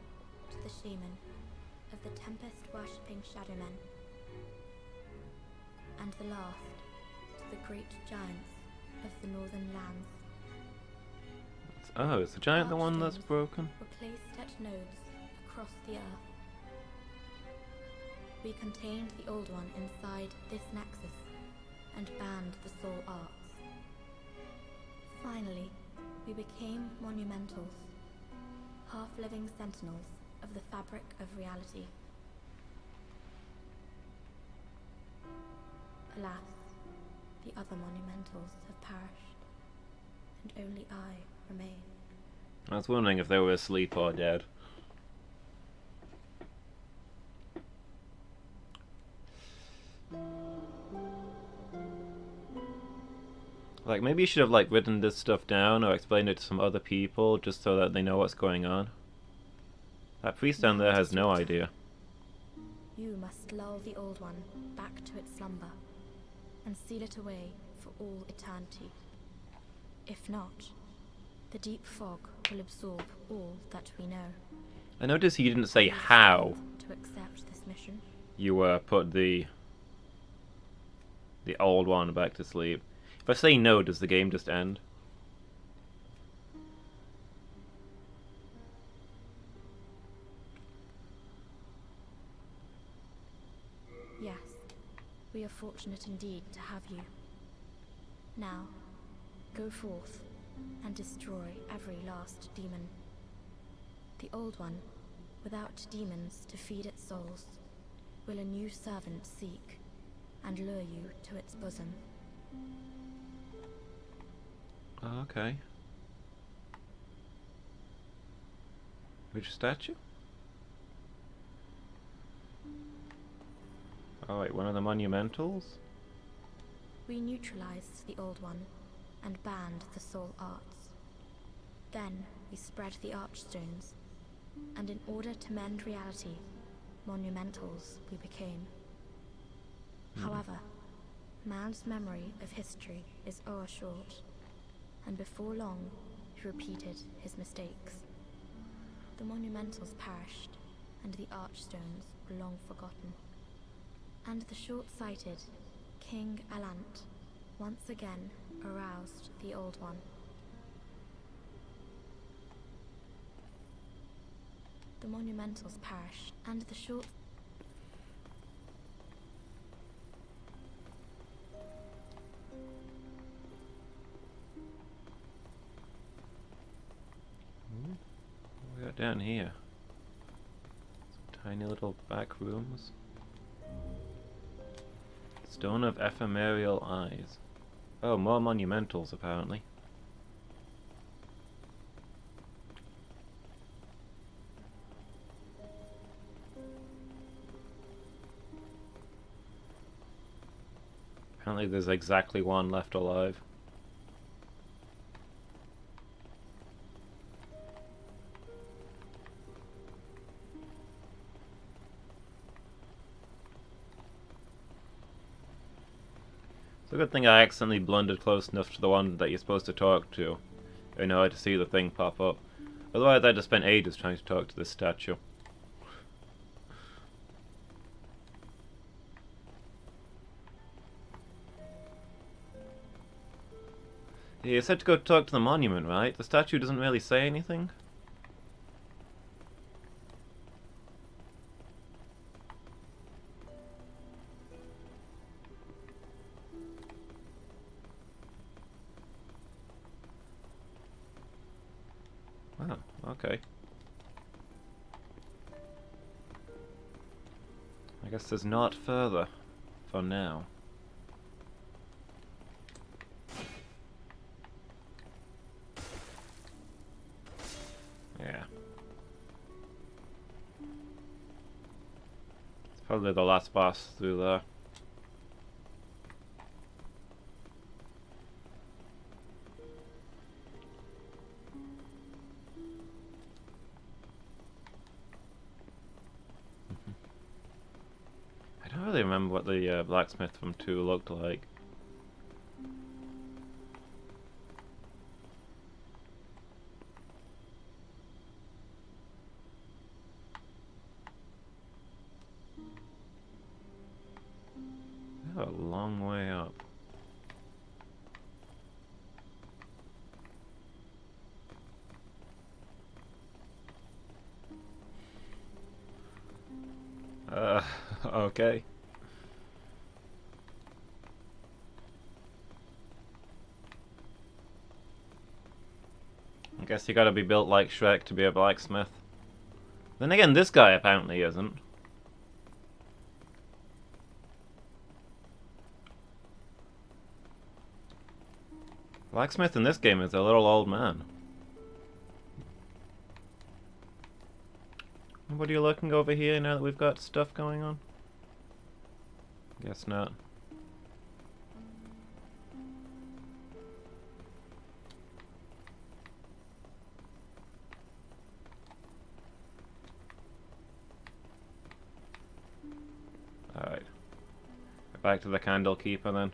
to the shaman of the tempest-worshipping shadowmen. And the last to the great giants of the northern lands. Oh, is the giant the one that's broken? Were placed at nodes across the earth. We contained the Old One inside this nexus and banned the soul arts. Finally, we became monumentals, half-living sentinels of the fabric of reality. Alas, the other monumentals have perished, and only I remain. I was wondering if they were asleep or dead. Like, maybe you should have, like, written this stuff down or explained it to some other people just so that they know what's going on. That priest down there has no idea. You must lull the Old One back to its slumber. and seal it away for all eternity. If not, the deep fog will absorb all that we know. I noticed you didn't say how to accept this mission. You put the old one back to sleep. If I say no, does the game just end? Yes, we are fortunate indeed to have you. Now, go forth and destroy every last demon. The old one, without demons to feed its souls, will a new servant seek and lure you to its bosom. Okay. Which statue? Oh wait, one of the monumentals? We neutralized the old one and banned the soul arts. Then we spread the archstones, and in order to mend reality, monumentals we became. However, man's memory of history is o'ershort, and before long he repeated his mistakes. The monumentals perished, and the archstones were long forgotten. And the short-sighted King Alant once again aroused the old one. The monumentals perished, and the short... What we got down here? Some tiny little back rooms. Stone of Ephemeral Eyes. Oh, more monumentals apparently. Apparently there's exactly one left alive. It's a good thing I accidentally blundered close enough to the one that you're supposed to talk to in order to see the thing pop up. Otherwise I'd have spent ages trying to talk to this statue. Yeah, you said to go talk to the monument, right? The statue doesn't really say anything? Oh, okay. I guess there's not further for now. Yeah. It's probably the last boss through there. I don't really remember what the blacksmith from 2 looked like. They're a long way up. Okay. I guess you gotta be built like Shrek to be a blacksmith. Then again, this guy apparently isn't. Blacksmith in this game is a little old man. What are you looking over here now that we've got stuff going on? Guess not. Alright. Back to the Candle Keeper then.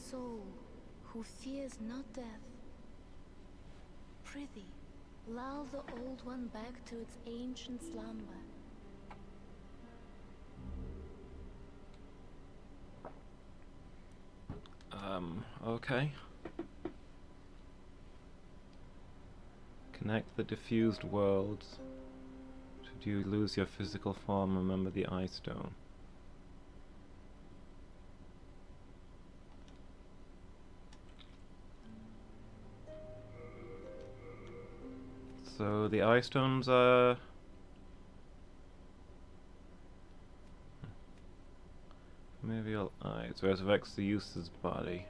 soul who fears not death. Prithee, lull the old one back to its ancient slumber. Okay. Connect the diffused worlds. Should you lose your physical form, remember the Eye Stone. So the Eye Stones are... Reveal eyes, resurrects the user's body.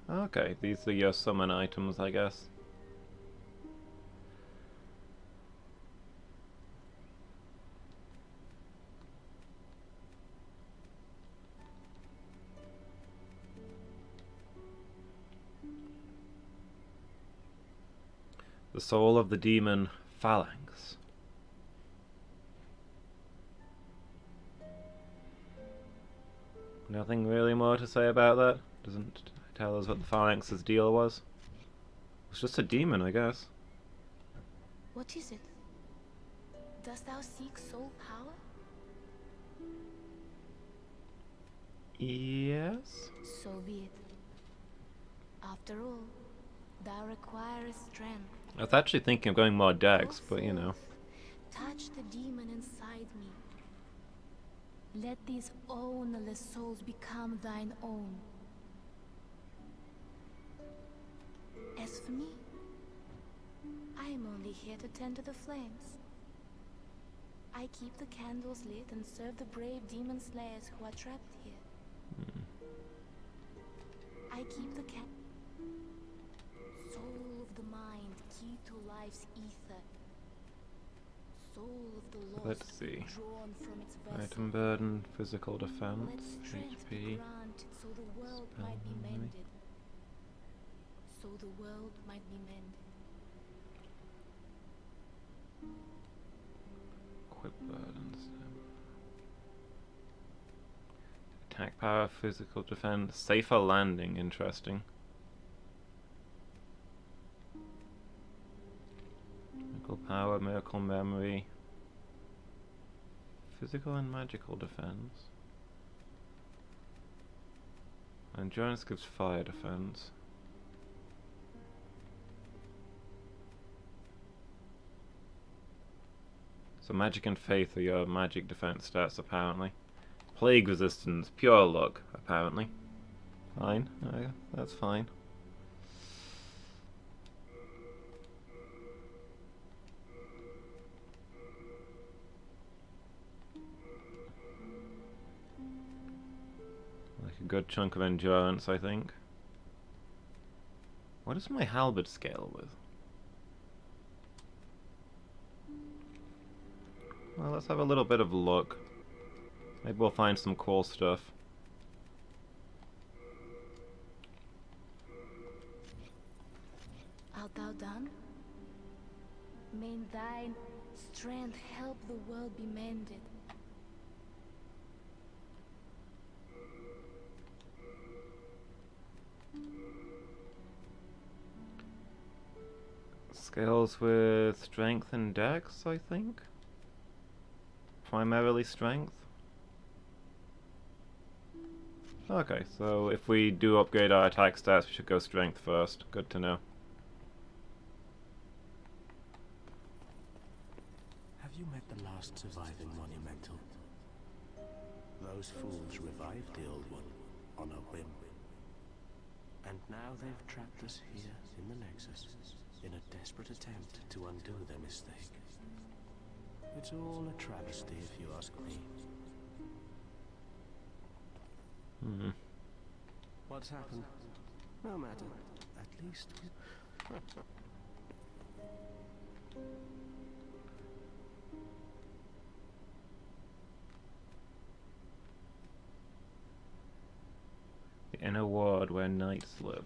Okay, these are your summon items, I guess. The soul of the demon Phalanx. Nothing really more to say about that. Doesn't tell us what the Phalanx's deal was. It's just a demon, I guess. What is it? Dost thou seek soul power? Yes? So be it. After all, thou requirest strength. I was actually thinking of going more Dex, but you know. Touch the demon inside me. Let these ownerless souls become thine own. As for me, I am only here to tend to the flames. I keep the candles lit and serve the brave demon slayers who are trapped here. I keep the soul of the mind, key to life's ether. Soul of the lost, Let's see. drawn from its vessel. Item burden, physical defense, Let strength be HP. granted so the world might be memory. mended. So the world might be mended. Equip burdens. Attack power, physical defense, safer landing, interesting. Miracle power, miracle memory. Physical and magical defense. Endurance gives fire defense. So magic and faith are your magic defense stats, apparently. Plague resistance, pure luck, apparently. Fine, that's fine. Like a good chunk of endurance, I think. What does my halberd scale with? Well, let's have a little bit of luck. Maybe we'll find some cool stuff. Art thou done? May thine strength help the world be mended. Scales with strength and dex, I think? Primarily strength? Okay, so if we do upgrade our attack stats, we should go strength first. Good to know. Have you met the last surviving monumental? Those fools revived the old one on a whim. And now they've trapped us here in the Nexus in a desperate attempt to undo their mistake. It's all a travesty if you ask me. What's happened? No matter. At least The inner ward where knights live.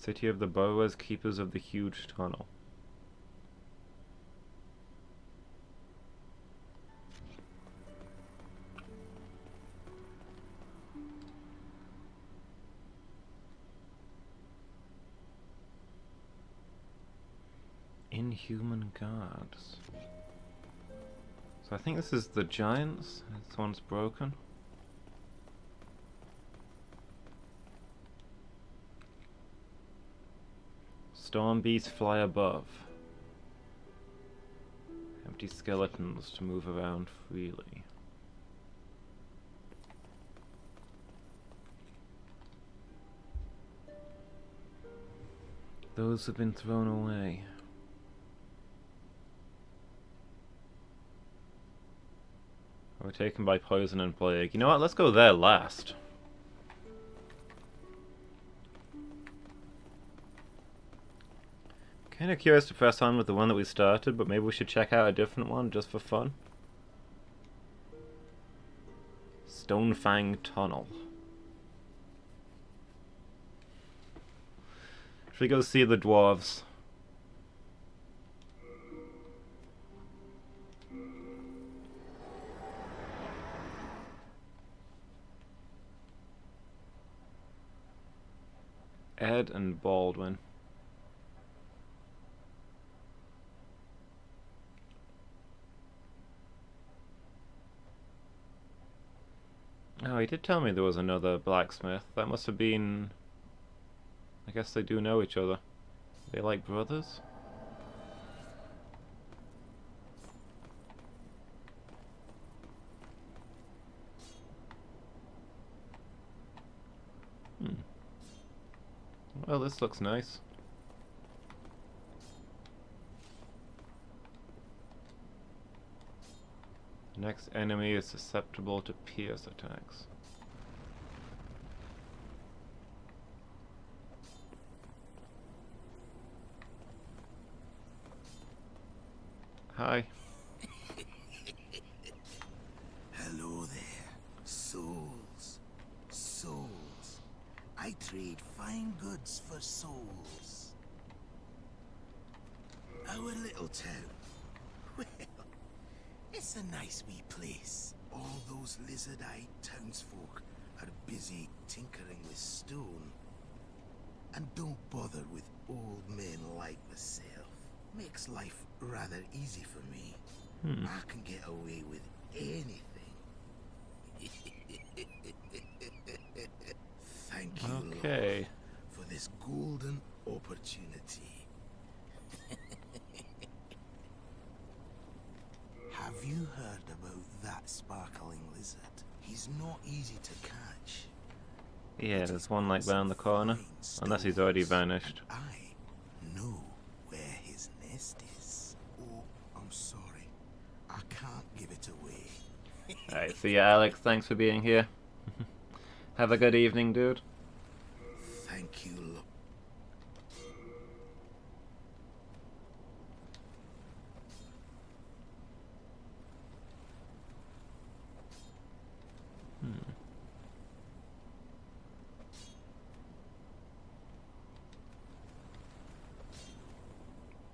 City of the Burrowers, keepers of the huge tunnel. Inhuman guards. So I think this is the giants. This one's broken. Storm beasts fly above. Empty skeletons to move around freely. Those have been thrown away. We're taken by poison and plague. You know what? Let's go there last. Kind of curious to press on with the one that we started, but maybe we should check out a different one just for fun. Stonefang Tunnel. Should we go see the dwarves? Ed and Baldwin. Oh, he did tell me there was another blacksmith. That must have been... I guess they do know each other. Are they like brothers? Well, this looks nice. Next enemy is susceptible to pierce attacks. Hi. Hello there, souls. Souls. I trade fine goods for souls. Our little town. Well, it's a nice wee place. All those lizard-eyed townsfolk are busy tinkering with stone. And don't bother with old men like myself. Makes life rather easy for me. I can get away with anything. Thank you, Okay. Lord, for this golden opportunity. Have you heard about that sparkling lizard? He's not easy to catch. Yeah, there's one like round the corner. Unless he's already vanished. I know where his nest is. Oh, I'm sorry. I can't give it away. Alright, see ya, Alex. Thanks for being here. Have a good evening, dude. Thank you, Lord.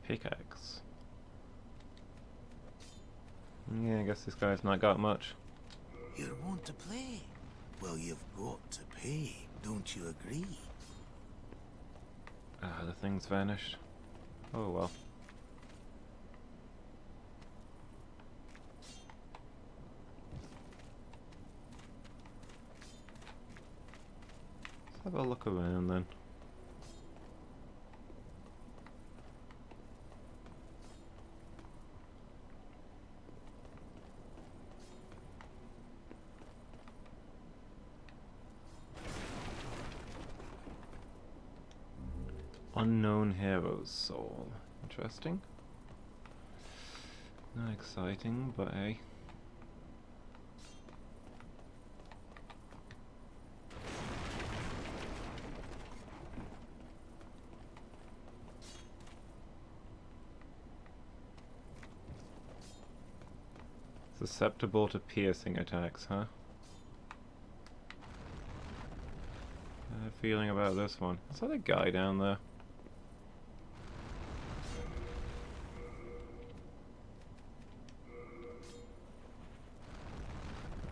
Pickaxe. Yeah, I guess this guy's not got much. You want to play? Well, you've got to pay. Don't you agree? Ah, the thing's vanished. Oh well. Let's have a look around then. Unknown Hero's Soul. Interesting. Not exciting, but hey. Susceptible to piercing attacks, huh? feeling about this one. Is that a guy down there?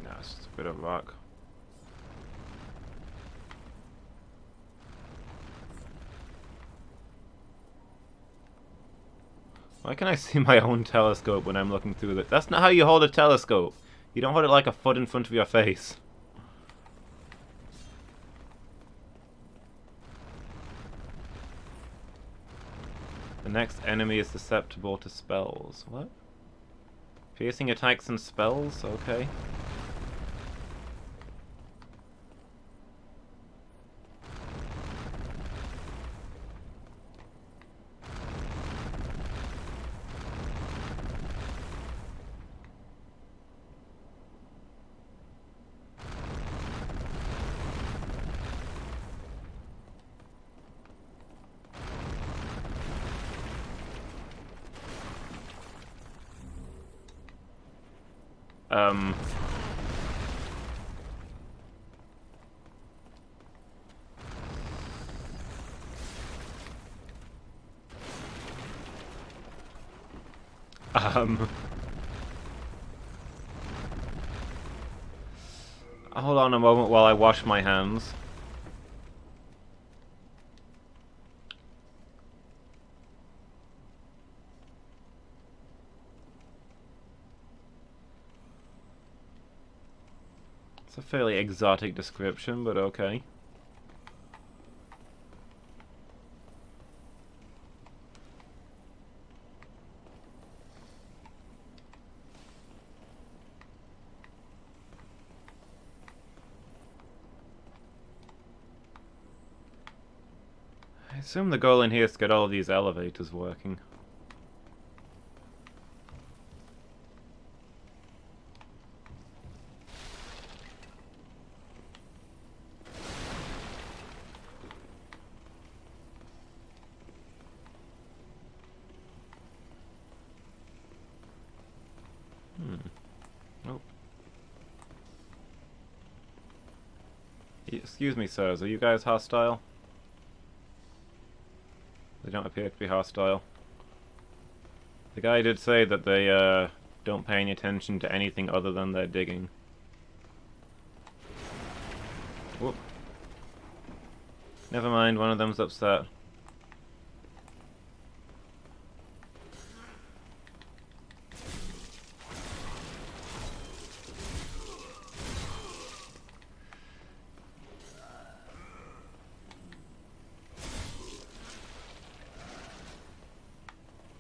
No, it's just a bit of rock. Why can I see my own telescope when I'm looking through it? That's not how you hold a telescope. You don't hold it like a foot in front of your face. The next enemy is susceptible to spells. What? Piercing attacks and spells? Okay. Um... Hold on a moment while I wash my hands. It's a fairly exotic description, but okay. I assume the goal in here is to get all of these elevators working. Oh. Excuse me, sirs, are you guys hostile? They don't appear to be hostile. The guy did say that they don't pay any attention to anything other than their digging. Whoop. Never mind, one of them's upset.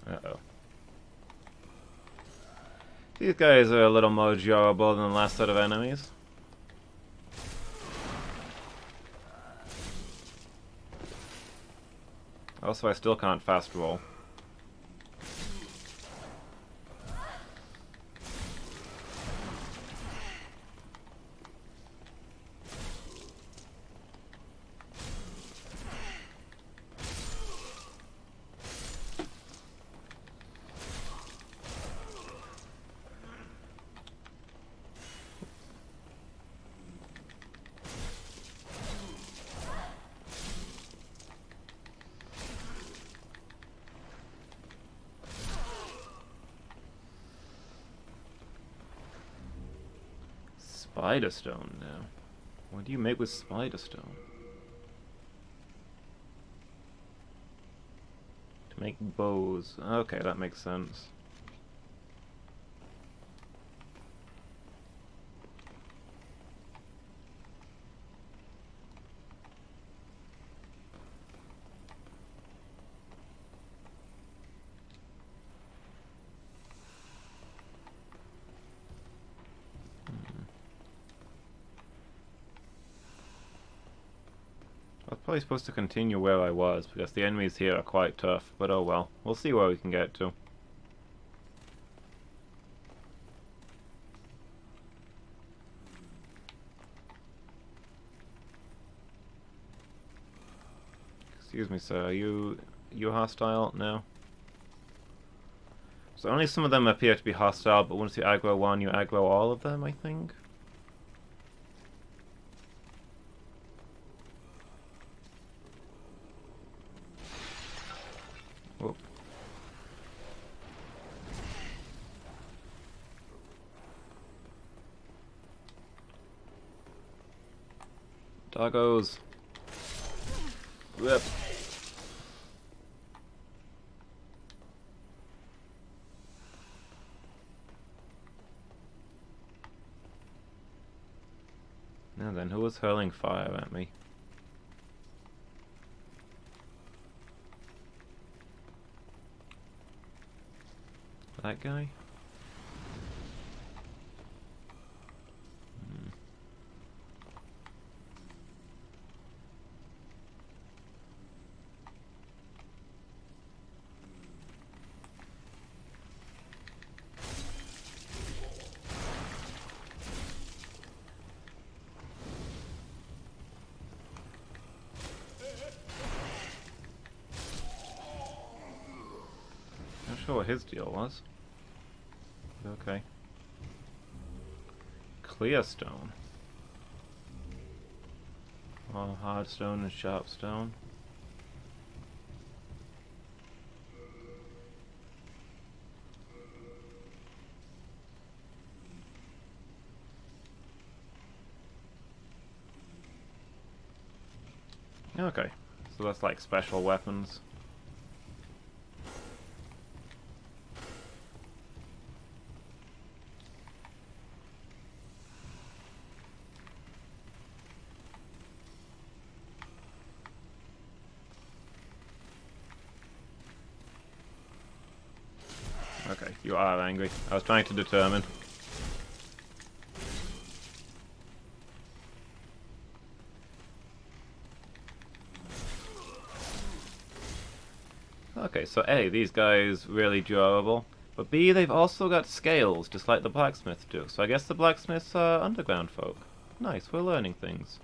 Uh-oh. These guys are a little more durable than the last set of enemies. Also, I still can't fast roll. Spider stone now. What do you make with spider stone? To make bows. Okay, that makes sense. I was probably supposed to continue where I was, because the enemies here are quite tough, but oh well. We'll see where we can get to. Excuse me, sir, are you hostile? No? So only some of them appear to be hostile, but once you aggro one, you aggro all of them, I think? Doggos. Rip. Now then, who was hurling fire at me? That guy? Not sure what his deal was. Okay. Clear stone. Oh, hard stone and sharp stone. Okay, so that's like special weapons. Okay, you are angry. I was trying to determine. Okay, so A, these guys really durable, but B, they've also got scales, just like the blacksmith do. So I guess the blacksmiths are underground folk. Nice, we're learning things.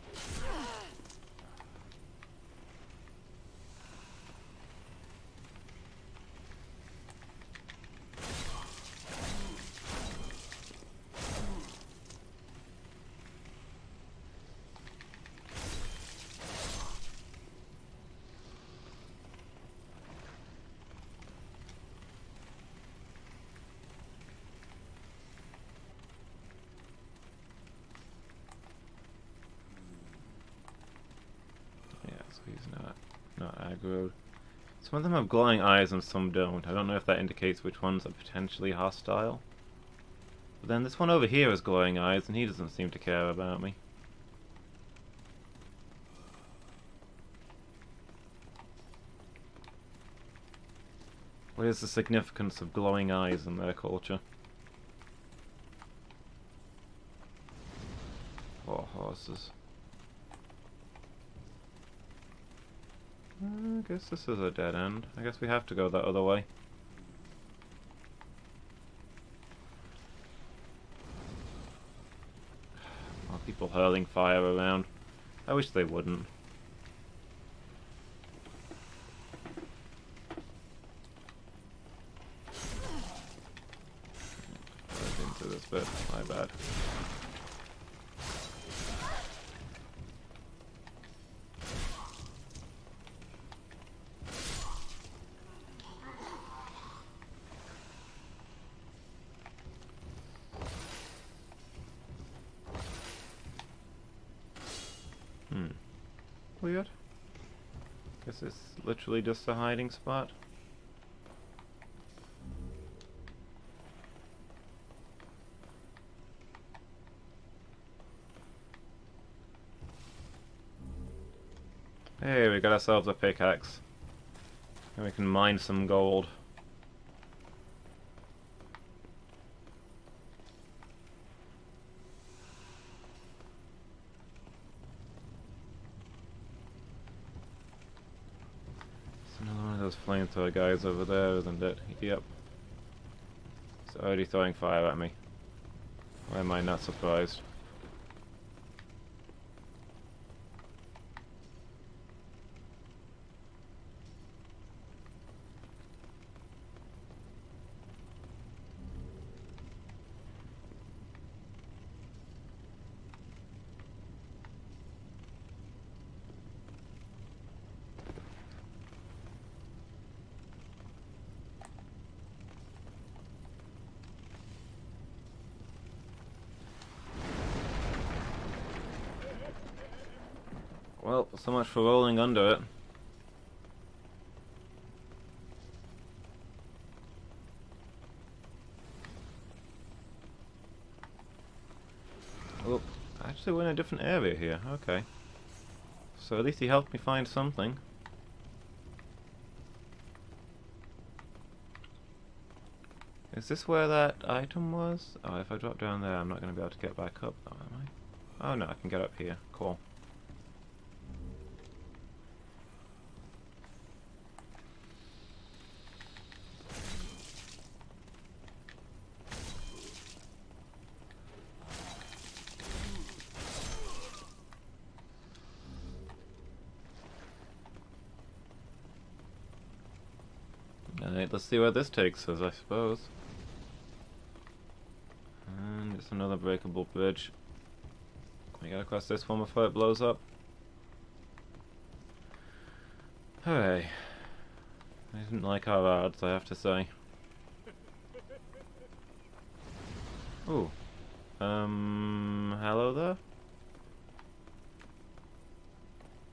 He's not aggroed. Some of them have glowing eyes and some don't. I don't know if that indicates which ones are potentially hostile. But then this one over here has glowing eyes and he doesn't seem to care about me. What is the significance of glowing eyes in their culture? Oh, horses. I guess this is a dead end. I guess we have to go that other way. More people hurling fire around. I wish they wouldn't. Into this bit. My bad. Weird. Guess it's literally just a hiding spot. Hey, we got ourselves a pickaxe. And we can mine some gold. Those flamethrower guys over there, isn't it? Yep. It's already throwing fire at me. Why am I not surprised? Well, so much for rolling under it. Oh, actually we're in a different area here. Okay. So at least he helped me find something. Is this where that item was? Oh, if I drop down there, I'm not going to be able to get back up, though, am I? Oh no, I can get up here. Cool. Alright, let's see where this takes us, I suppose. And it's another breakable bridge. Can I get across this one before it blows up? Hey. I didn't like our odds, I have to say. Ooh. Hello there?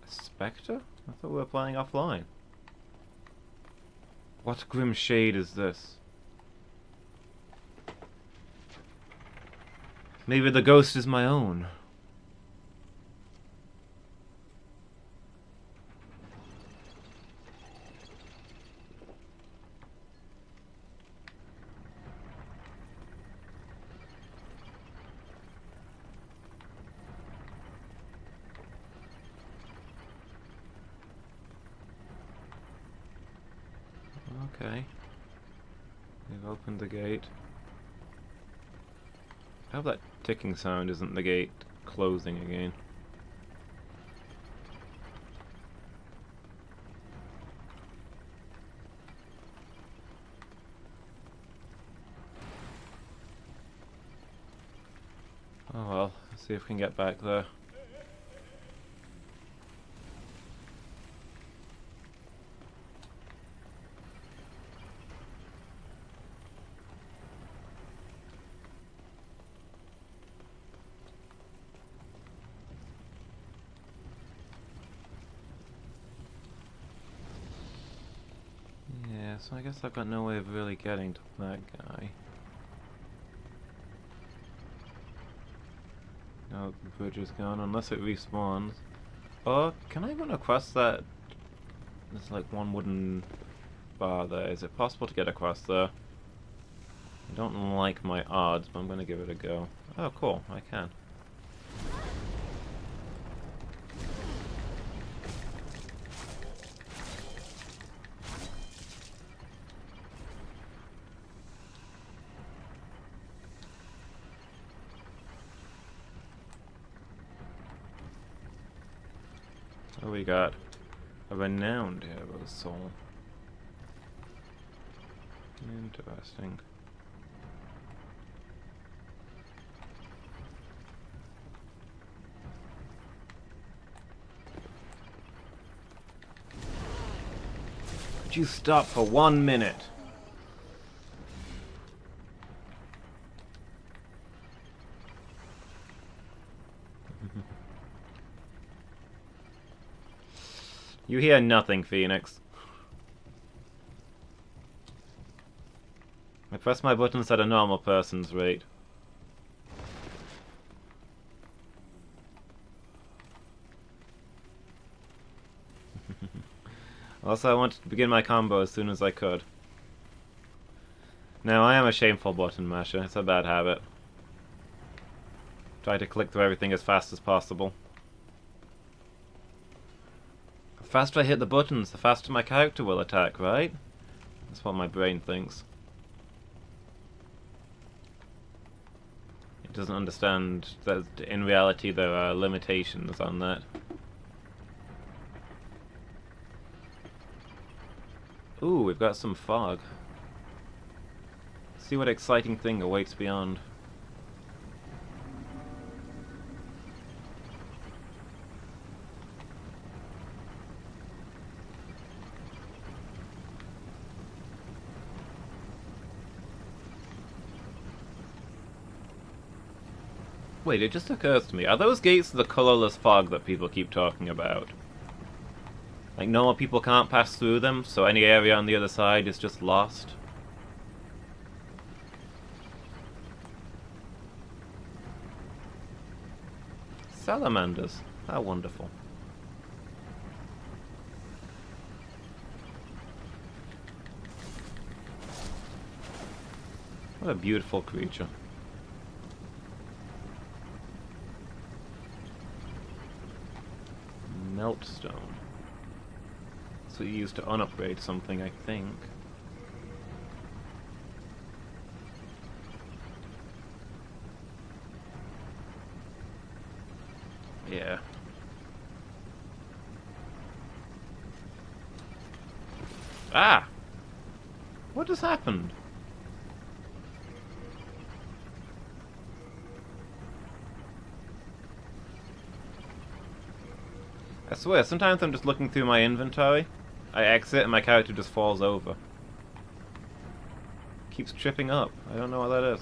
A spectre? I thought we were playing offline. What grim shade is this? Maybe the ghost is my own. Okay. We've opened the gate. I hope that ticking sound isn't the gate closing again. Oh well, let's see if we can get back there. Yeah, so I guess I've got no way of really getting to that guy. No, the bridge is gone, unless it respawns. Oh, can I run across that? There's like one wooden bar there. Is it possible to get across there? I don't like my odds, but I'm gonna give it a go. Oh, cool, I can. So we got a renowned hero's soul. Interesting. Could you stop for 1 minute? You hear nothing, Phoenix. I press my buttons at a normal person's rate. Also, I wanted to begin my combo as soon as I could. Now, I am a shameful button masher. It's a bad habit. Try to click through everything as fast as possible. The faster I hit the buttons, the faster my character will attack, right? That's what my brain thinks. It doesn't understand that in reality there are limitations on that. Ooh, we've got some fog. See what exciting thing awaits beyond. Wait, it just occurs to me. Are those gates the colorless fog that people keep talking about? Like, normal people can't pass through them, so any area on the other side is just lost? Salamanders. How wonderful. What a beautiful creature. Meltstone. So you used to unupgrade something, I think. Yeah. Ah! What just happened? I swear, sometimes I'm just looking through my inventory, I exit and my character just falls over. Keeps tripping up. I don't know what that is.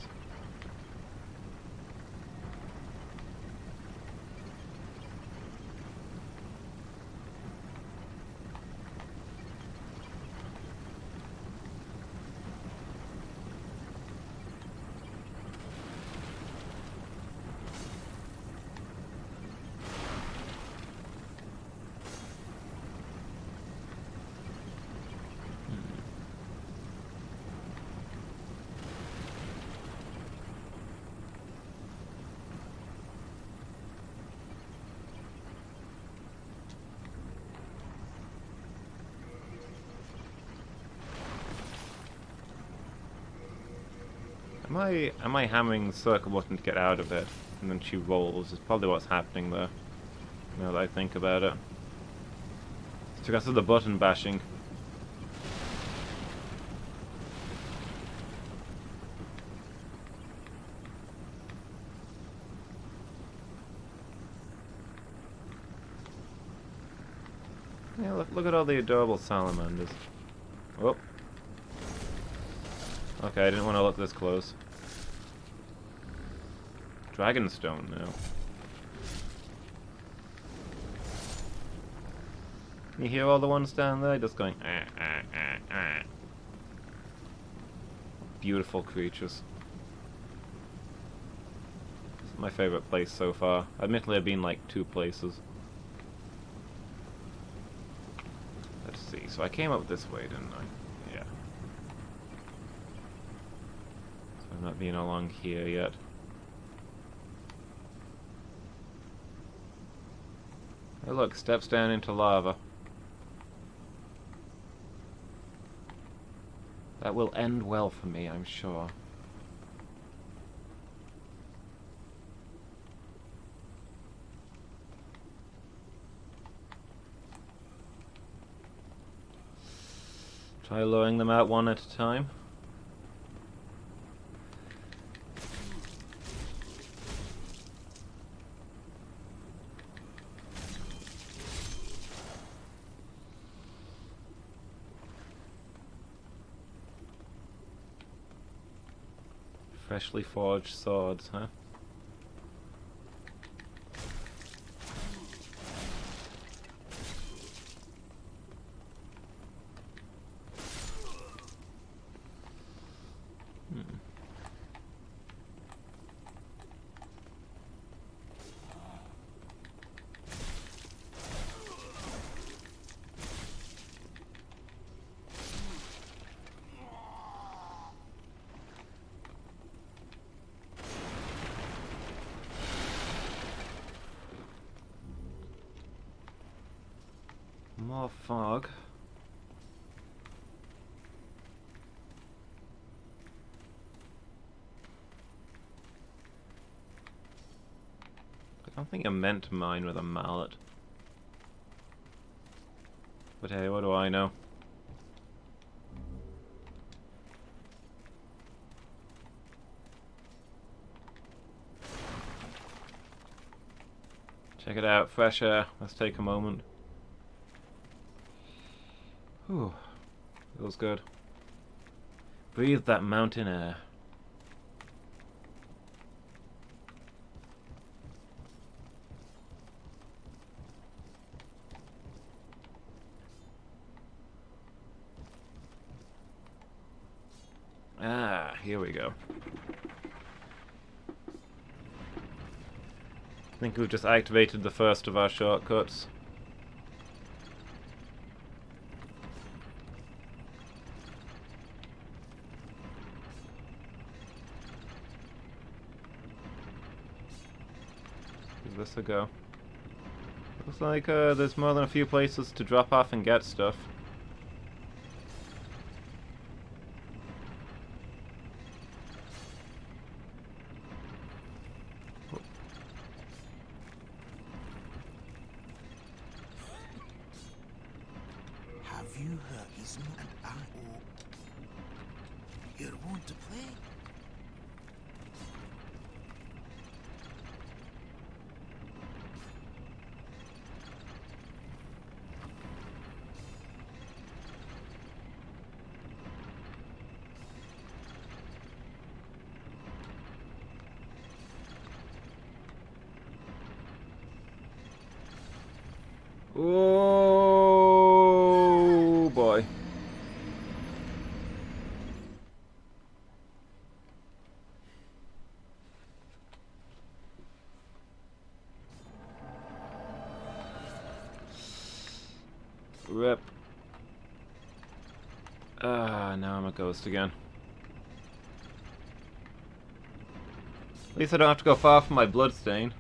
Am I hammering the circle button to get out of it? And then she rolls. It's probably what's happening there. Now that I think about it. It's because of the button bashing. Yeah, look at all the adorable salamanders. Oh. Okay, I didn't want to look this close. Dragonstone now. Can you hear all the ones down there just going Beautiful creatures. This is my favorite place so far. Admittedly, I've been like 2 places. Let's see. So I came up this way, didn't I? Yeah. So I'm not being along here yet. Oh look, steps down into lava. That will end well for me, I'm sure. Try lowering them out one at a time. Freshly forged swords, huh? More fog. I don't think I'm meant to mine with a mallet. But hey, what do I know? Check it out, fresh air. Let's take a moment. Whew. Feels good. Breathe that mountain air. Ah, here we go. I think we've just activated the first of our shortcuts. Give this a go. Looks like there's more than a few places to drop off and get stuff. Have you heard his and I or you're want to play? Oh boy. Rip. Ah, now I'm a ghost again. At least I don't have to go far from my bloodstain.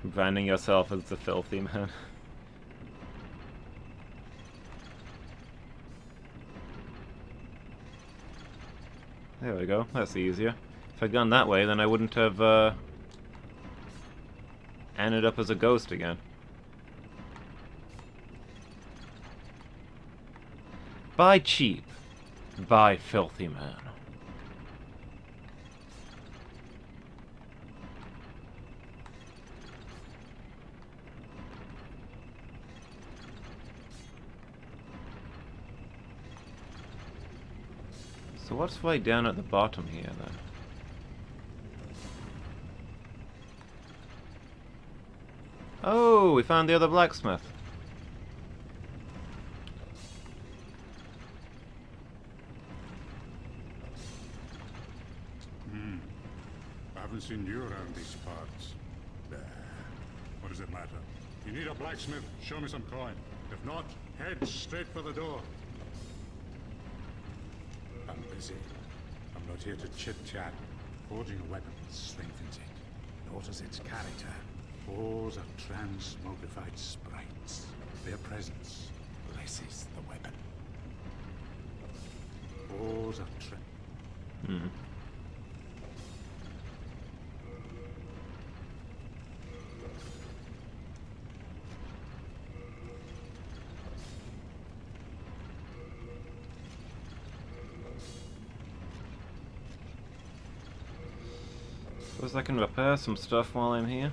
Branding yourself as the filthy man. There we go, that's easier. If I'd gone that way, then I wouldn't have ended up as a ghost again. Buy cheap. Buy filthy man. So what's right down at the bottom here then? Oh, we found the other blacksmith. I haven't seen you around these parts. What does it matter? You need a blacksmith, show me some coin. If not, head straight for the door. I'm busy. I'm not here to chit-chat. Forging a weapon strengthens it. It alters its character. Foes are transmogrified sprites. Their presence blesses the weapon. Foes are Suppose I can repair some stuff while I'm here.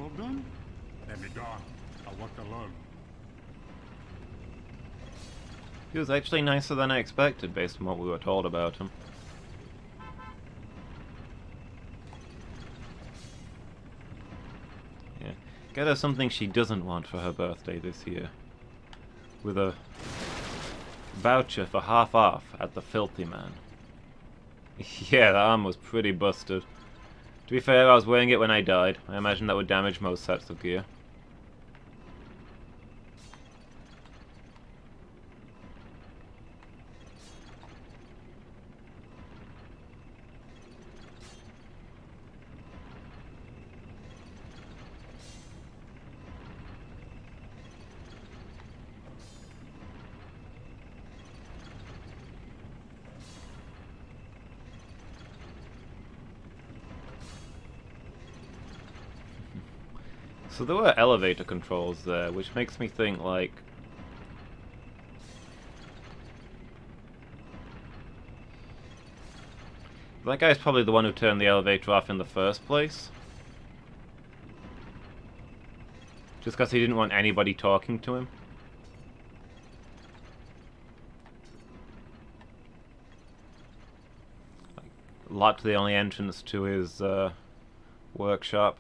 all done? Then be gone. I'll work alone. He was actually nicer than I expected based on what we were told about him. Yeah. Get her something she doesn't want for her birthday this year. With a voucher for half off at the Filthy Man. Yeah, the arm was pretty busted. To be fair, I was wearing it when I died. I imagine that would damage most sets of gear. So there were elevator controls there, which makes me think, like... that guy's probably the one who turned the elevator off in the first place. Just because he didn't want anybody talking to him. locked the only entrance to his workshop.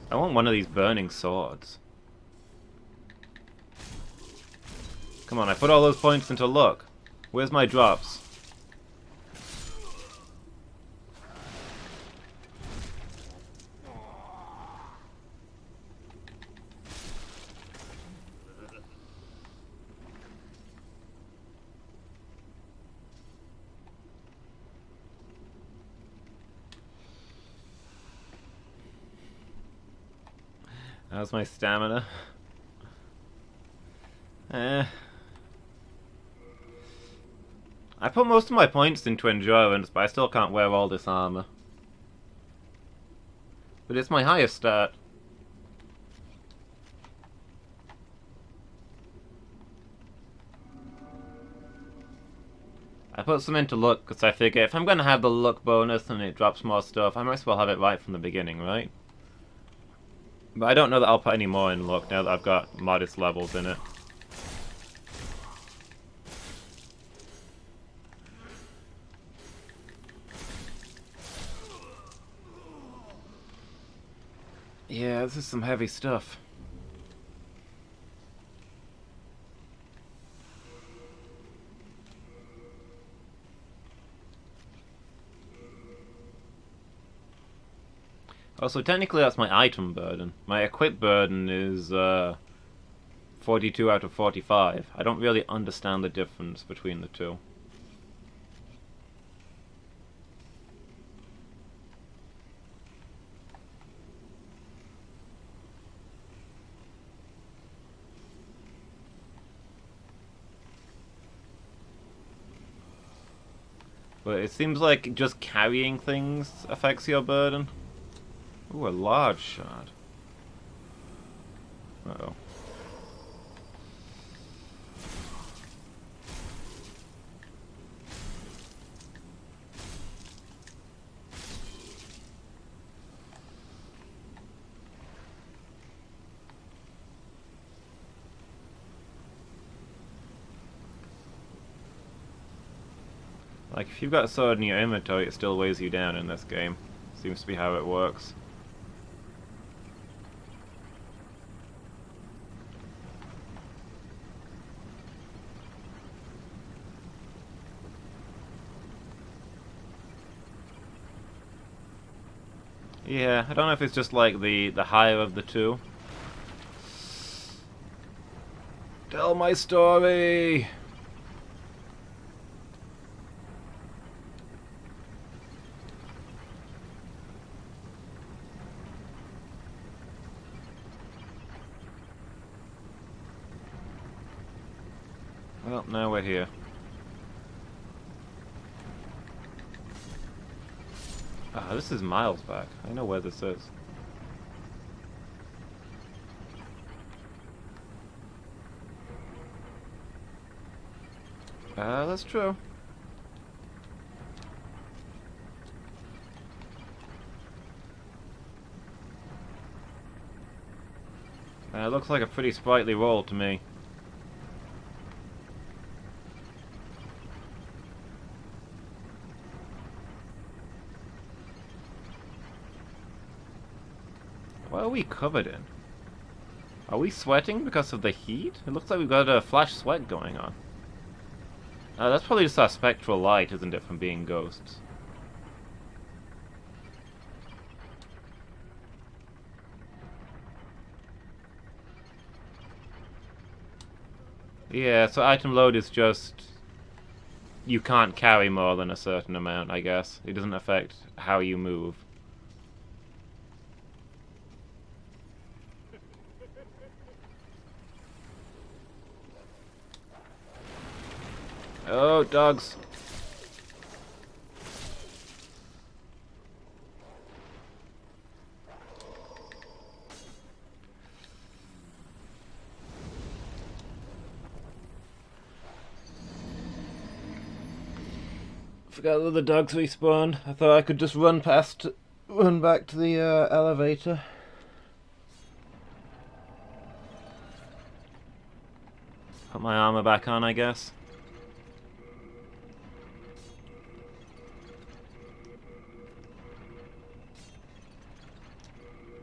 I want one of these burning swords. Come on, I put all those points into luck. Where's my drops? How's my stamina? I put most of my points into endurance, but I still can't wear all this armor. But it's my highest stat. I put some into luck because I figure if I'm going to have the luck bonus and it drops more stuff, I might as well have it right from the beginning, right? But I don't know that I'll put any more in luck now that I've got modest levels in it. Yeah, this is some heavy stuff. Also, technically that's my item burden. My equip burden is 42 out of 45. I don't really understand the difference between the two. But it seems like just carrying things affects your burden. Ooh, a large shard. Uh-oh. Like, if you've got a sword in your inventory, it still weighs you down in this game. Seems to be how it works. Yeah, I don't know if it's just like the higher of the two. Tell my story! Well, now we're here. Ah, this is miles back. I know where this is. That's true. Looks like a pretty sprightly roll to me. What are we covered in? Are we sweating because of the heat? It looks like we've got a flash sweat going on. That's probably just our spectral light, isn't it, from being ghosts? Yeah, so item load is just... you can't carry more than a certain amount, I guess. It doesn't affect how you move. Oh, dogs. Forgot that the dogs respawned. I thought I could just run back to the elevator. Put my armor back on, I guess.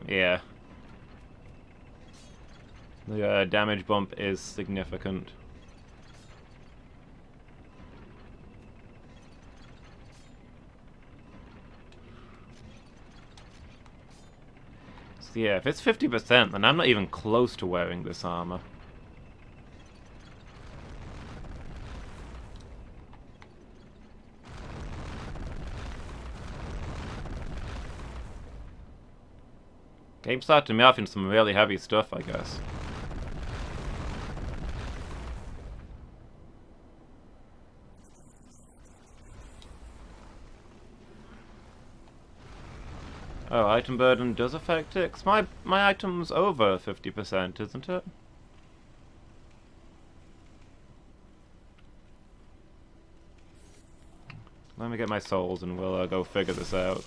Yeah. The damage bump is significant. So yeah, if it's 50%, then I'm not even close to wearing this armor. Game started me off in some really heavy stuff, I guess. Oh, item burden does affect it? 'Cause my item's over 50%, isn't it? Let me get my souls and we'll go figure this out.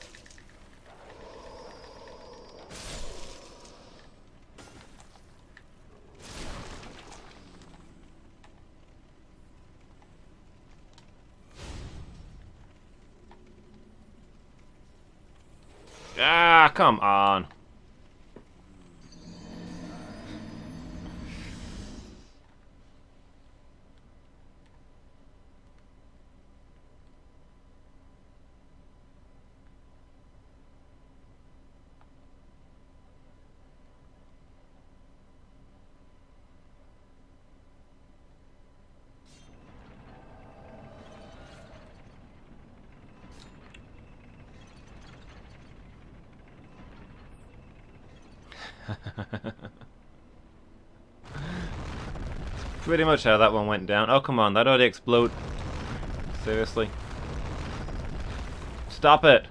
Ah, come on. Pretty much how that one went down. Oh, come on, that ought to explode. Seriously. Stop it!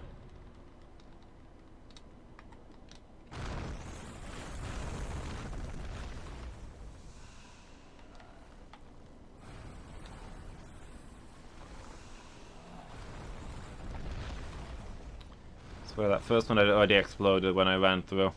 I swear that first one had already exploded when I ran through.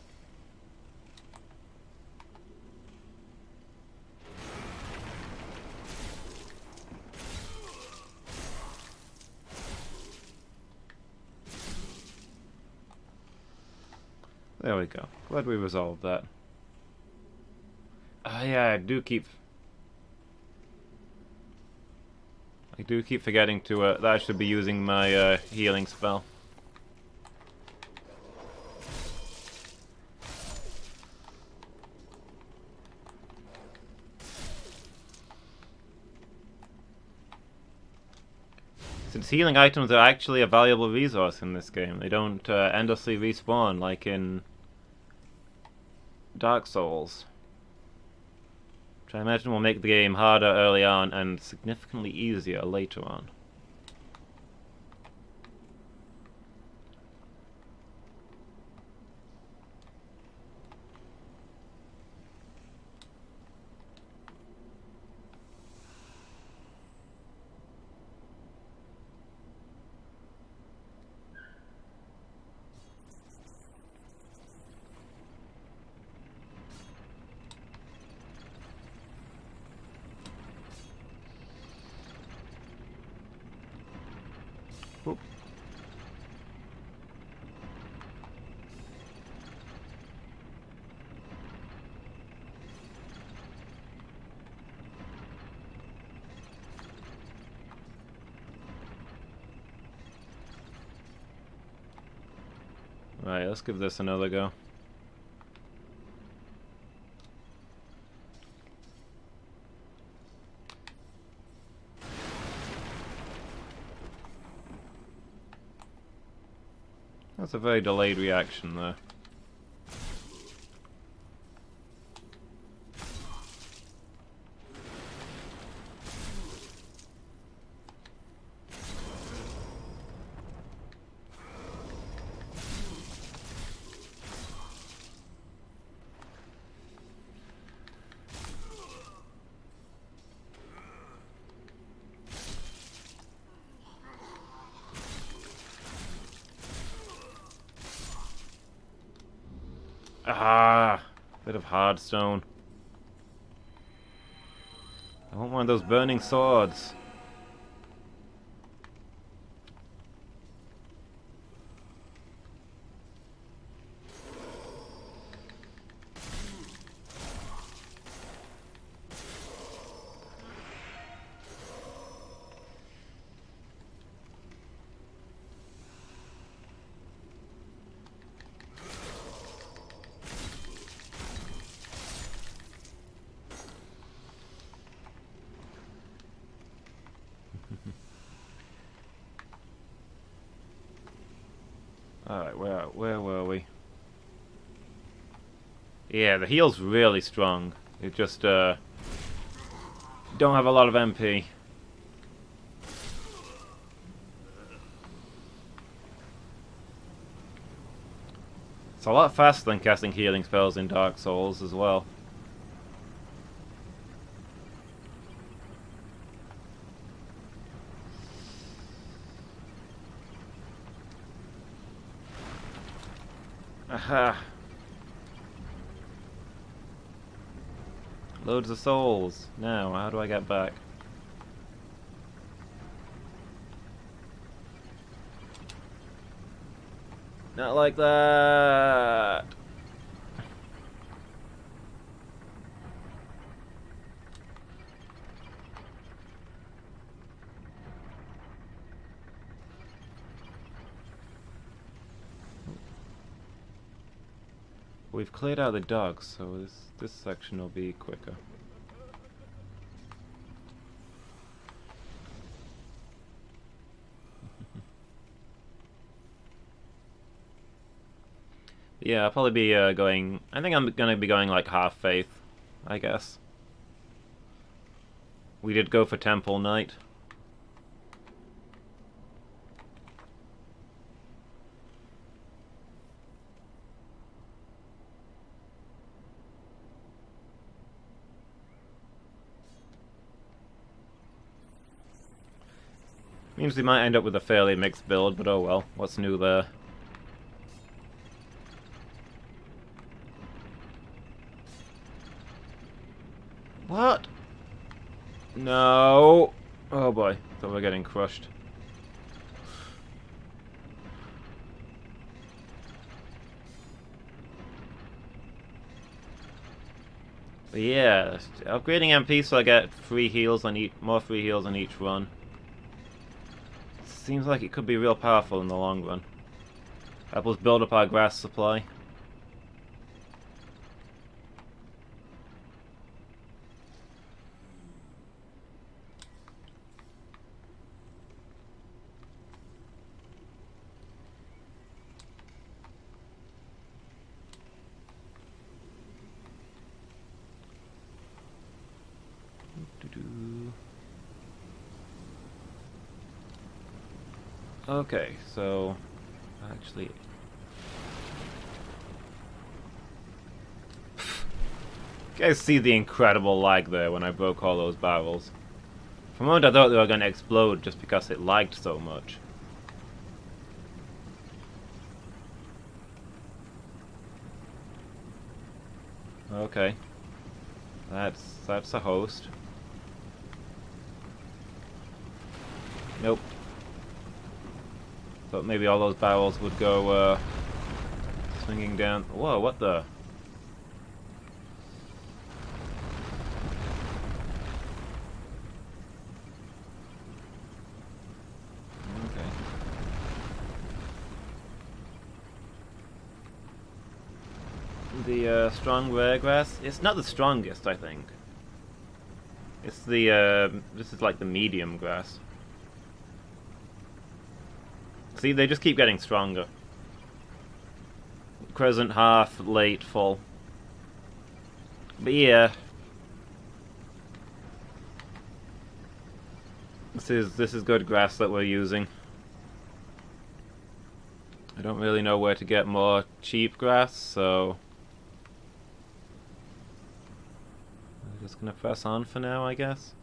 There we go. Glad we resolved that. Yeah, I do keep forgetting to, that I should be using my, healing spell. Since healing items are actually a valuable resource in this game, they don't endlessly respawn like in Dark Souls. Which I imagine will make the game harder early on and significantly easier later on. Oop. Right, let's give this another go. That's a very delayed reaction there. Ah, bit of hard stone. I want one of those burning swords. Alright, where were we? Yeah, the heal's really strong. It just, don't have a lot of MP. It's a lot faster than casting healing spells in Dark Souls as well. Aha! Loads of souls. Now, how do I get back? Not like that! We've cleared out the dogs, so this section will be quicker. Yeah, I'll probably be going... I think I'm gonna be going like half faith, I guess. We did go for Temple Knight. Means we might end up with a fairly mixed build, but oh well. What's new there? What? No! Oh boy, thought we were getting crushed. But yeah, upgrading MP so I get free heals on more free heals on each run. Seems like it could be real powerful in the long run. Help us build up our grass supply. Okay, so actually, you guys see the incredible lag there when I broke all those barrels. For a moment I thought they were going to explode just because it lagged so much. Okay, that's a host. Nope. Thought maybe all those barrels would go swinging down. Whoa, what the? Okay. The strong rare grass. It's not the strongest, I think. It's the this is like the medium grass. See, they just keep getting stronger. Crescent, half, late, full. But yeah. This is good grass that we're using. I don't really know where to get more cheap grass, so I'm just gonna press on for now, I guess.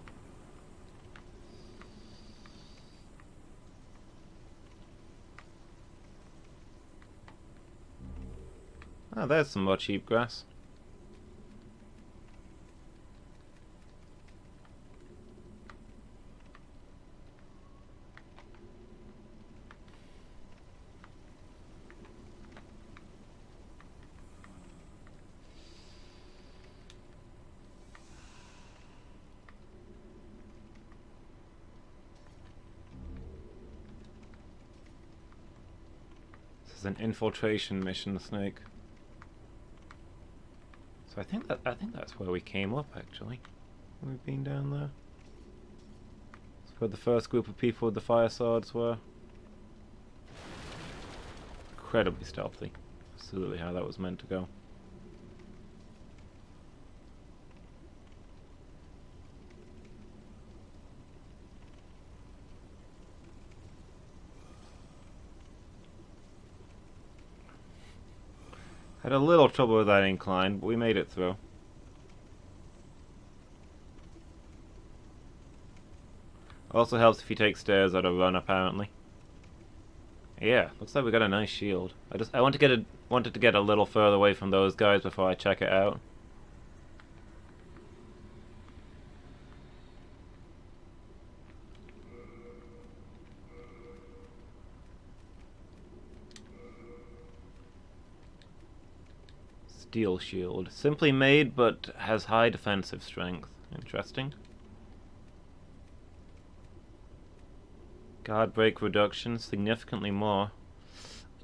Oh, there's some more cheap grass. This is an infiltration mission, Snake. So I think that's where we came up, actually. We've been down there. That's where the first group of people with the fire swords were. Incredibly stealthy. Absolutely how that was meant to go. Had a little trouble with that incline, but we made it through. Also helps if you take stairs at a run, apparently. Yeah, looks like we got a nice shield. I wanted to get a little further away from those guys before I check it out. Steel shield. Simply made, but has high defensive strength. Interesting. Guard break reduction, significantly more.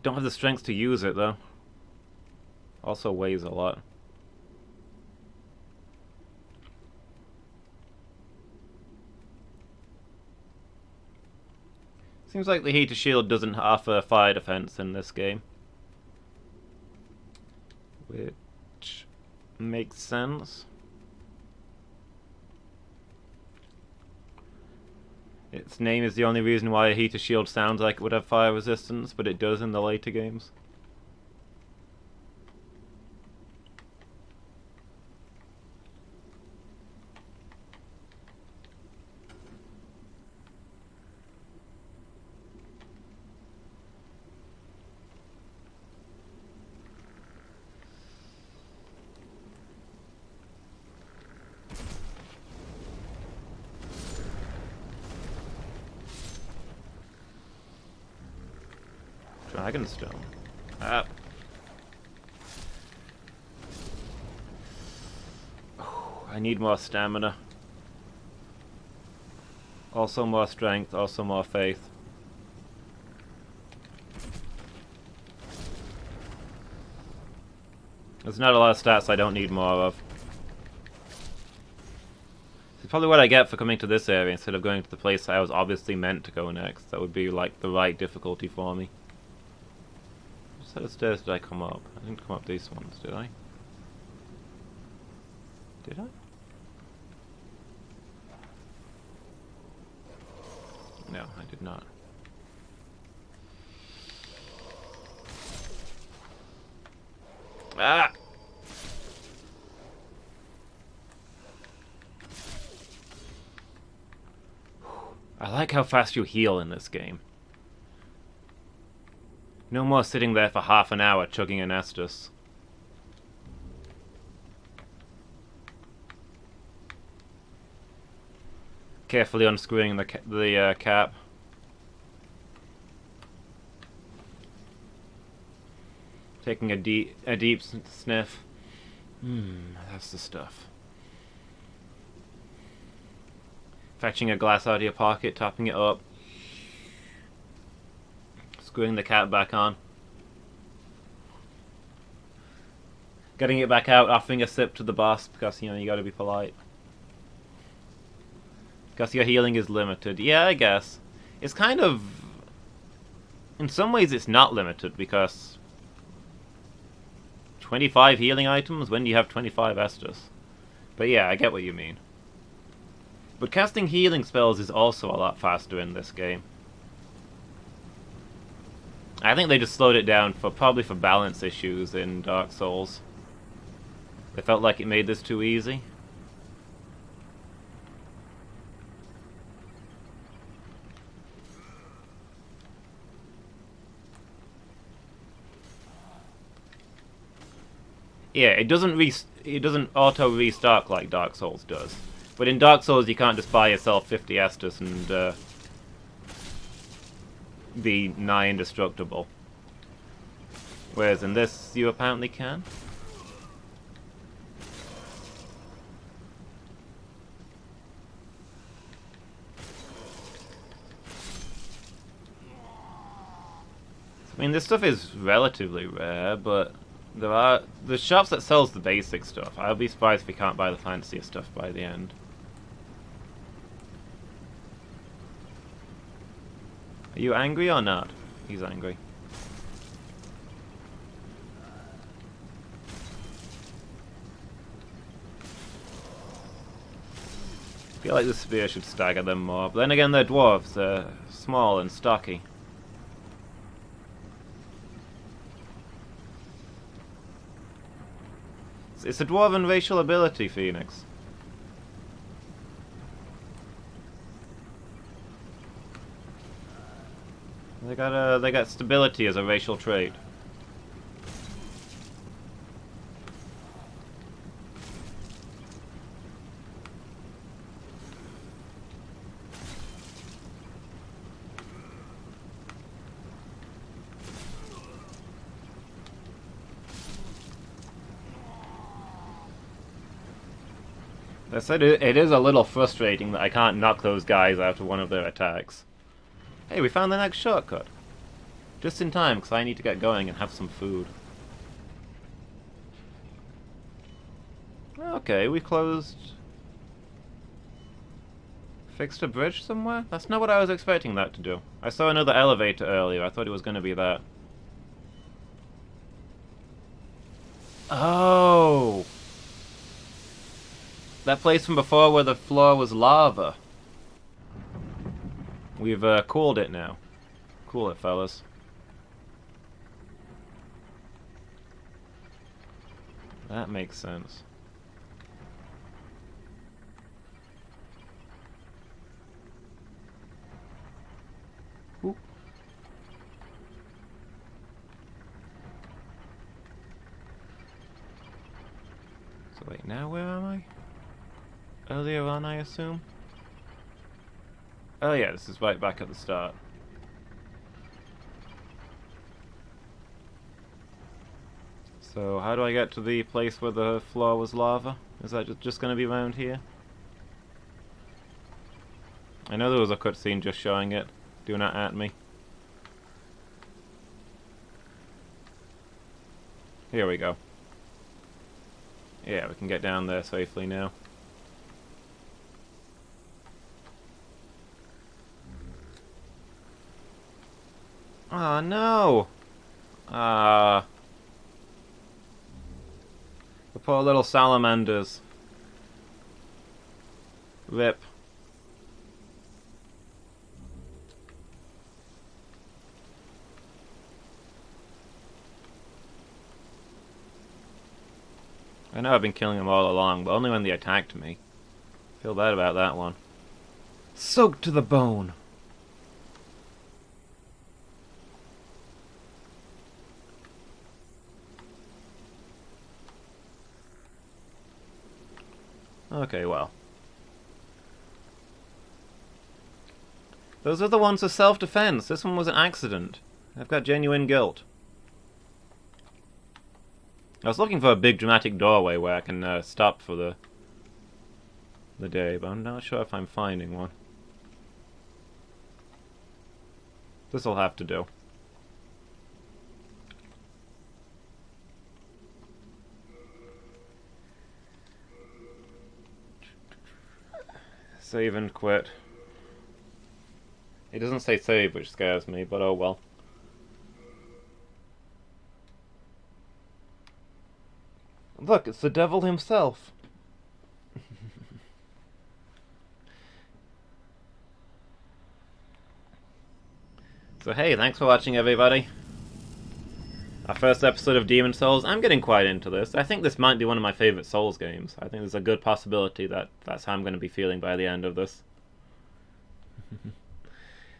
Don't have the strength to use it, though. Also weighs a lot. Seems like the heater shield doesn't offer fire defense in this game. Which makes sense. Its name is the only reason why a heater shield sounds like it would have fire resistance, but it does in the later games. Dragonstone. Ah. Oh, I need more stamina. Also more strength, also more faith. There's not a lot of stats I don't need more of. It's probably what I get for coming to this area instead of going to the place I was obviously meant to go next. That would be like the right difficulty for me. What set of stairs did I come up? I didn't come up these ones, did I? Did I? No, I did not. Ah! I like how fast you heal in this game. No more sitting there for half an hour chugging an Estus. Carefully unscrewing the cap. Taking a deep sniff. That's the stuff. Fetching a glass out of your pocket, topping it up. Screwing the cap back on. Getting it back out, offering a sip to the boss because, you know, you gotta be polite. Because your healing is limited. Yeah, I guess. It's kind of... In some ways it's not limited because... 25 healing items? When do you have 25 Estus? But yeah, I get what you mean. But casting healing spells is also a lot faster in this game. I think they just slowed it down probably for balance issues in Dark Souls. They felt like it made this too easy. Yeah, it doesn't auto restock like Dark Souls does. But in Dark Souls, you can't just buy yourself 50 Estus and be nigh indestructible. Whereas in this, you apparently can. I mean, this stuff is relatively rare, but the shops that sells the basic stuff. I'll be surprised if we can't buy the fancier stuff by the end. Are you angry or not? He's angry. I feel like the spear should stagger them more, but then again they're dwarves, they're small and stocky. It's a dwarven racial ability, Phoenix. They got stability as a racial trait. I said it is a little frustrating that I can't knock those guys out of one of their attacks. Hey, we found the next shortcut. Just in time, because I need to get going and have some food. Okay, we fixed a bridge somewhere? That's not what I was expecting that to do. I saw another elevator earlier, I thought it was going to be that. Oh! That place from before where the floor was lava. We've cooled it now. Cool it, fellas. That makes sense. Ooh. So wait, now where am I? Earlier on, I assume? Oh yeah, this is right back at the start. So, how do I get to the place where the floor was lava? Is that just going to be around here? I know there was a cutscene just showing it. Do not at me. Here we go. Yeah, we can get down there safely now. Oh no! The poor little salamanders. Rip. I know I've been killing them all along, but only when they attacked me. Feel bad about that one. Soaked to the bone! Okay, well. Those are the ones for self-defense. This one was an accident. I've got genuine guilt. I was looking for a big dramatic doorway where I can stop for the day, but I'm not sure if I'm finding one. This'll have to do. Save and quit. It doesn't say save, which scares me, but oh well. Look, it's the devil himself. So hey, thanks for watching everybody. Our first episode of Demon Souls. I'm getting quite into this. I think this might be one of my favourite Souls games. I think there's a good possibility that that's how I'm going to be feeling by the end of this.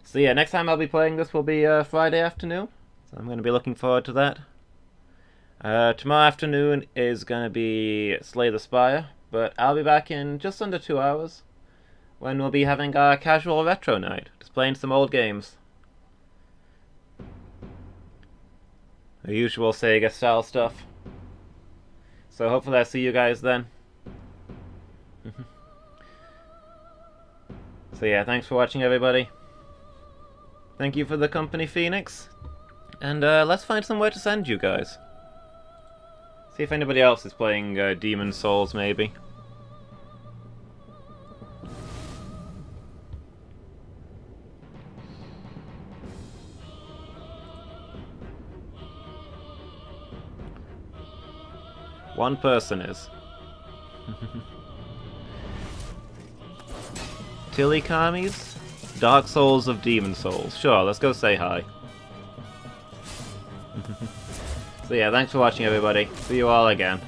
So yeah, next time I'll be playing this will be Friday afternoon. So I'm going to be looking forward to that. Tomorrow afternoon is going to be Slay the Spire, but I'll be back in just under 2 hours when we'll be having our casual retro night, just playing some old games. The usual Sega style stuff. So hopefully I'll see you guys then. So yeah, thanks for watching everybody. Thank you for the company, Phoenix. And let's find somewhere to send you guys. See if anybody else is playing Demon Souls, maybe. One person is. Tilly Kami's? Dark Souls of Demon Souls. Sure, let's go say hi. So yeah, thanks for watching everybody. See you all again.